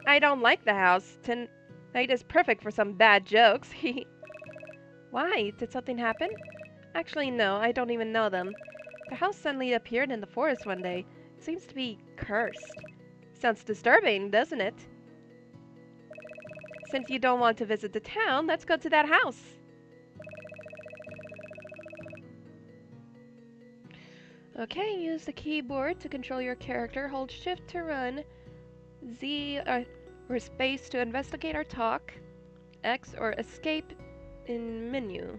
I don't like the house. Tonight is perfect for some bad jokes. Why? Did something happen? Actually, no, I don't even know them. The house suddenly appeared in the forest one day. It seems to be cursed. Sounds disturbing, doesn't it? Since you don't want to visit the town, let's go to that house. Okay, use the keyboard to control your character. Hold shift to run. Z or space to investigate or talk. X or escape in menu.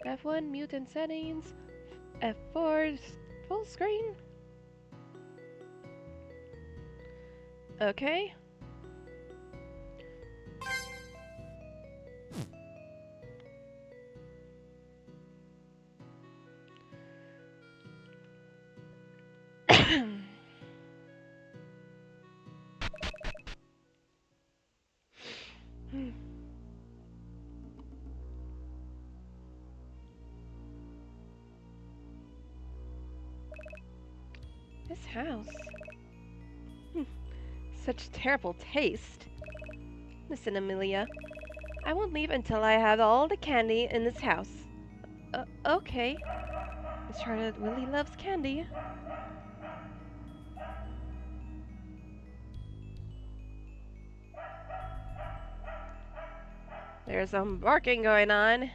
F1 mute in settings. F4 full screen. Okay. This house. Such terrible taste. Listen, Amelia. I won't leave until I have all the candy in this house. Okay. Miss Charlotte really loves candy. There's some barking going on.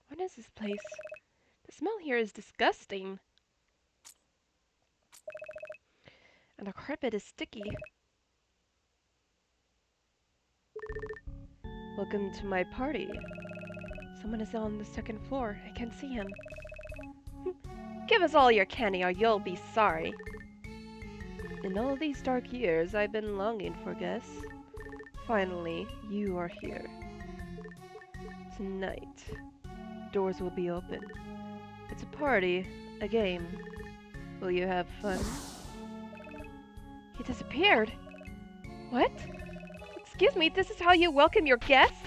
What is this place? The smell here is disgusting. And the carpet is sticky. Welcome to my party. Someone is on the second floor. I can't see him. Give us all your candy or you'll be sorry. In all these dark years, I've been longing for guests. Finally, you are here. Tonight, doors will be open. It's a party, a game. Will you have fun? He disappeared. What? Excuse me, this is how you welcome your guests?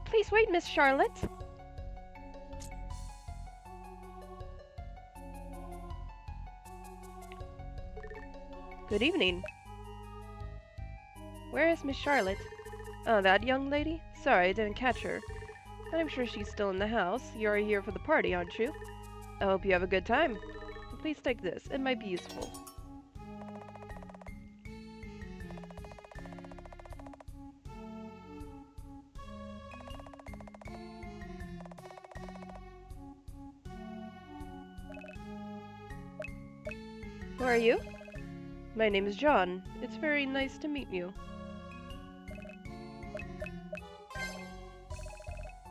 Please wait, Miss Charlotte. Good evening. Where is Miss Charlotte? Oh, that young lady? Sorry, I didn't catch her. I'm sure she's still in the house. You're here for the party, aren't you? I hope you have a good time. Please take this. It might be useful. Who are you? My name is John. It's very nice to meet you.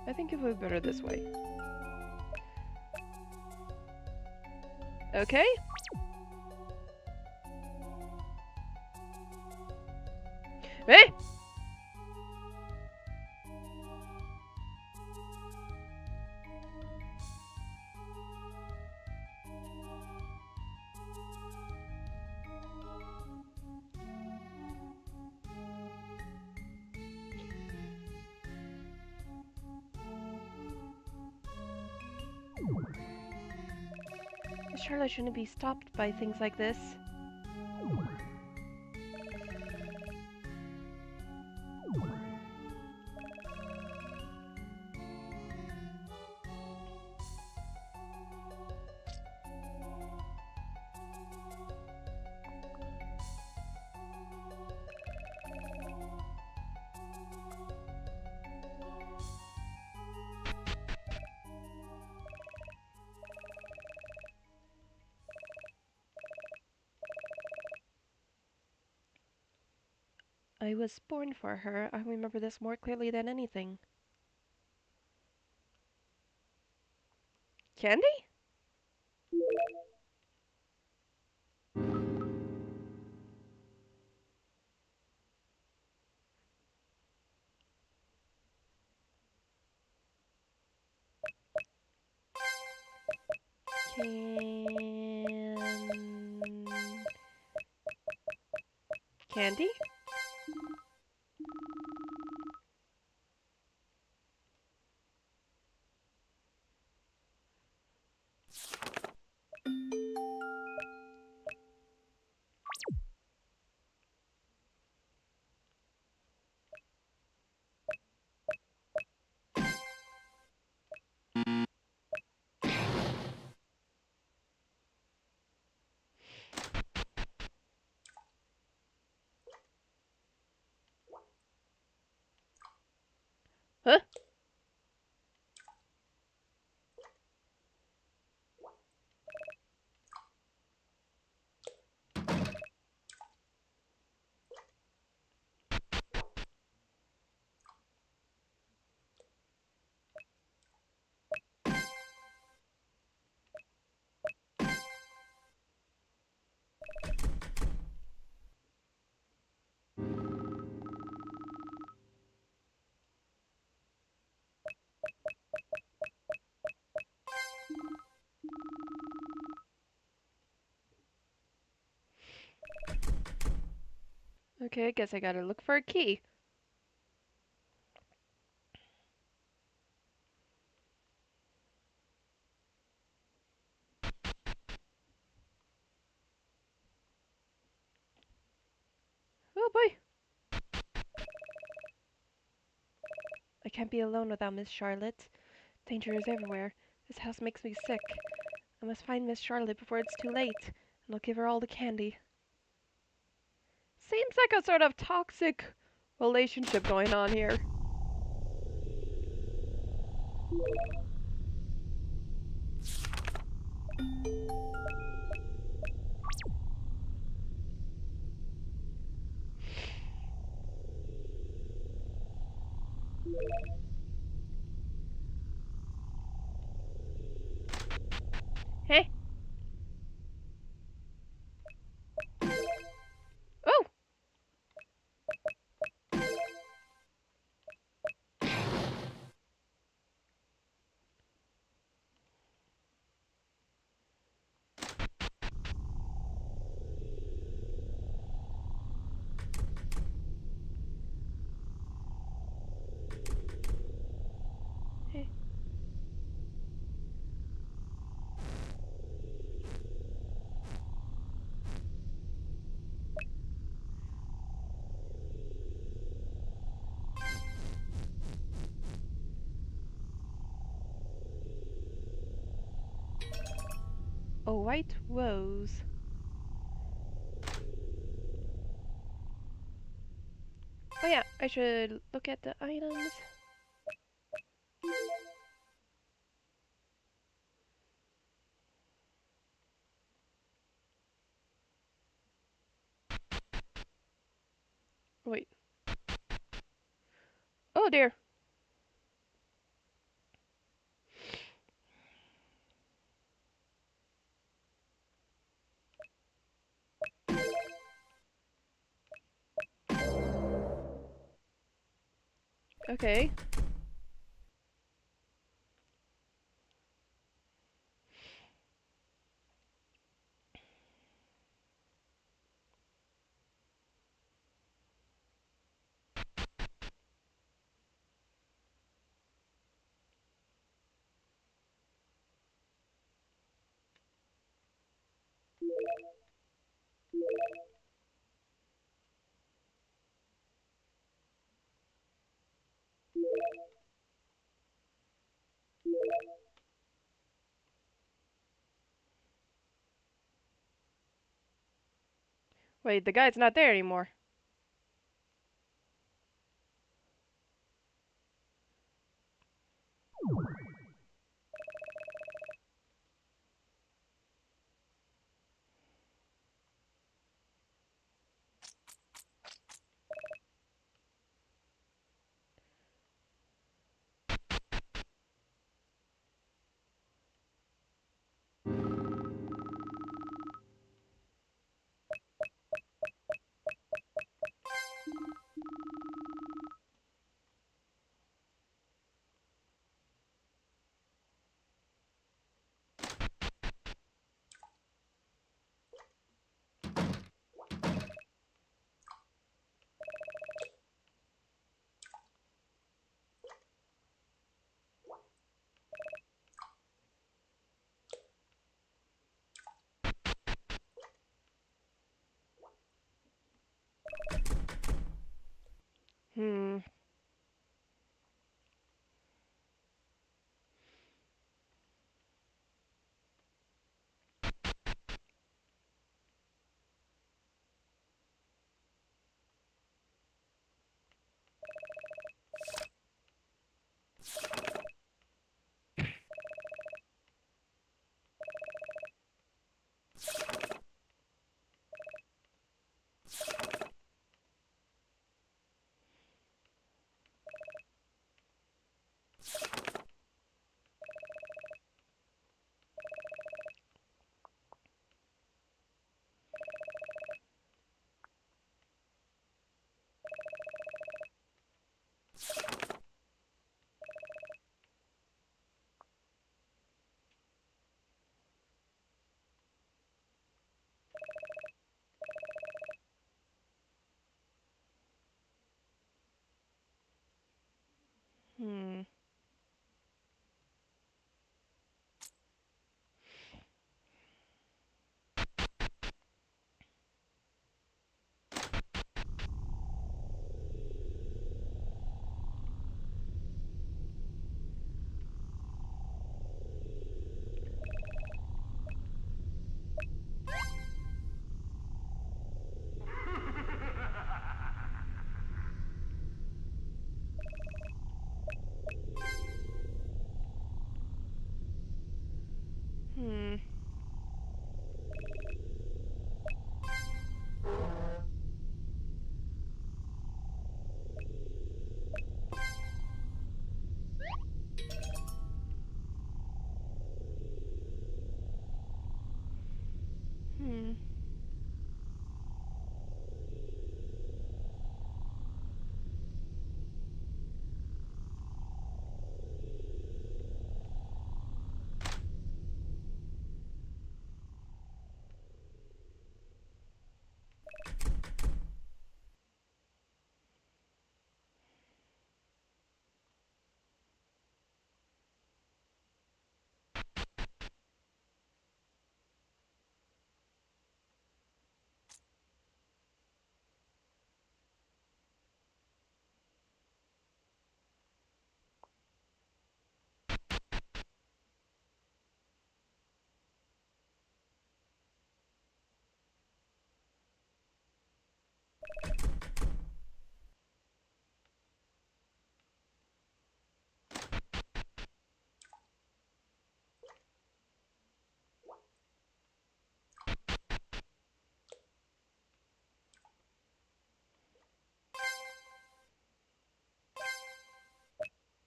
I think it would be better this way. Okay? Hey! Charlotte shouldn't be stopped by things like this. I was born for her. I remember this more clearly than anything. Candy? Candy? Huh? Okay, I guess I gotta look for a key. Oh boy. I can't be alone without Miss Charlotte. Danger is everywhere. This house makes me sick. I must find Miss Charlotte before it's too late, and I'll give her all the candy. Seems like a sort of toxic relationship going on here. Hey. Oh! Hey. A white rose. Oh yeah, I should look at the items. Wait. Oh dear. Okay. Wait, the guy's not there anymore.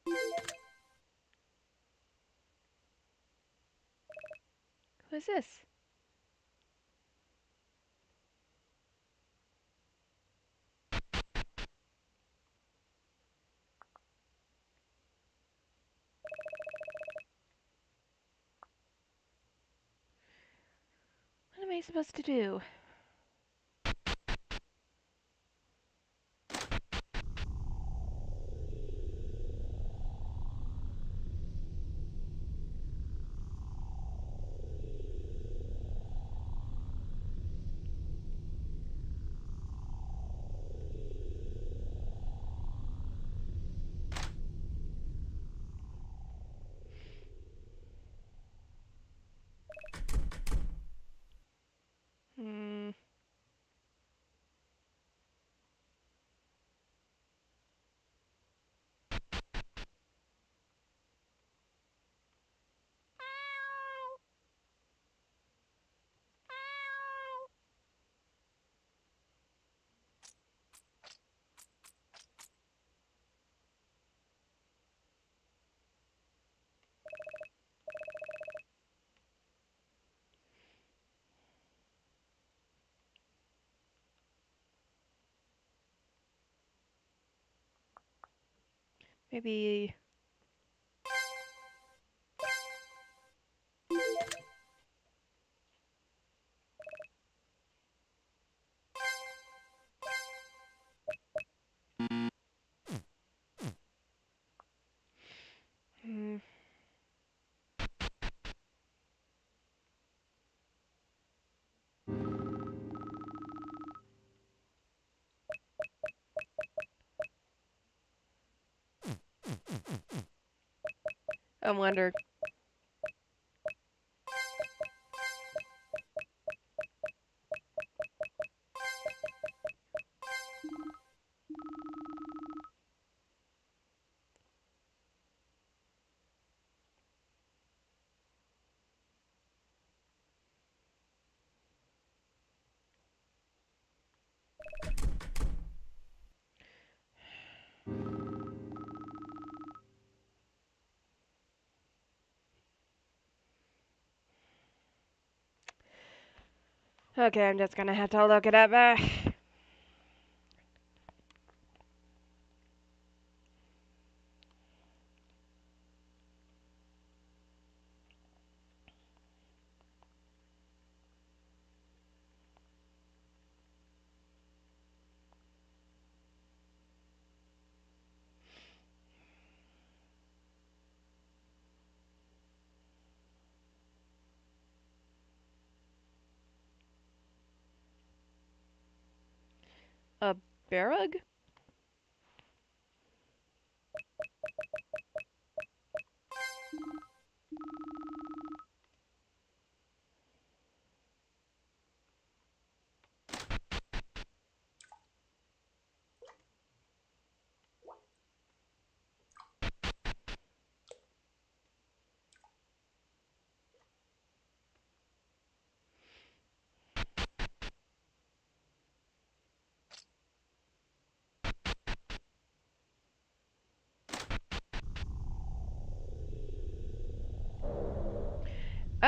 Who is this? What am I supposed to do? Hmm. Maybe. Hmm. I wonder. Okay, I'm just gonna have to look it up. A Barug?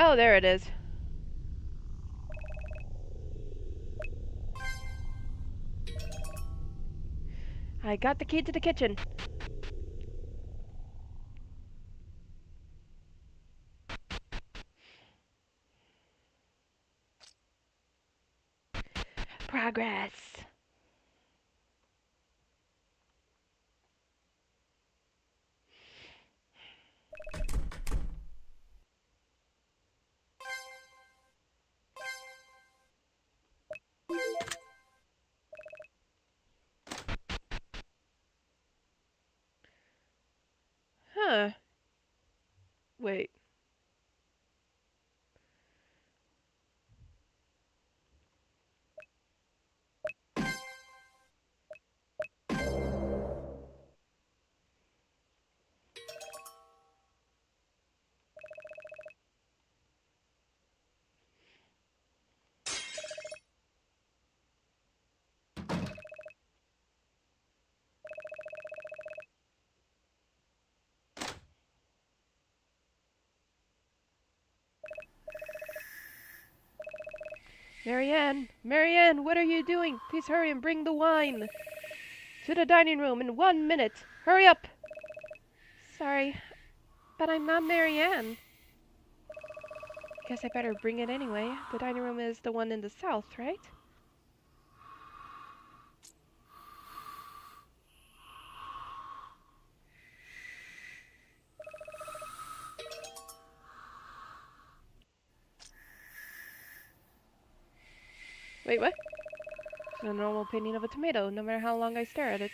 Oh, there it is. I got the key to the kitchen. Progress. Huh. Wait. Marianne! Marianne, what are you doing? Please hurry and bring the wine. To the dining room in 1 minute. Hurry up! Sorry, but I'm not Marianne. Guess I better bring it anyway. The dining room is the one in the south, right? Wait, what? It's a normal painting of a tomato, no matter how long I stare at it.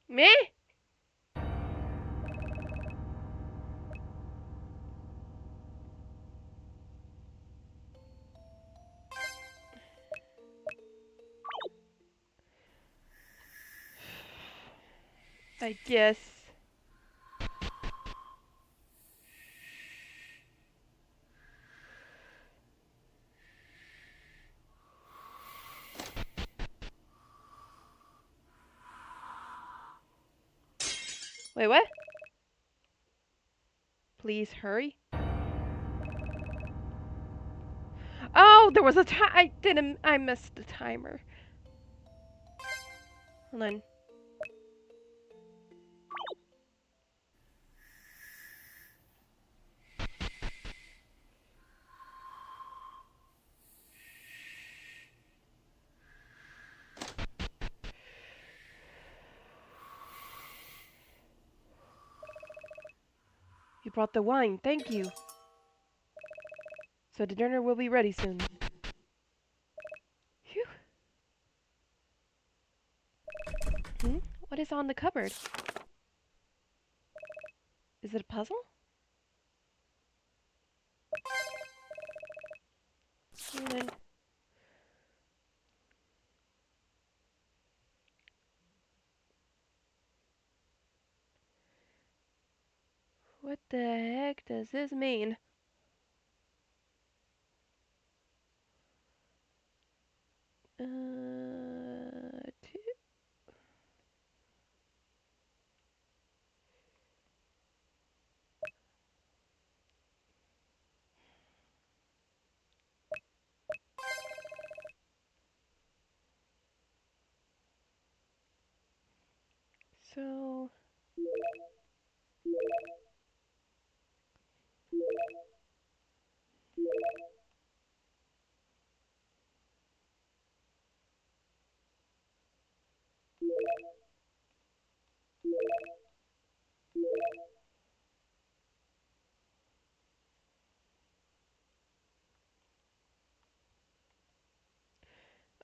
Me? I guess. Wait, what? Please hurry. Oh, there was a I missed the timer. Hold on. You brought the wine, thank you. So the dinner will be ready soon. Phew. What is on the cupboard? Is it a puzzle? Hold on. What the heck does this mean? Two. So...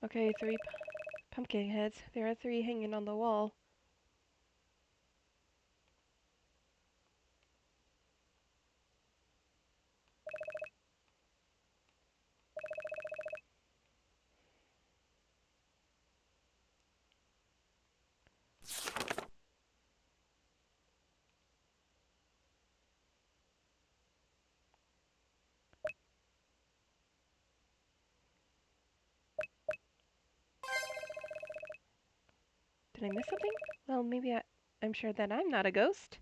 Okay, three pumpkin heads. There are 3 hanging on the wall. Did I miss something? Well, maybe I'm sure that I'm not a ghost.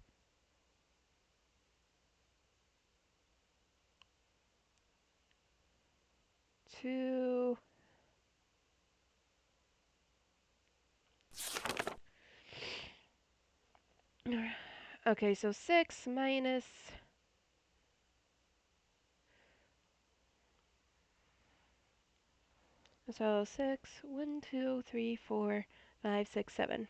Two... Okay, so 6 minus... So 6, 1, 2, 3, 4, 5, 6, 7.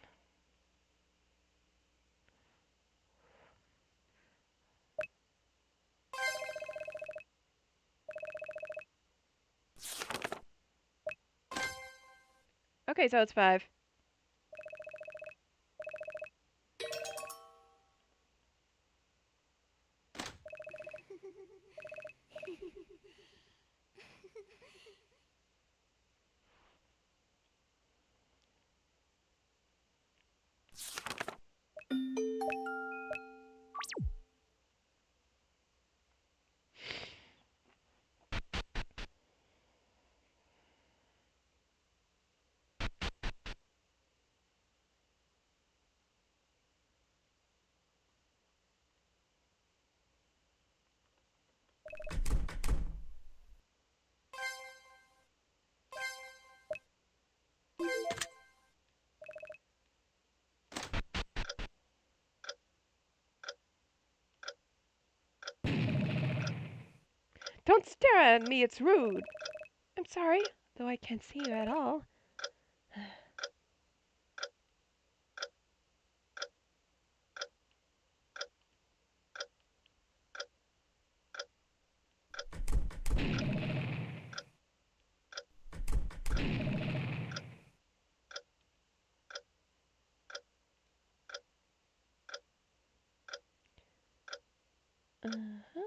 Okay, so it's 5. Don't stare at me, it's rude. I'm sorry, though I can't see you at all. Uh-huh.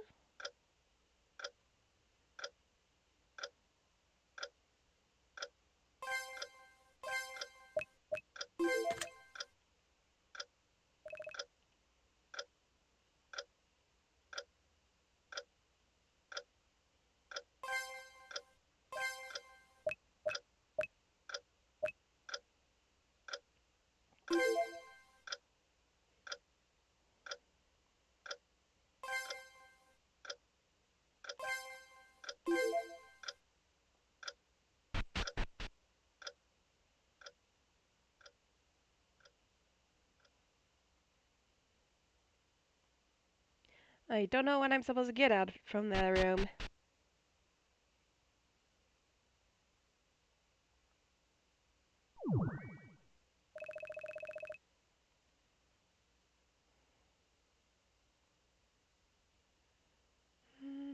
I don't know when I'm supposed to get out from that room. Hmm.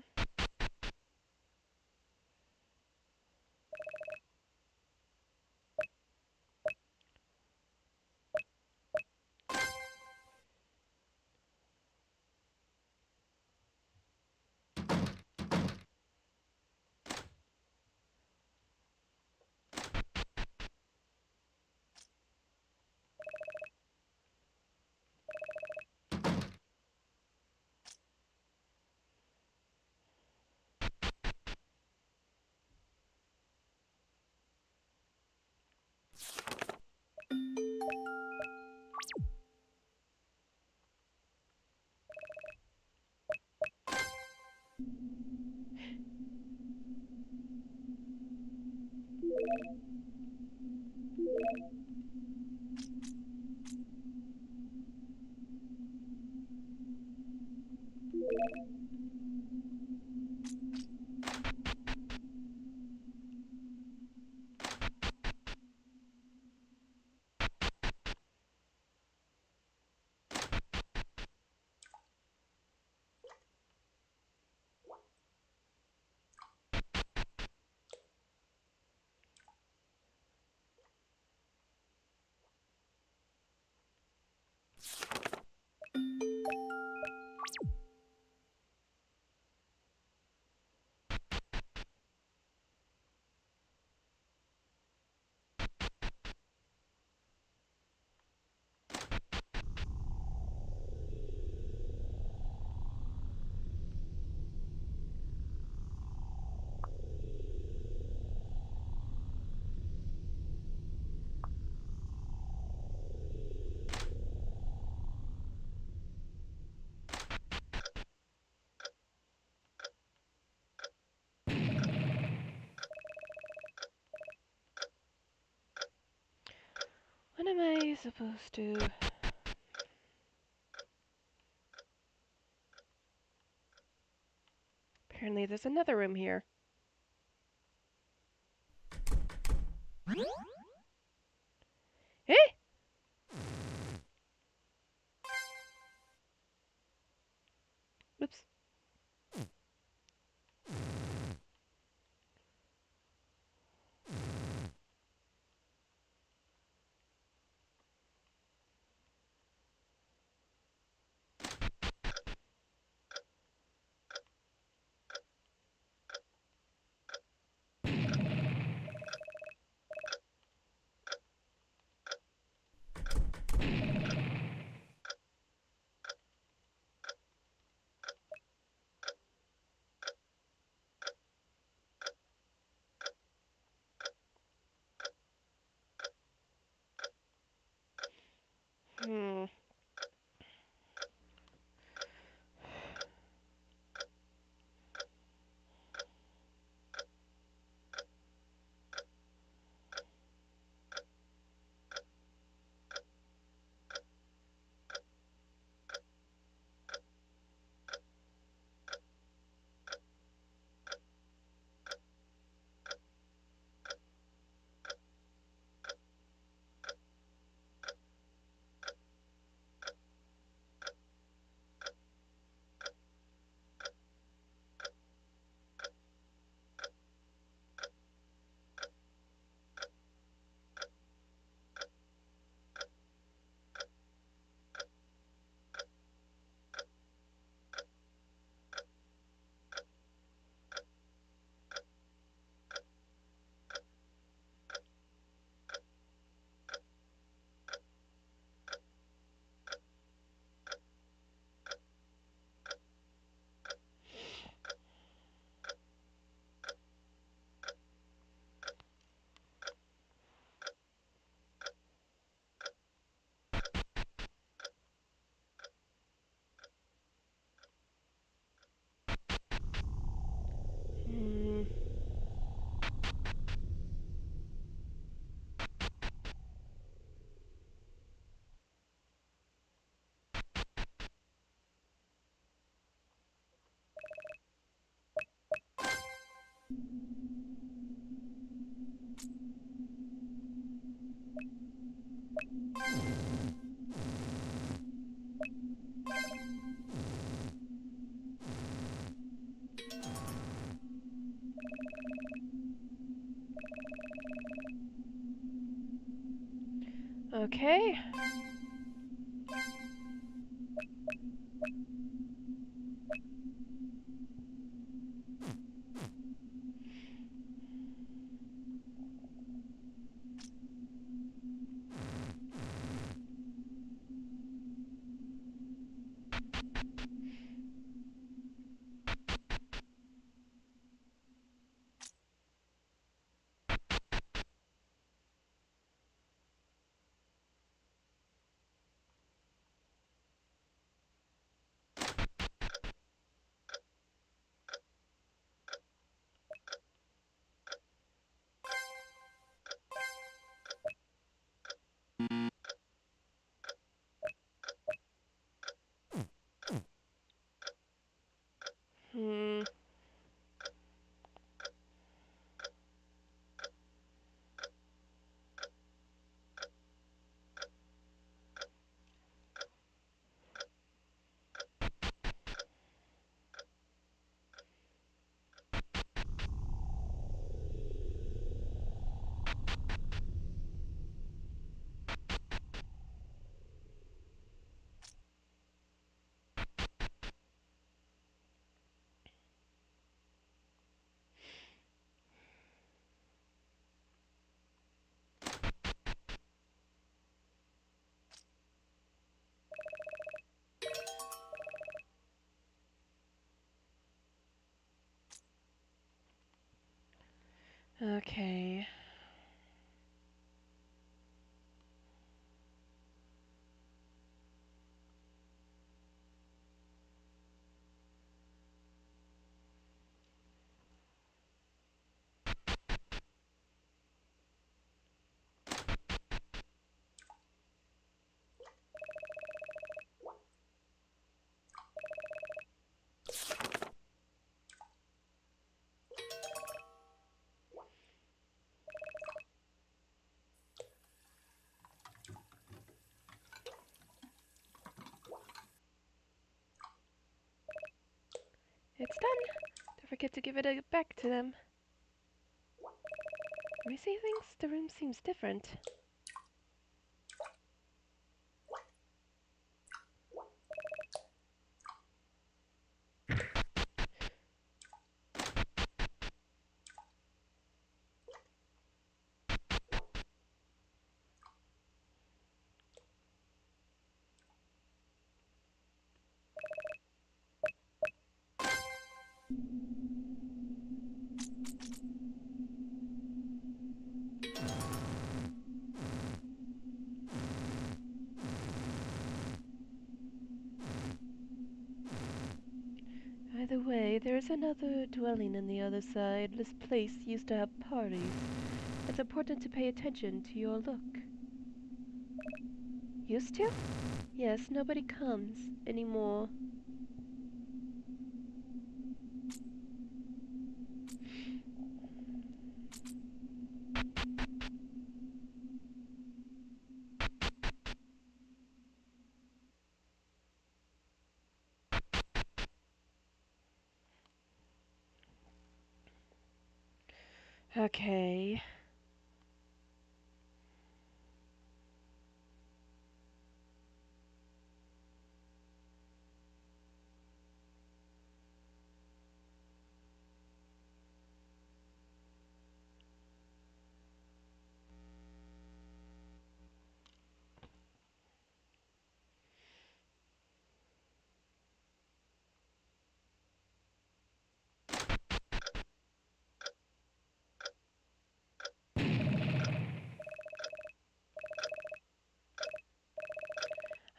What am I supposed to... Apparently there's another room here. Eh? Oops. Hmm. Hmm. Okay. Hmm. Okay. It's done. Don't forget to give it back to them. Let me see things. The room seems different. Okay, there's another dwelling in the other side. This place used to have parties. It's important to pay attention to your look. Used to? Yes, nobody comes anymore. Okay.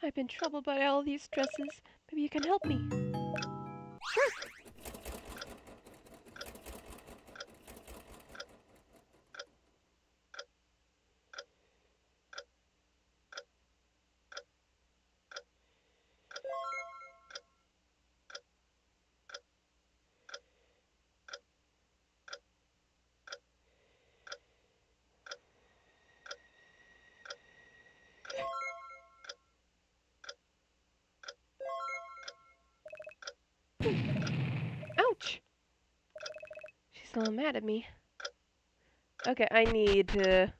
I've been troubled by all these stresses. Maybe you can help me. Sure. Ouch! She's still mad at me. Okay, I need to...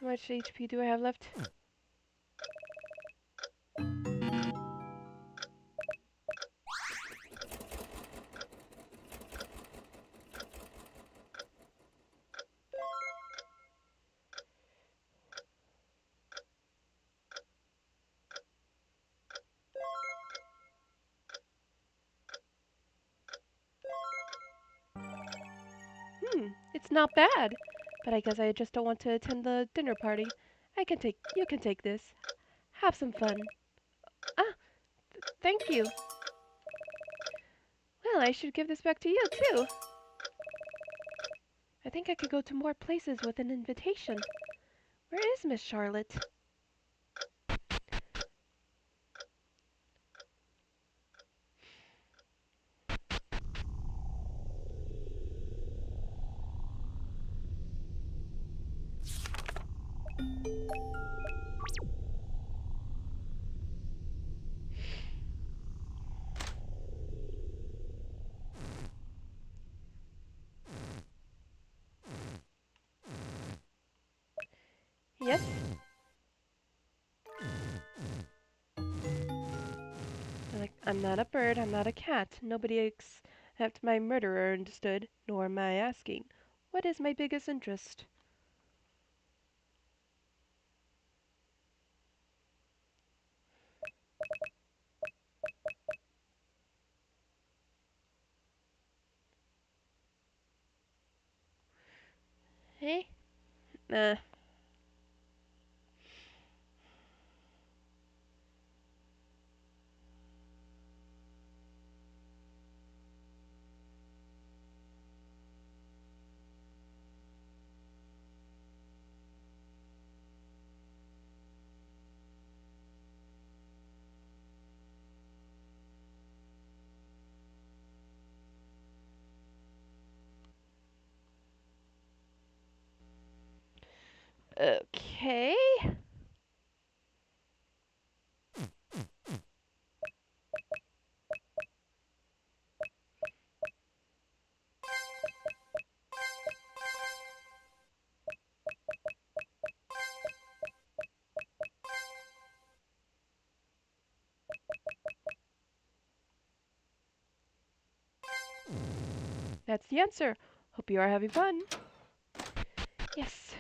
How much HP do I have left? It's not bad. But I guess I just don't want to attend the dinner party. You can take this. Have some fun. Ah, thank you. Well, I should give this back to you, too. I think I could go to more places with an invitation. Where is Miss Charlotte? Yes? I'm not a bird, I'm not a cat. Nobody except my murderer understood, nor am I asking. What is my biggest interest? Hey? Nah. Okay. That's the answer. Hope you are having fun. Yes.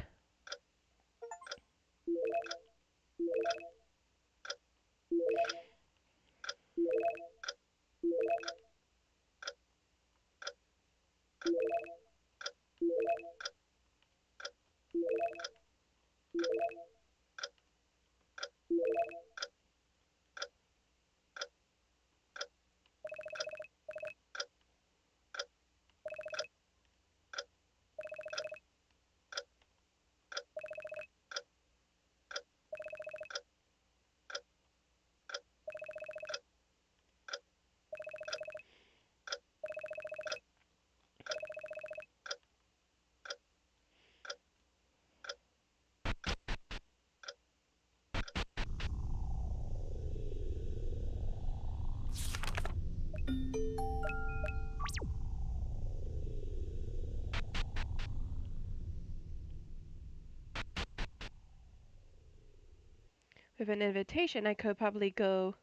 With an invitation, I could probably go.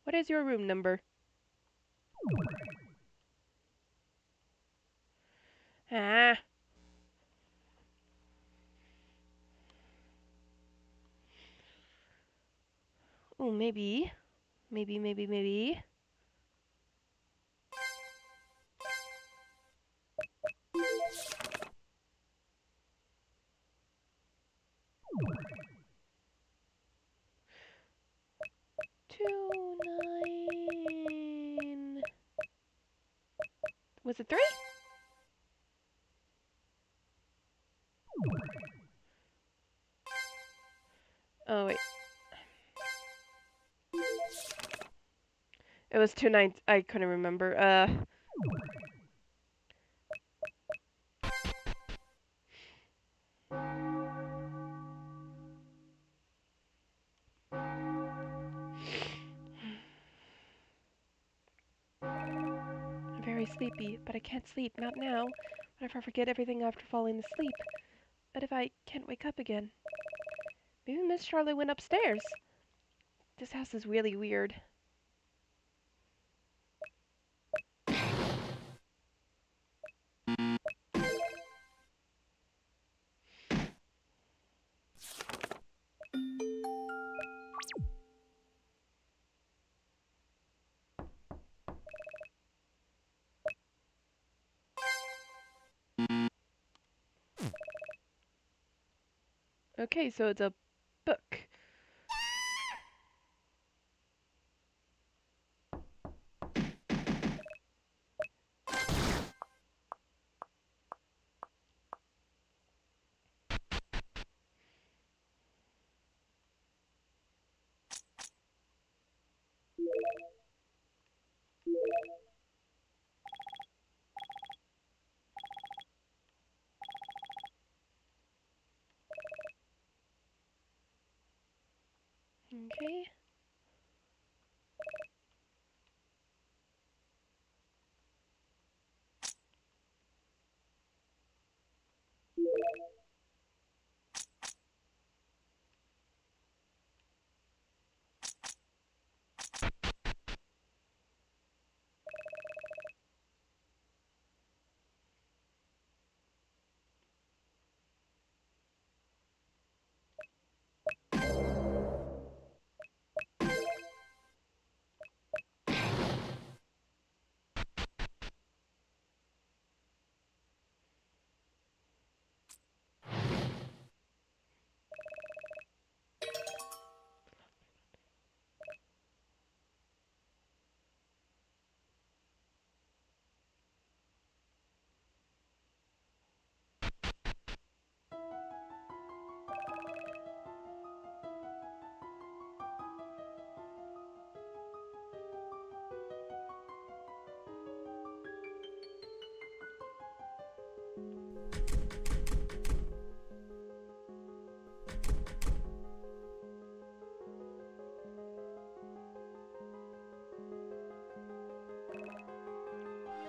What is your room number? Ah. Oh, maybe. Maybe. 29. Was it 3? Oh, wait. It was 29. I couldn't remember. I'm very sleepy, but I can't sleep. Not now. What if I forget everything after falling asleep? But if I can't wake up again? Maybe Miss Charlotte went upstairs. This house is really weird. Okay, so it's a book. Okay.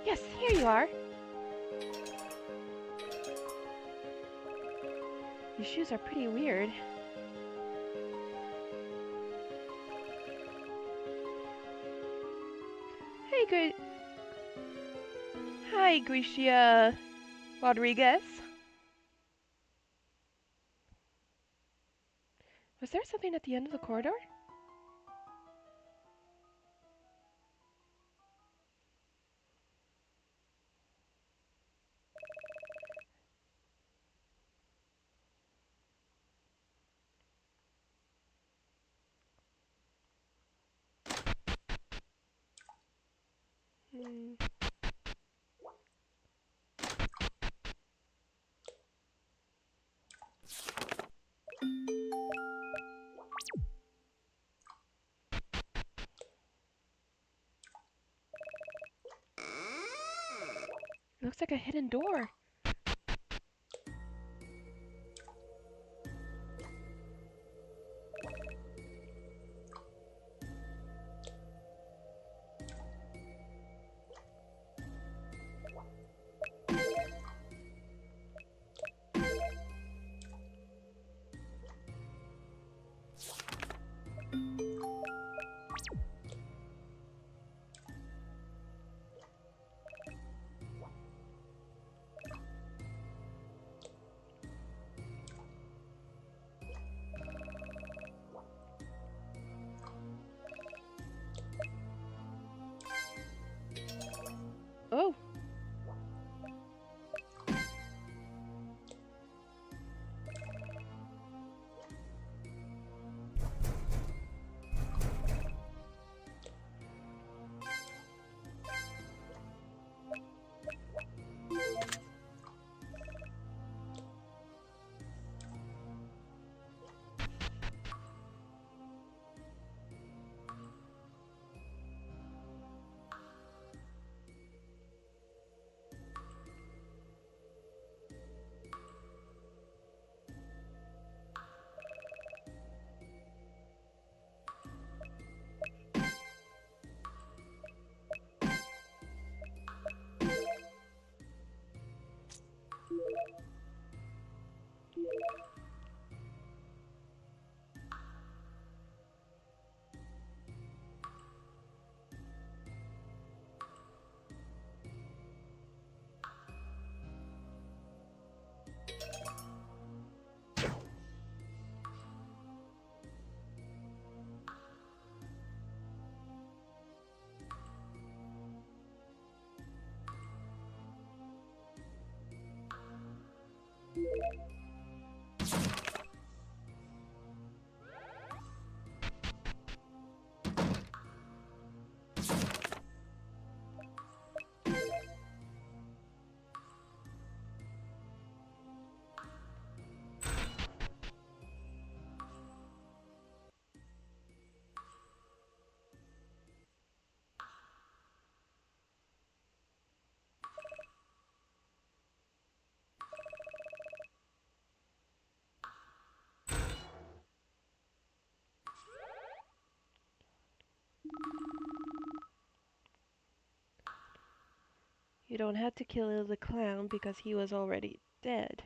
Yes, here you are. These shoes are pretty weird. Hey, good. Hi, Gracia Rodriguez. Was there something at the end of the corridor? Hmm. Looks like a hidden door. Oh. You don't have to kill the clown because he was already dead.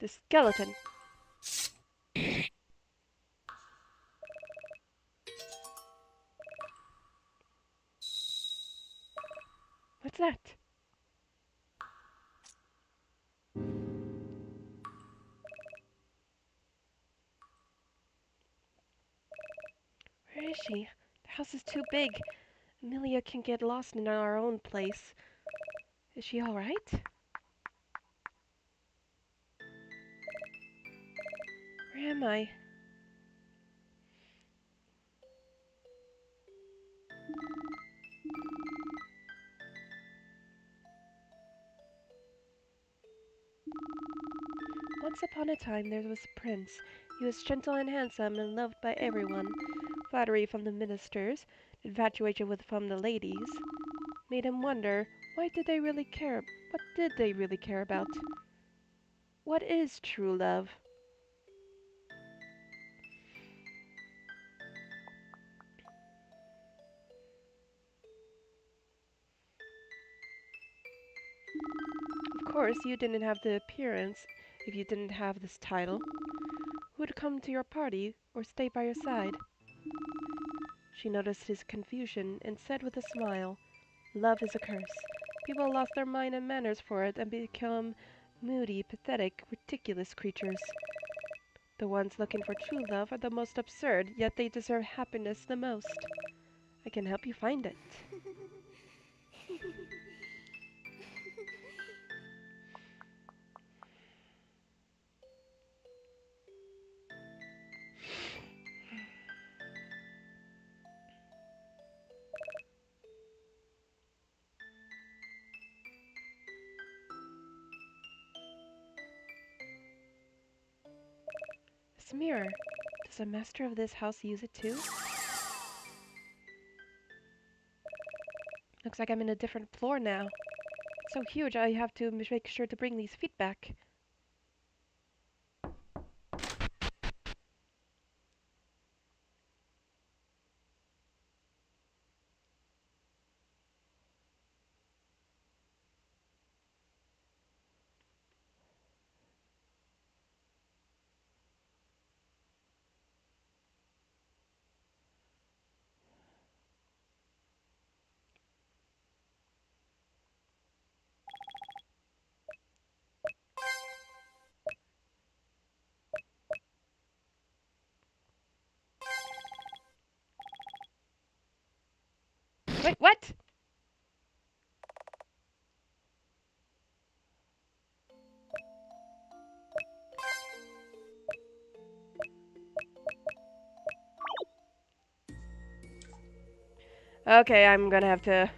The skeleton. What's that? is she? The house is too big. Amelia can get lost in our own place. Is she all right? Where am I? Once upon a time there was a prince. He was gentle and handsome and loved by everyone. Flattery from the ministers, infatuation with from the ladies, made him wonder, what did they really care about? What is true love? Of course, you didn't have the appearance if you didn't have this title. Who would come to your party or stay by your side? She noticed his confusion and said with a smile, "Love is a curse. People lost their mind and manners for it and become moody, pathetic, ridiculous creatures. The ones looking for true love are the most absurd, yet they deserve happiness the most. I can help you find it." This mirror. Does the master of this house use it too? Looks like I'm in a different floor now. It's so huge I have to make sure to bring these feet back. Wait, what? Okay, I'm gonna have to...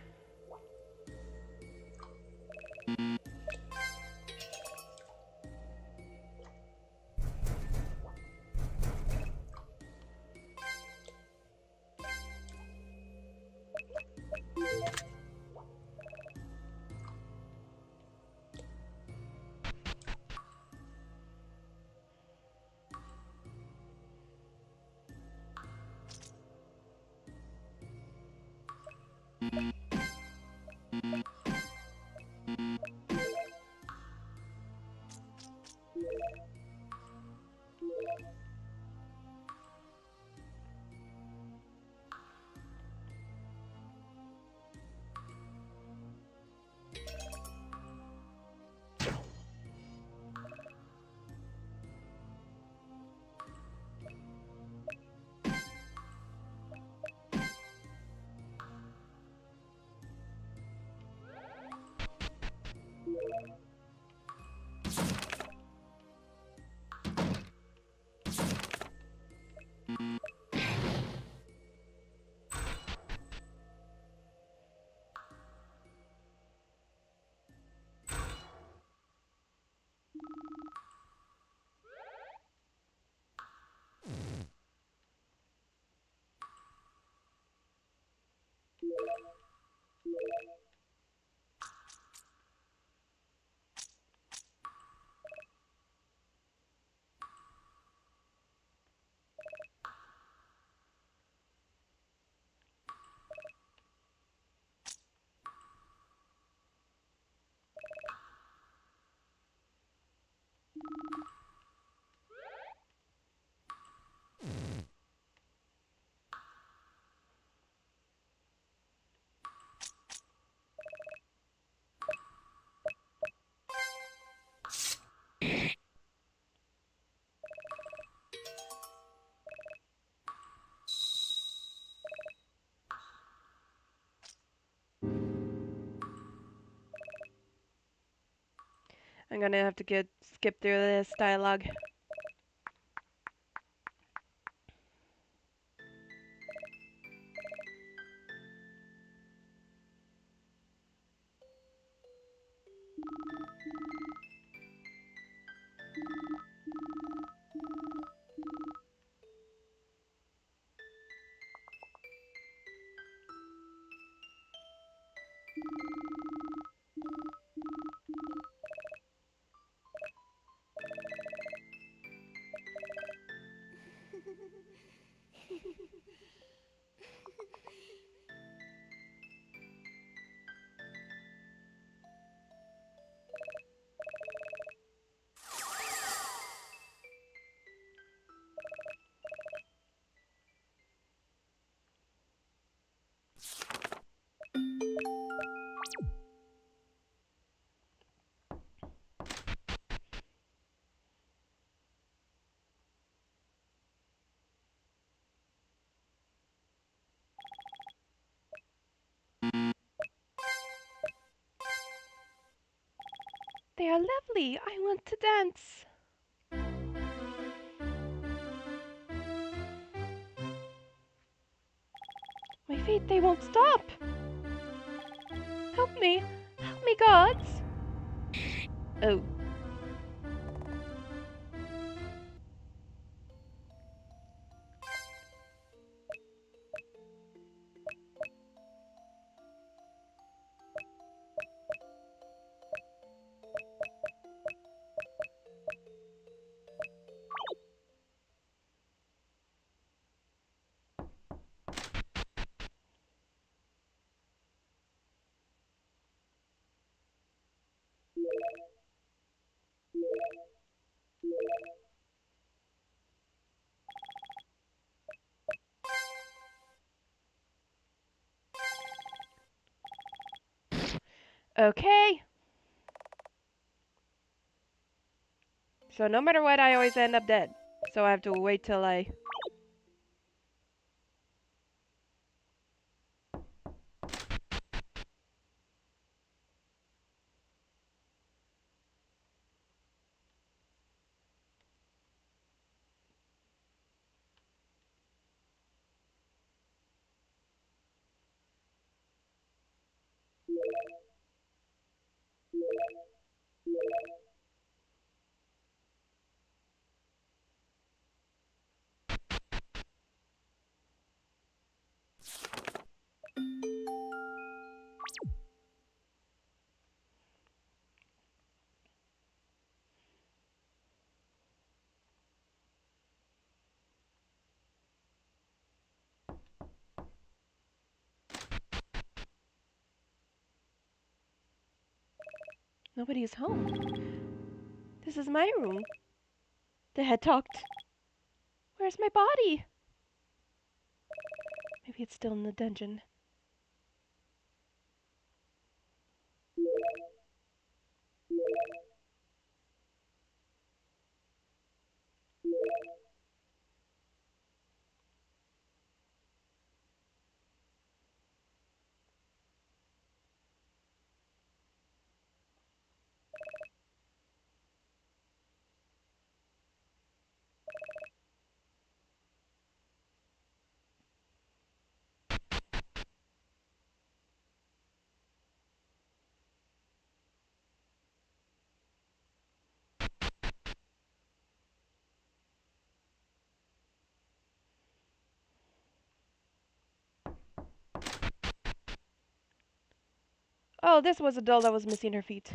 I'm gonna have to skip through this dialogue. They are lovely. I want to dance. My feet, they won't stop. Help me. Help me, gods. Oh. Okay. So no matter what, I always end up dead. So I have to wait till I... Nobody is home. This is my room. The head talked. Where's my body? Maybe it's still in the dungeon. Oh, this was a doll that was missing her feet.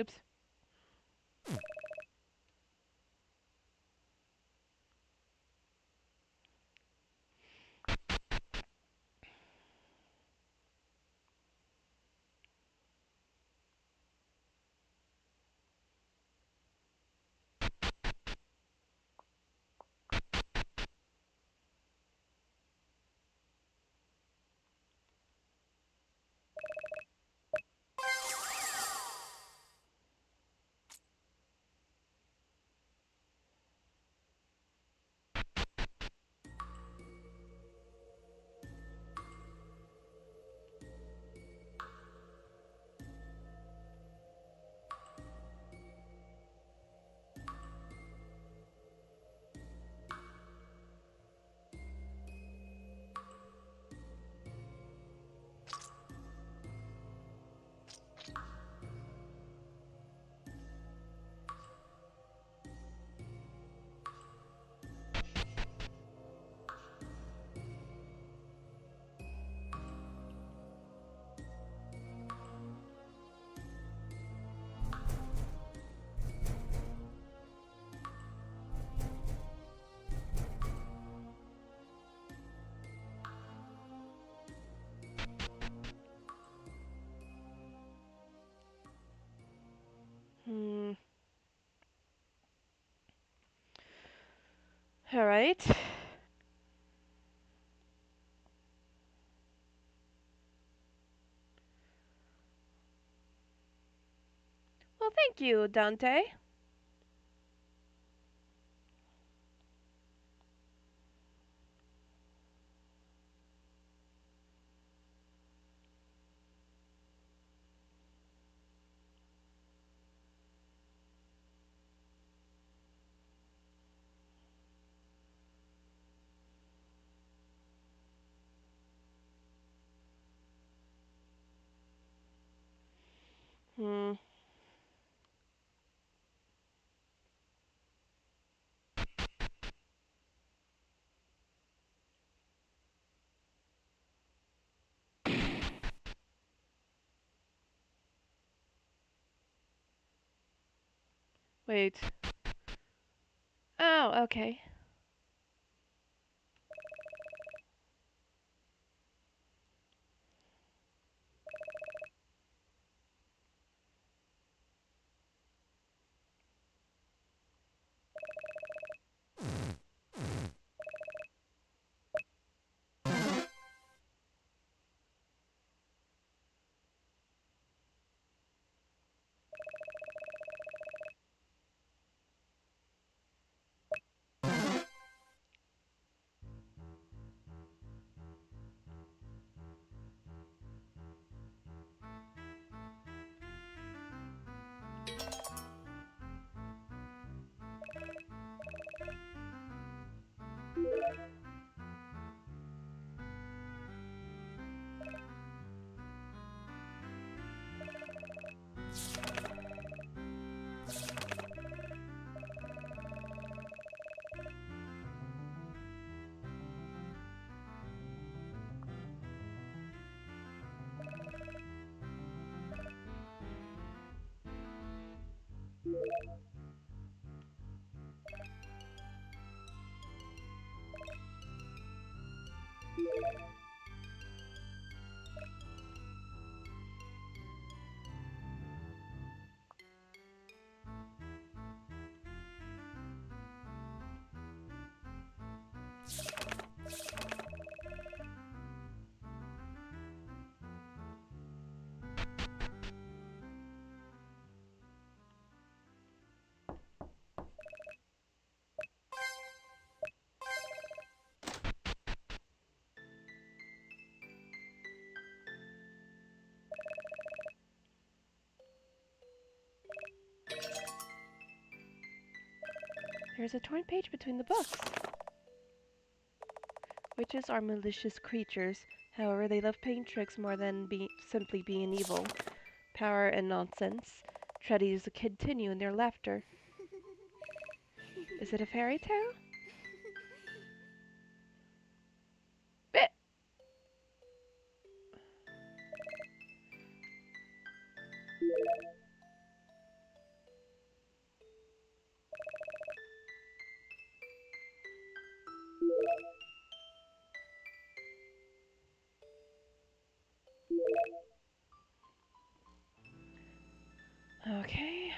Oops. All right. Well, thank you, Dante. Hmm. Wait. Oh, okay. There's a torn page between the books. Witches are malicious creatures. However, they love playing tricks more than simply being evil. Power and nonsense. Treaties continue in their laughter. Is it a fairy tale? Bit. Okay.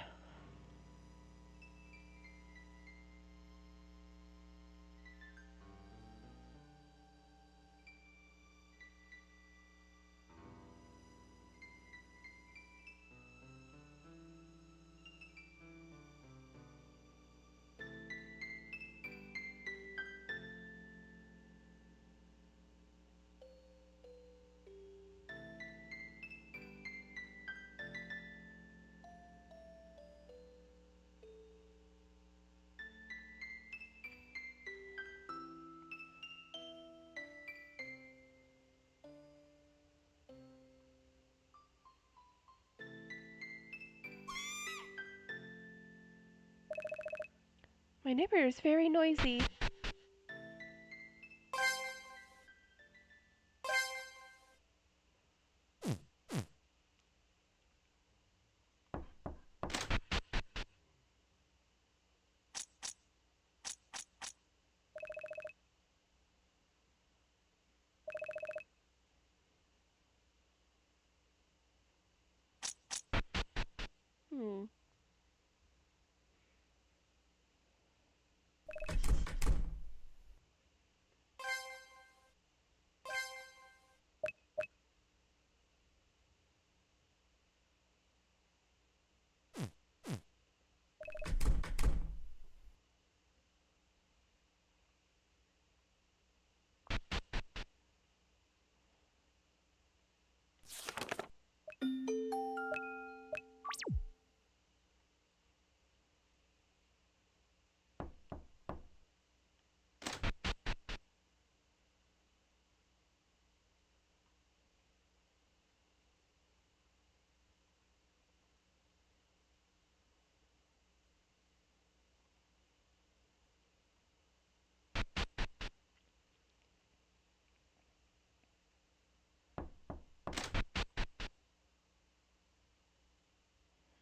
My neighbor is very noisy.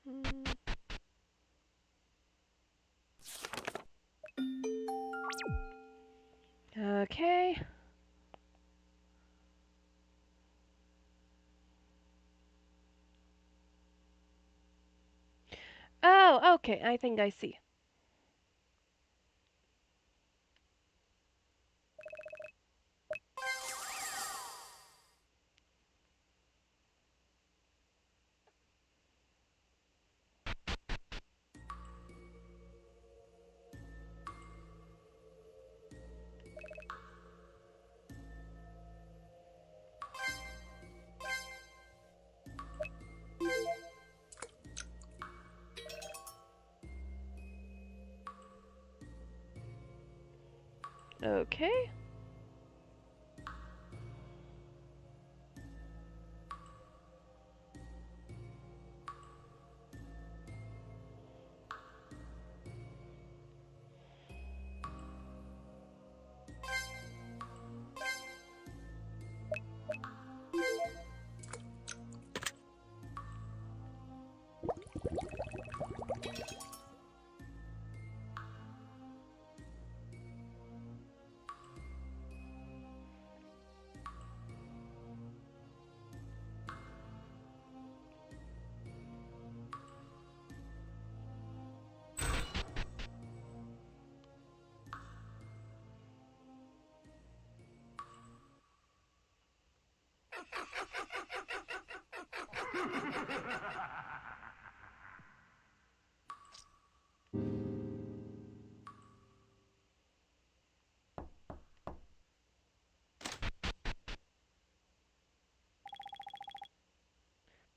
Hmm. Okay. Oh, okay. I think I see. Okay.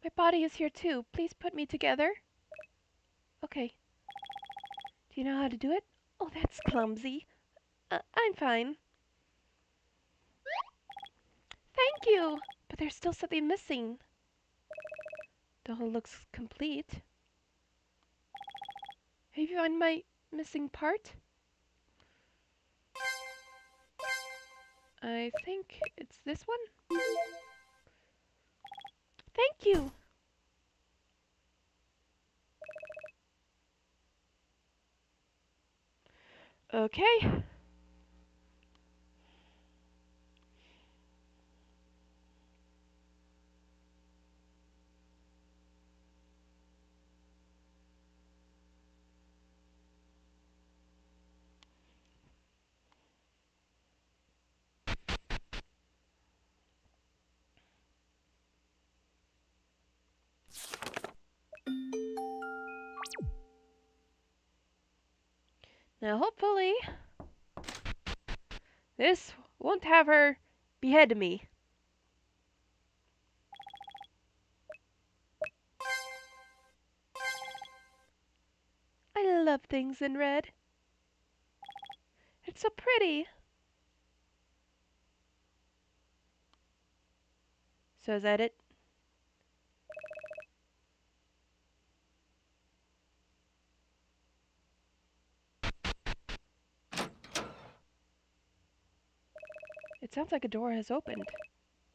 My body is here too. Please put me together. Okay. Do you know how to do it? Oh, that's clumsy. I'm fine. Thank you! But there's still something missing. The whole looks complete. Have you found my missing part? I think it's this one. Thank you! Okay. Now hopefully this won't have her behead me. I love things in red. It's so pretty. So is that it? It sounds like a door has opened.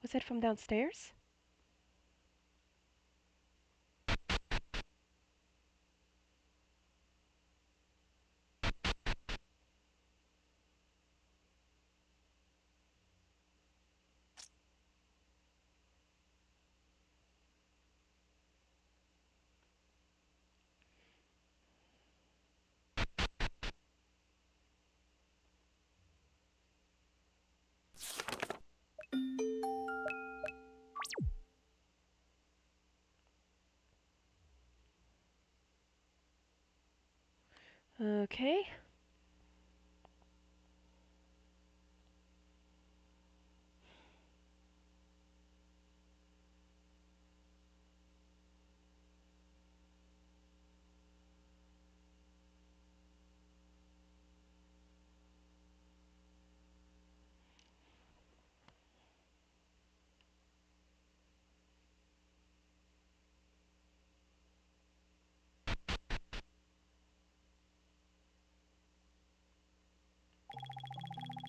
Was that from downstairs? Okay.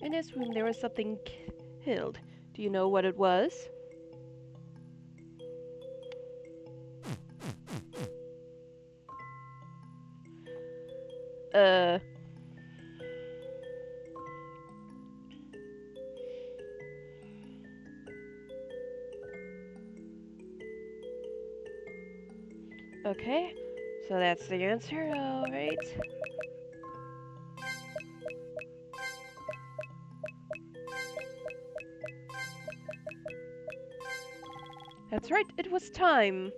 In this room there was something killed. Do you know what it was? Okay, so that's the answer, alright. That's right, it was time.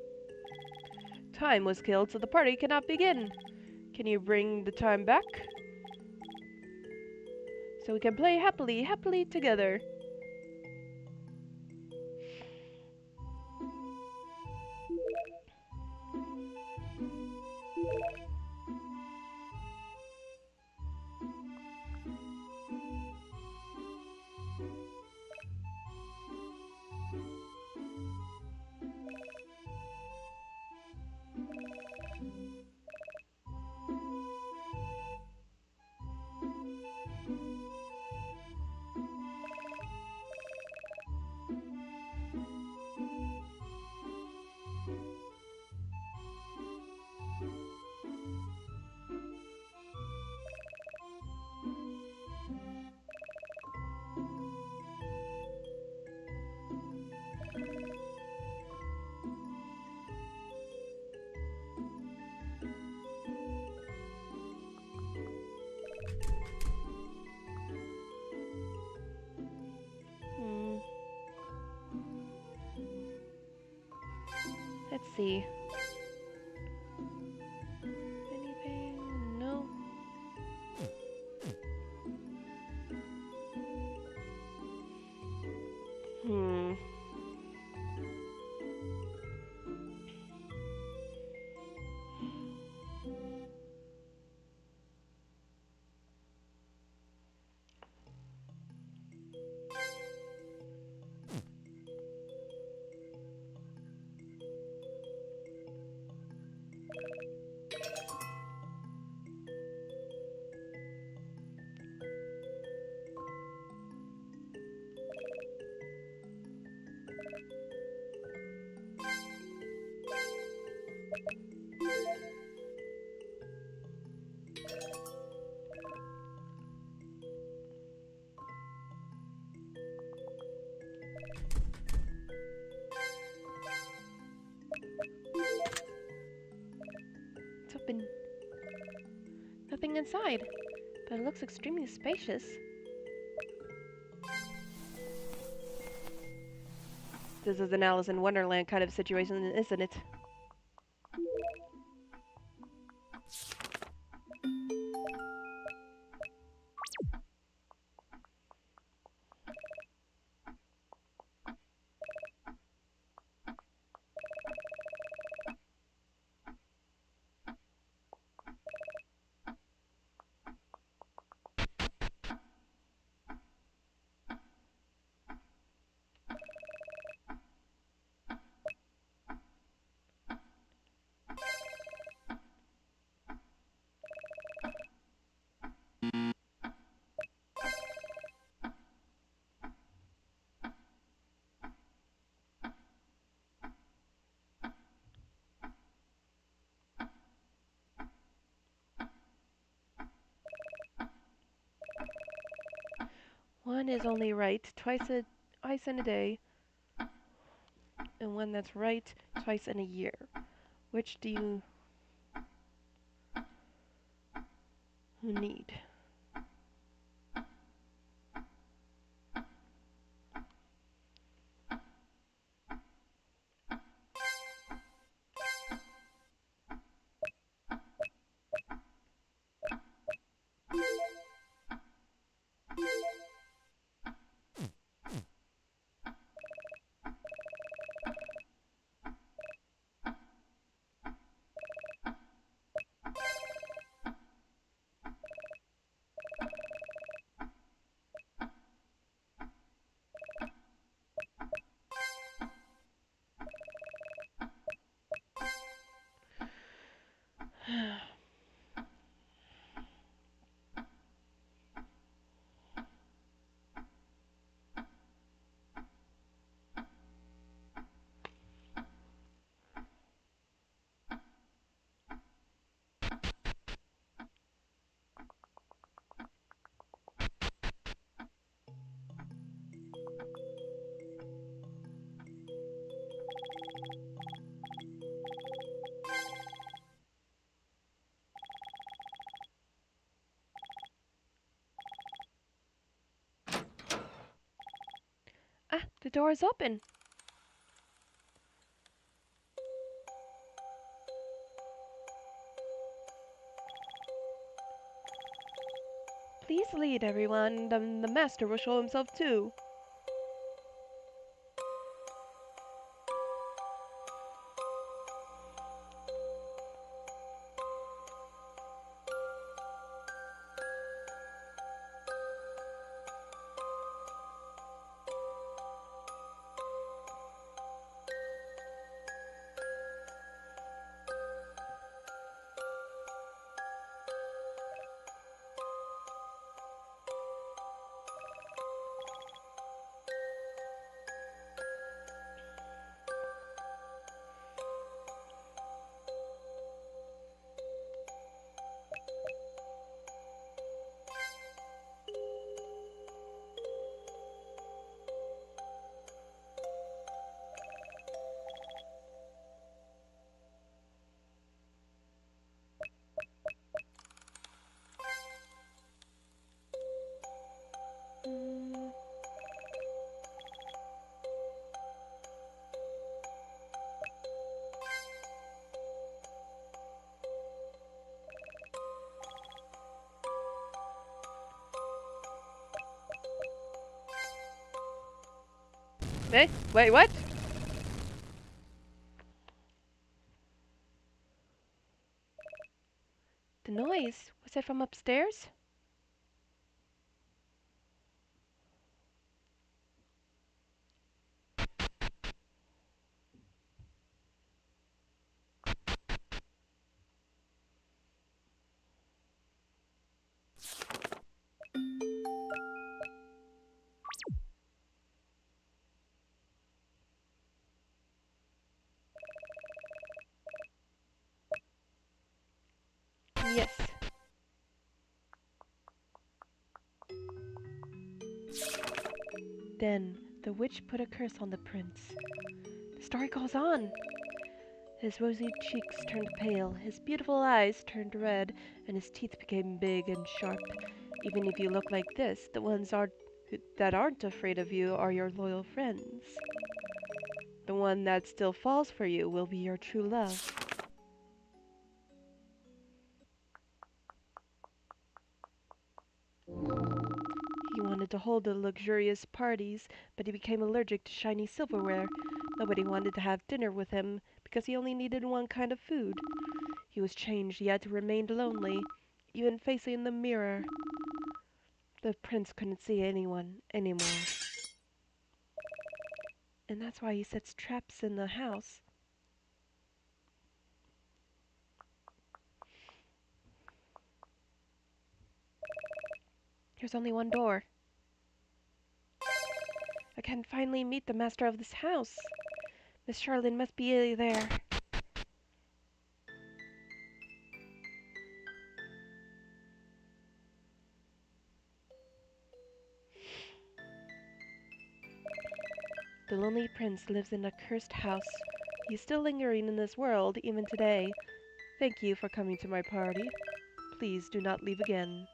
Time was killed, so the party cannot begin. Can you bring the time back? So we can play happily together. Let's see. Anything? No. Hmm. It's open. Nothing inside, but it looks extremely spacious. This is an Alice in Wonderland kind of situation, isn't it? One is only right twice in a day, and one that's right twice in a year. Which do you need? The door is open. Please lead, everyone. The master will show himself too. Eh? Wait, what? The noise, was it from upstairs? Yes. Then the witch put a curse on the prince. The story goes on. His rosy cheeks turned pale, his beautiful eyes turned red, and his teeth became big and sharp. Even if you look like this, the ones that aren't afraid of you are your loyal friends. The one that still falls for you will be your true love. He wanted to hold the luxurious parties, but he became allergic to shiny silverware. Nobody wanted to have dinner with him because he only needed one kind of food. He was changed, yet remained lonely, even facing the mirror. The prince couldn't see anyone anymore. And that's why he sets traps in the house. There's only one door. I can finally meet the master of this house. Miss Charlotte must be there. The lonely prince lives in a cursed house. He's still lingering in this world, even today. Thank you for coming to my party. Please do not leave again.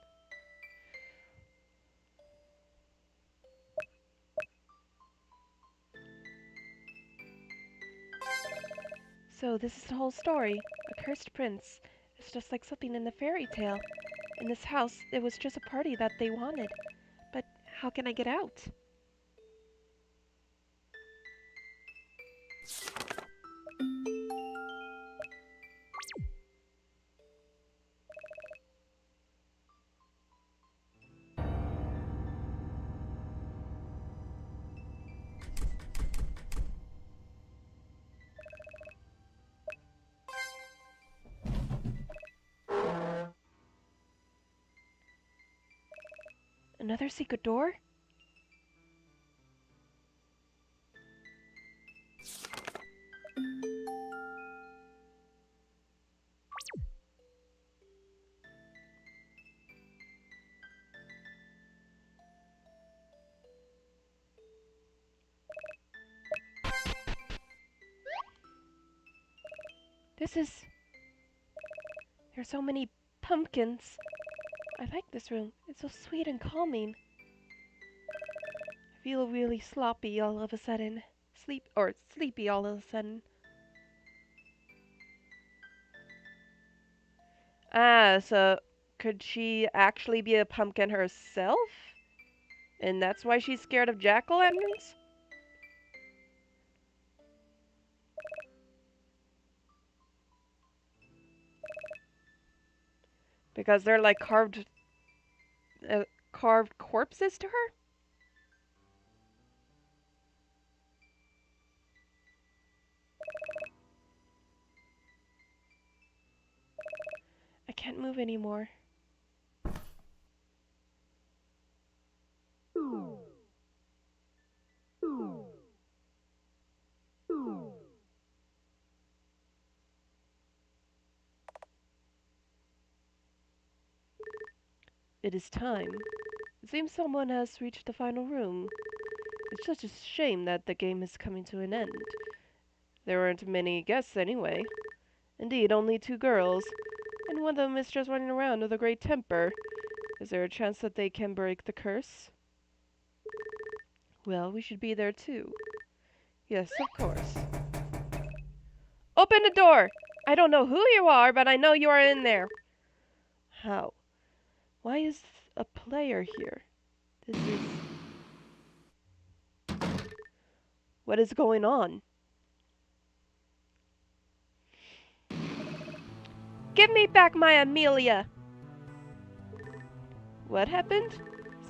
So this is the whole story. A cursed prince. It's just like something in a fairy tale. In this house, it was just a party that they wanted. But how can I get out? Another secret door? There's so many pumpkins. I like this room. It's so sweet and calming. Feel really sloppy all of a sudden. Sleepy all of a sudden. Ah, so could she actually be a pumpkin herself? And that's why she's scared of jack-o'-lanterns? Because they're like carved corpses to her? I can't move anymore. It is time. It seems someone has reached the final room. It's such a shame that the game is coming to an end. There weren't many guests anyway. Indeed, only 2 girls, and one of them is just running around with a great temper. Is there a chance that they can break the curse? Well, we should be there too. Yes, of course. Open the door! I don't know who you are, but I know you are in there. How? Why is a player here? This is... What is going on? Give me back my Amelia! What happened?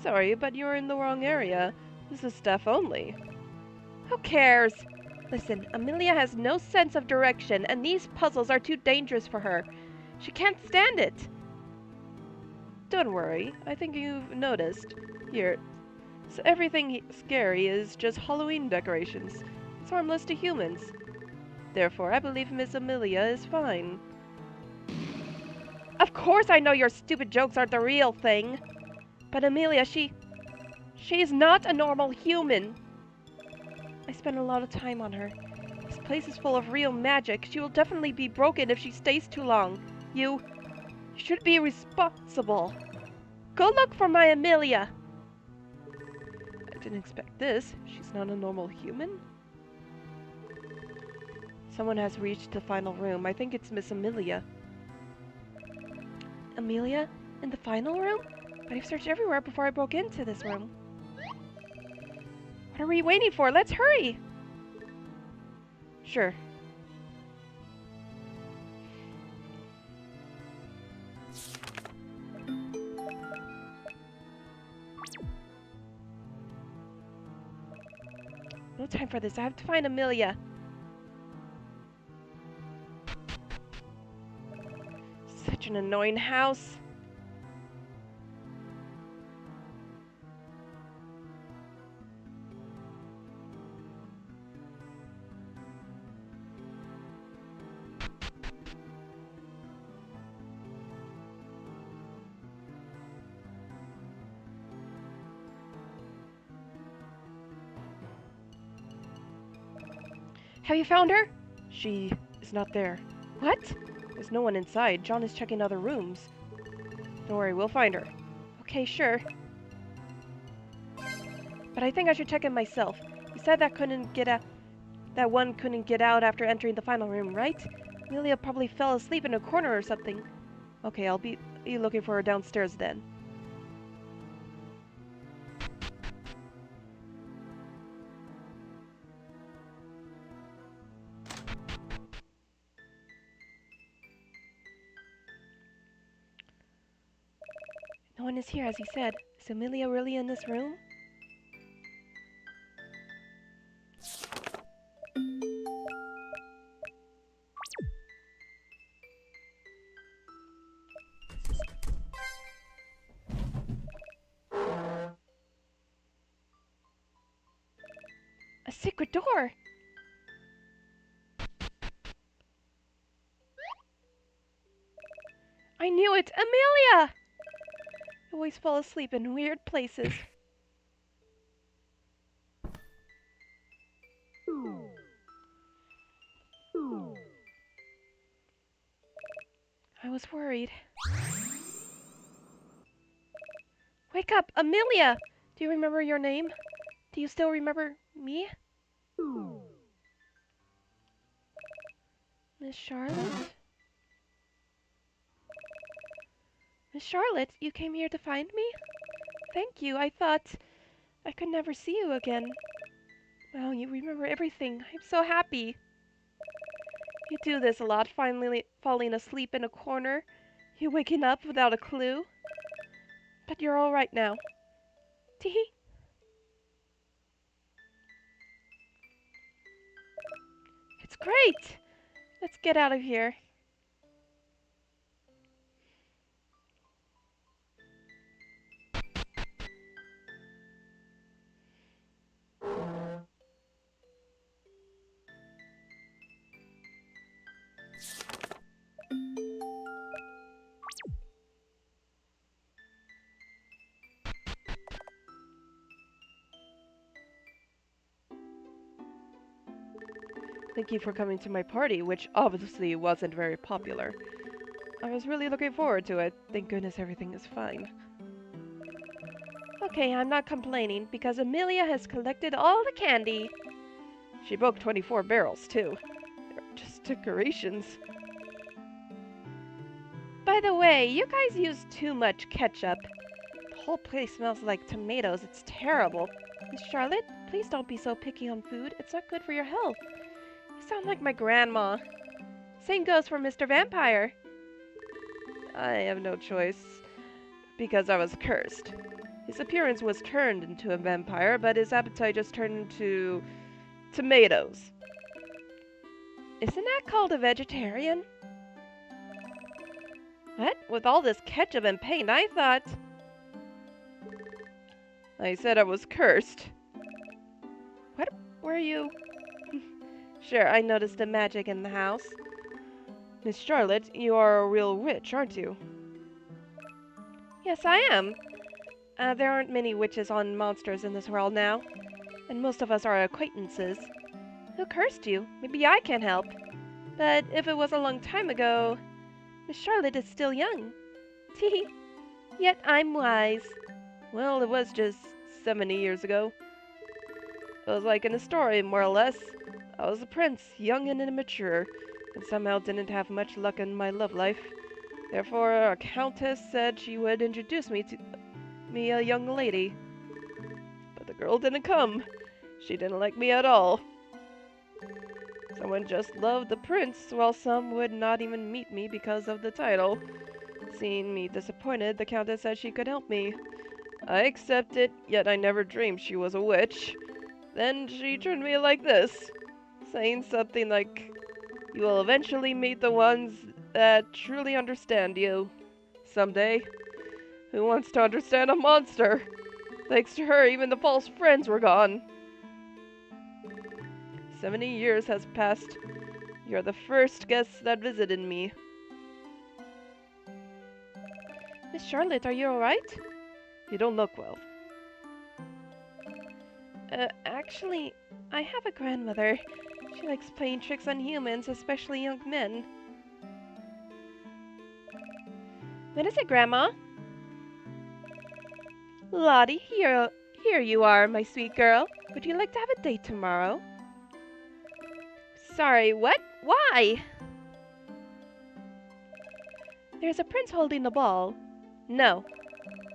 Sorry, but you're in the wrong area. This is staff only. Who cares? Listen, Amelia has no sense of direction, and these puzzles are too dangerous for her. She can't stand it. Don't worry, I think you've noticed. Here, so everything scary is just Halloween decorations. It's harmless to humans. Therefore, I believe Miss Amelia is fine. Of course I know your stupid jokes aren't the real thing. But Amelia, she's not a normal human. I spent a lot of time on her. This place is full of real magic. She will definitely be broken if she stays too long. You should be responsible. Go look for my Amelia. I didn't expect this. She's not a normal human. Someone has reached the final room. I think it's Miss Amelia. Amelia? In the final room? But I've searched everywhere before I broke into this room. What are we waiting for? Let's hurry! Sure. No time for this. I have to find Amelia. Such an annoying house. Have you found her? She is not there. What? There's no one inside. John is checking other rooms. Don't worry, we'll find her. Okay, sure. But I think I should check it myself. You said that one couldn't get out after entering the final room, right? Amelia probably fell asleep in a corner or something. Okay, I'll be looking for her downstairs then. No one is here, as he said. Is Amelia really in this room? A secret door! I knew it! Amelia! You always fall asleep in weird places. I was worried. Wake up, Amelia! Do you remember your name? Do you still remember me? Miss Charlotte? Miss Charlotte, you came here to find me? Thank you. I thought I could never see you again. Wow, you remember everything. I'm so happy. You do this a lot, finally falling asleep in a corner. You waking up without a clue. But you're all right now. Teehee. It's great! Let's get out of here. Thank you for coming to my party, which obviously wasn't very popular. I was really looking forward to it. Thank goodness everything is fine. Okay, I'm not complaining, because Amelia has collected all the candy. She broke 24 barrels, too. They're just decorations. By the way, you guys use too much ketchup. The whole place smells like tomatoes. It's terrible. Miss Charlotte, please don't be so picky on food. It's not good for your health. You sound like my grandma. Same goes for Mr. Vampire. I have no choice, because I was cursed. His appearance was turned into a vampire, but his appetite just turned into tomatoes. Isn't that called a vegetarian? What? With all this ketchup and paint, I thought... I said I was cursed. What were you... Sure, I noticed the magic in the house. Miss Charlotte, you are a real witch, aren't you? Yes, I am. There aren't many witches and monsters in this world now, and most of us are acquaintances. Who cursed you? Maybe I can help. But if it was a long time ago, Miss Charlotte is still young. Tee. Yet I'm wise. Well, it was just 70 years ago. It was like in a story, more or less. I was a prince, young and immature, and somehow didn't have much luck in my love life. Therefore, a countess said she would introduce me to a young lady. But the girl didn't come. She didn't like me at all. Someone just loved the prince, while some would not even meet me because of the title. Seeing me disappointed, the countess said she could help me. I accepted, yet I never dreamed she was a witch. Then she turned me like this, saying something like, "You will eventually meet the ones that truly understand you. Someday. Who wants to understand a monster? Thanks to her, even the false friends were gone." 70 years has passed. You're the first guest that visited me. Miss Charlotte, are you alright? You don't look well. Actually, I have a grandmother. She likes playing tricks on humans, especially young men. What is it, Grandma? Lottie, here you are, my sweet girl. Would you like to have a date tomorrow? Sorry, what? Why? There's a prince holding the ball. No.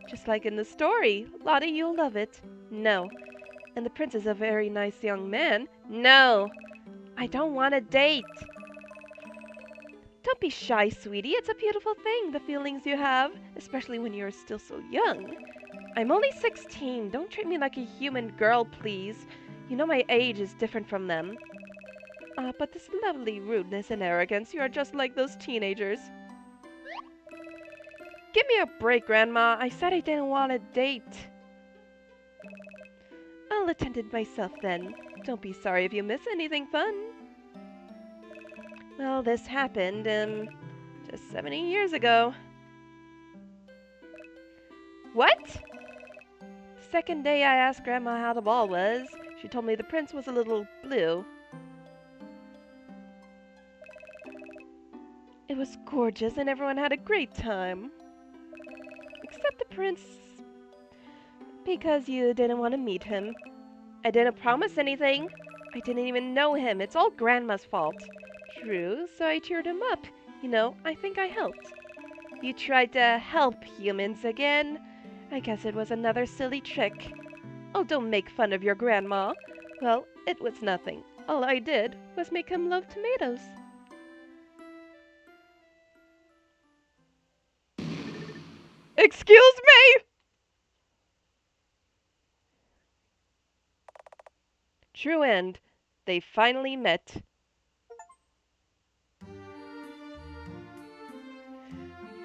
Just like in the story. Lottie, you'll love it. No. And the prince is a very nice young man. No. I don't want a date. Don't be shy, sweetie. It's a beautiful thing, the feelings you have, especially when you're still so young. I'm only 16. Don't treat me like a human girl, please. You know my age is different from them. But this lovely rudeness and arrogance, you are just like those teenagers. Give me a break, Grandma. I said I didn't want a date. I'll attend it myself then. Don't be sorry if you miss anything fun. Well, this happened, just 70 years ago. What? The second day I asked Grandma how the ball was, she told me the prince was a little blue. It was gorgeous and everyone had a great time. Except the prince, because you didn't want to meet him. I didn't promise anything. I didn't even know him. It's all Grandma's fault. True, so I cheered him up. You know, I think I helped. You tried to help humans again? I guess it was another silly trick. Oh, don't make fun of your grandma. Well, it was nothing. All I did was make him love tomatoes. Excuse me! True end. They finally met.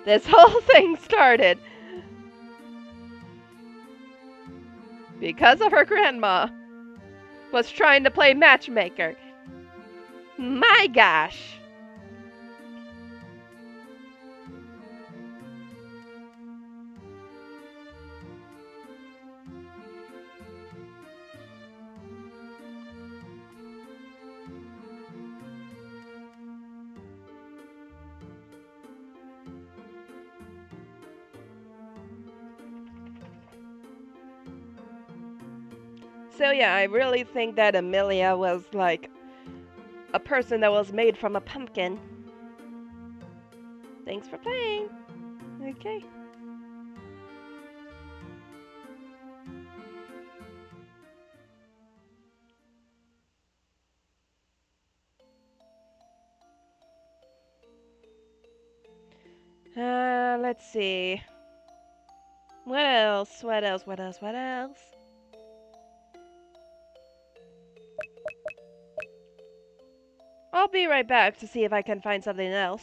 This whole thing started because of her grandma was trying to play matchmaker. My gosh. So yeah, I really think that Amelia was like a person that was made from a pumpkin. Thanks for playing. Okay. Let's see. What else? What else? What else? What else? I'll be right back to see if I can find something else.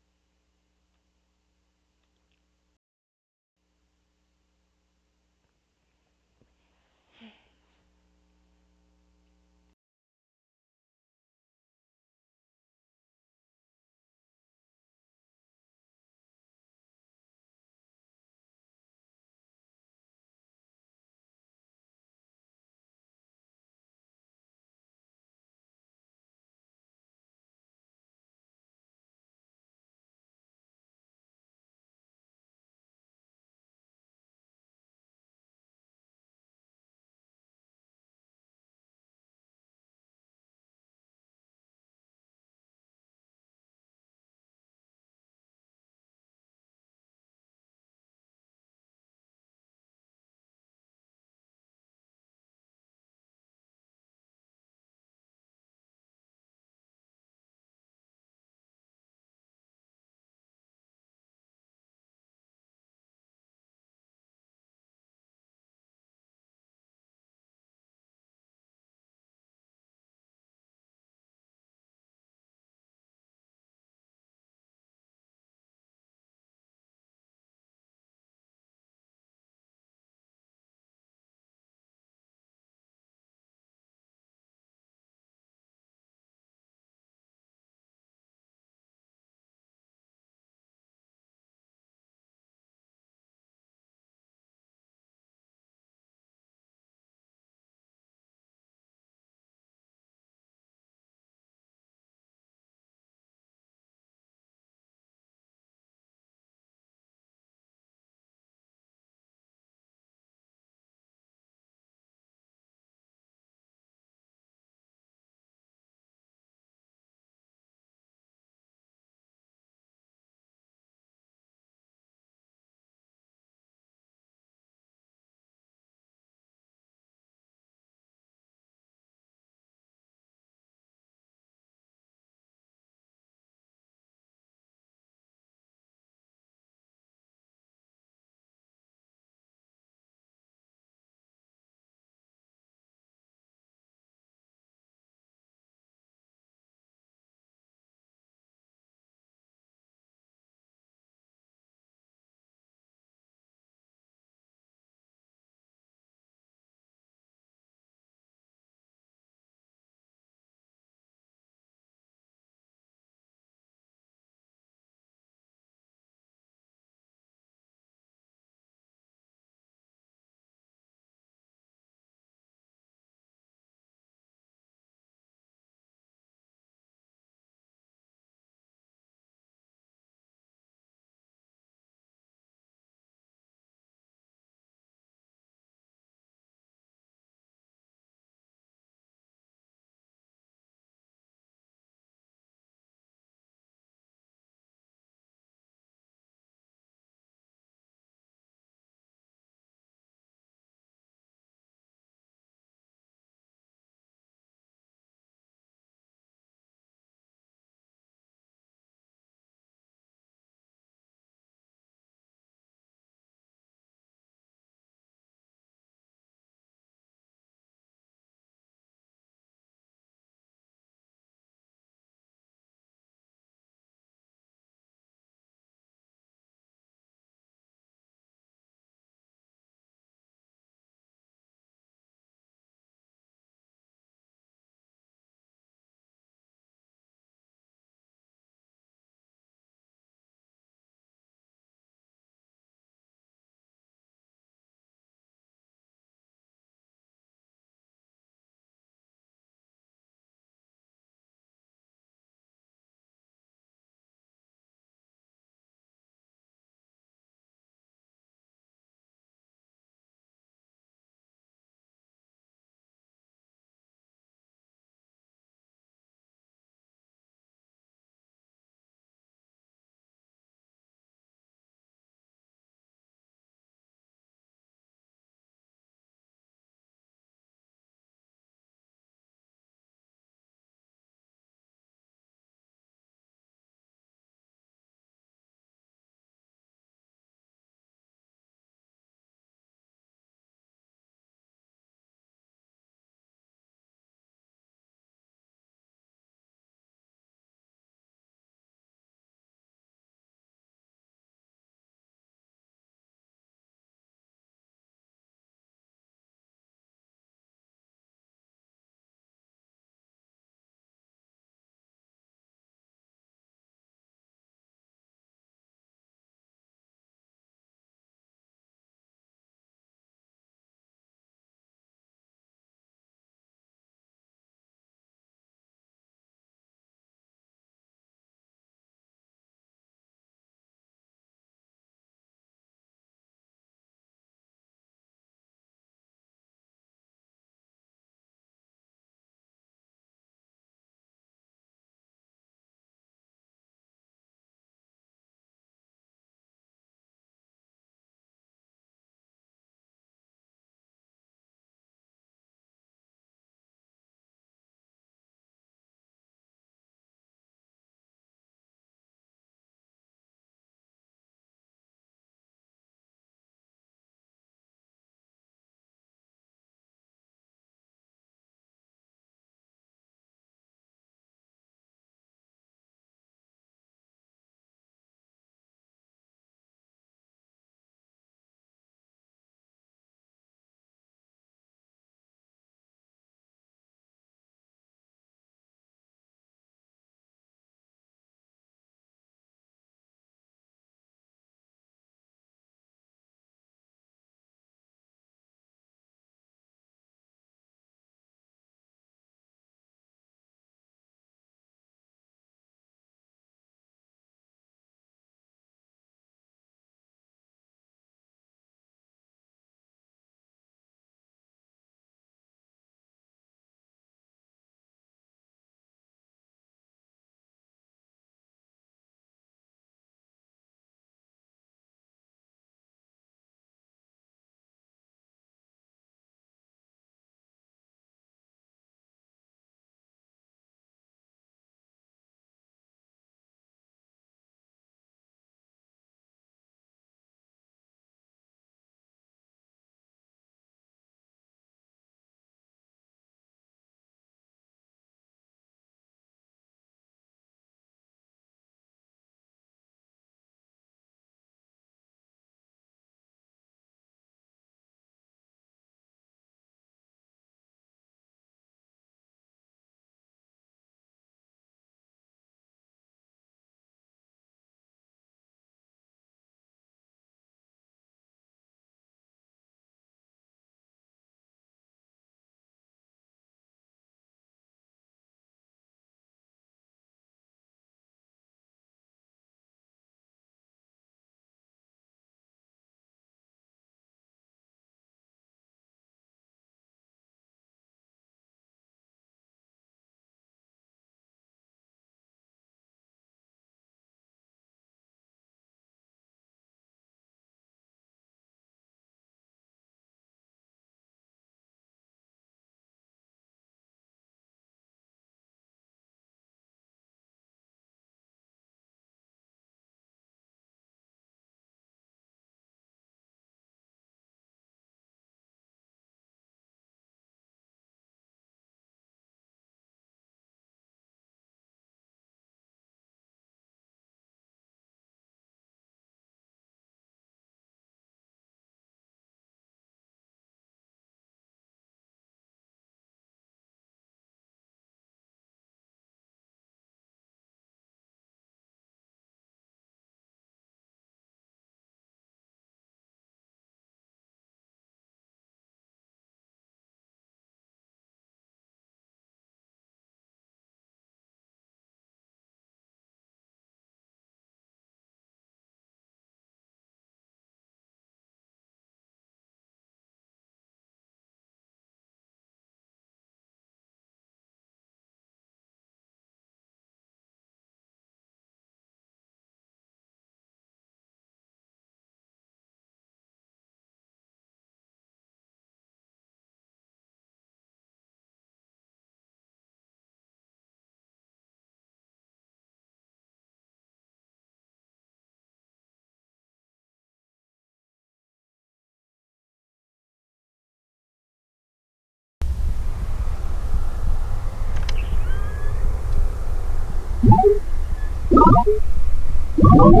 Hello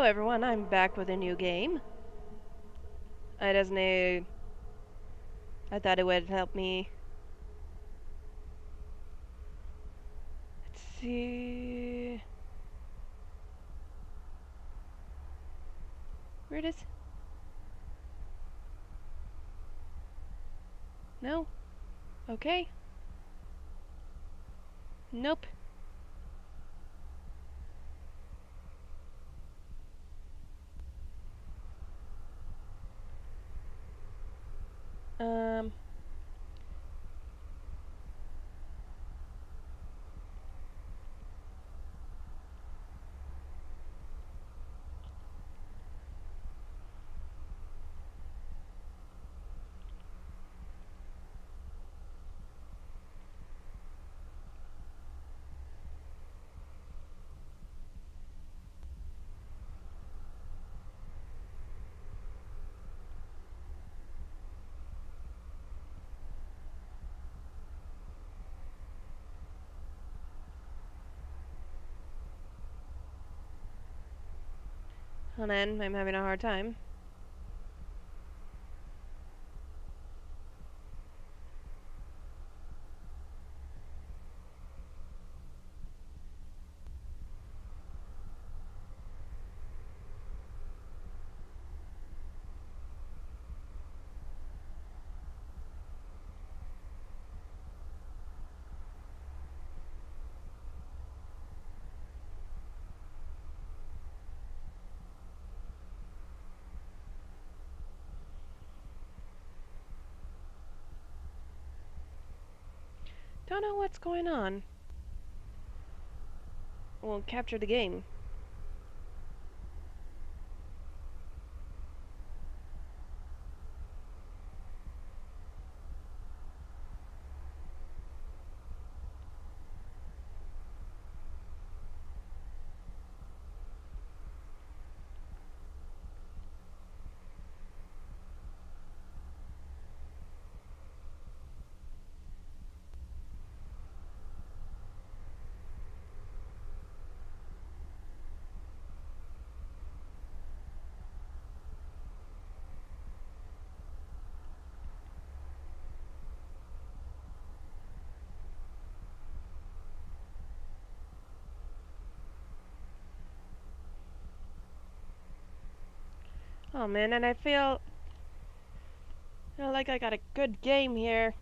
everyone, I'm back with a new game. I just knew... I thought it would help me... Let's see... Where it is? No? Okay. Nope. Um... Hold on, I'm having a hard time. Don't know what's going on. Won't capture the game. Oh man, and I feel like I got a good game here.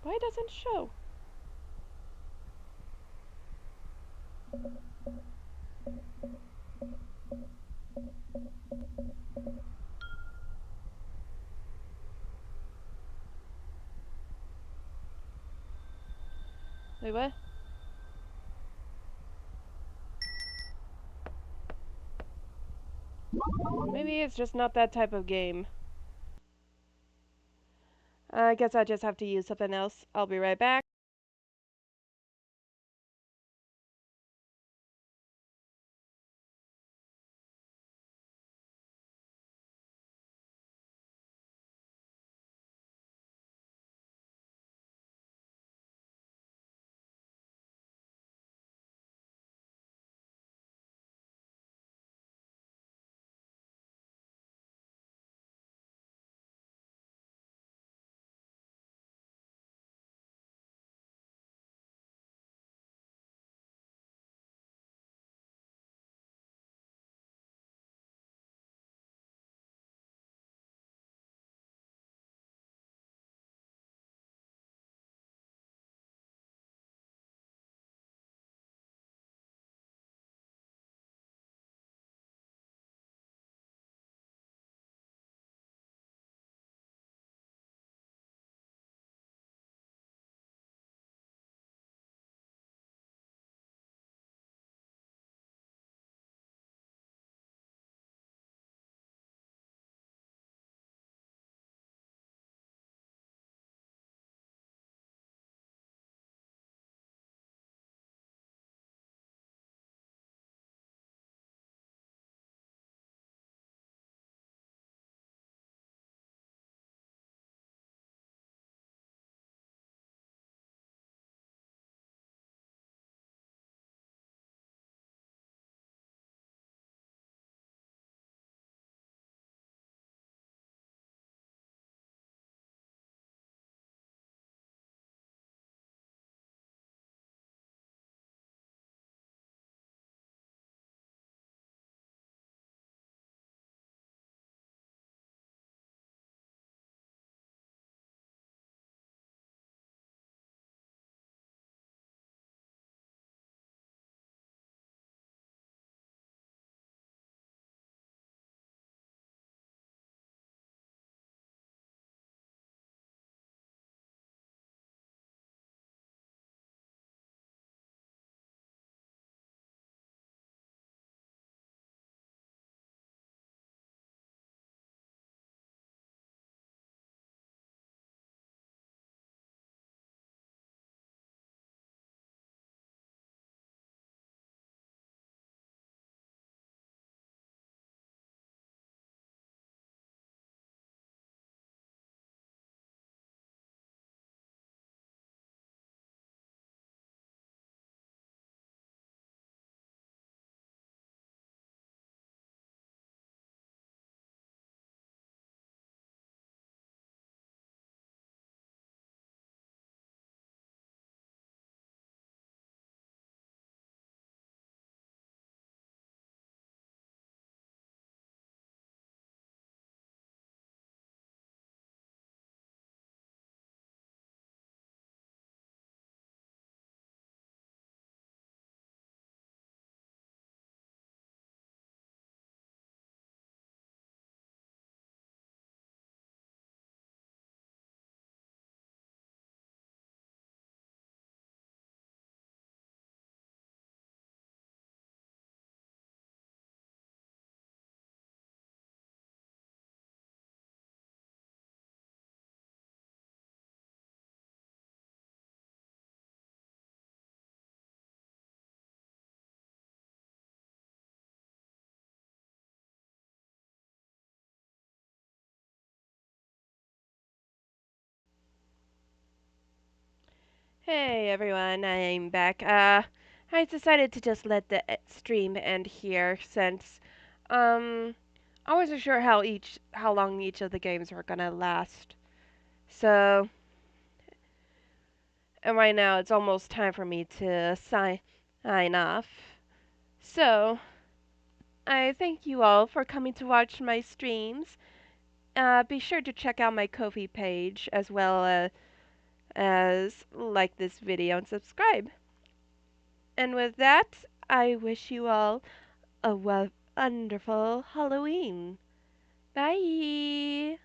Why doesn't it show? Wait, what? Maybe it's just not that type of game. I guess I just have to use something else. I'll be right back. Hey everyone, I'm back. I decided to just let the stream end here since um I wasn't sure how long each of the games were gonna last. So, and right now it's almost time for me to sign off. So, I thank you all for coming to watch my streams. Be sure to check out my Ko-fi page as well as like this video and subscribe. And with that, I wish you all a wonderful Halloween. Bye.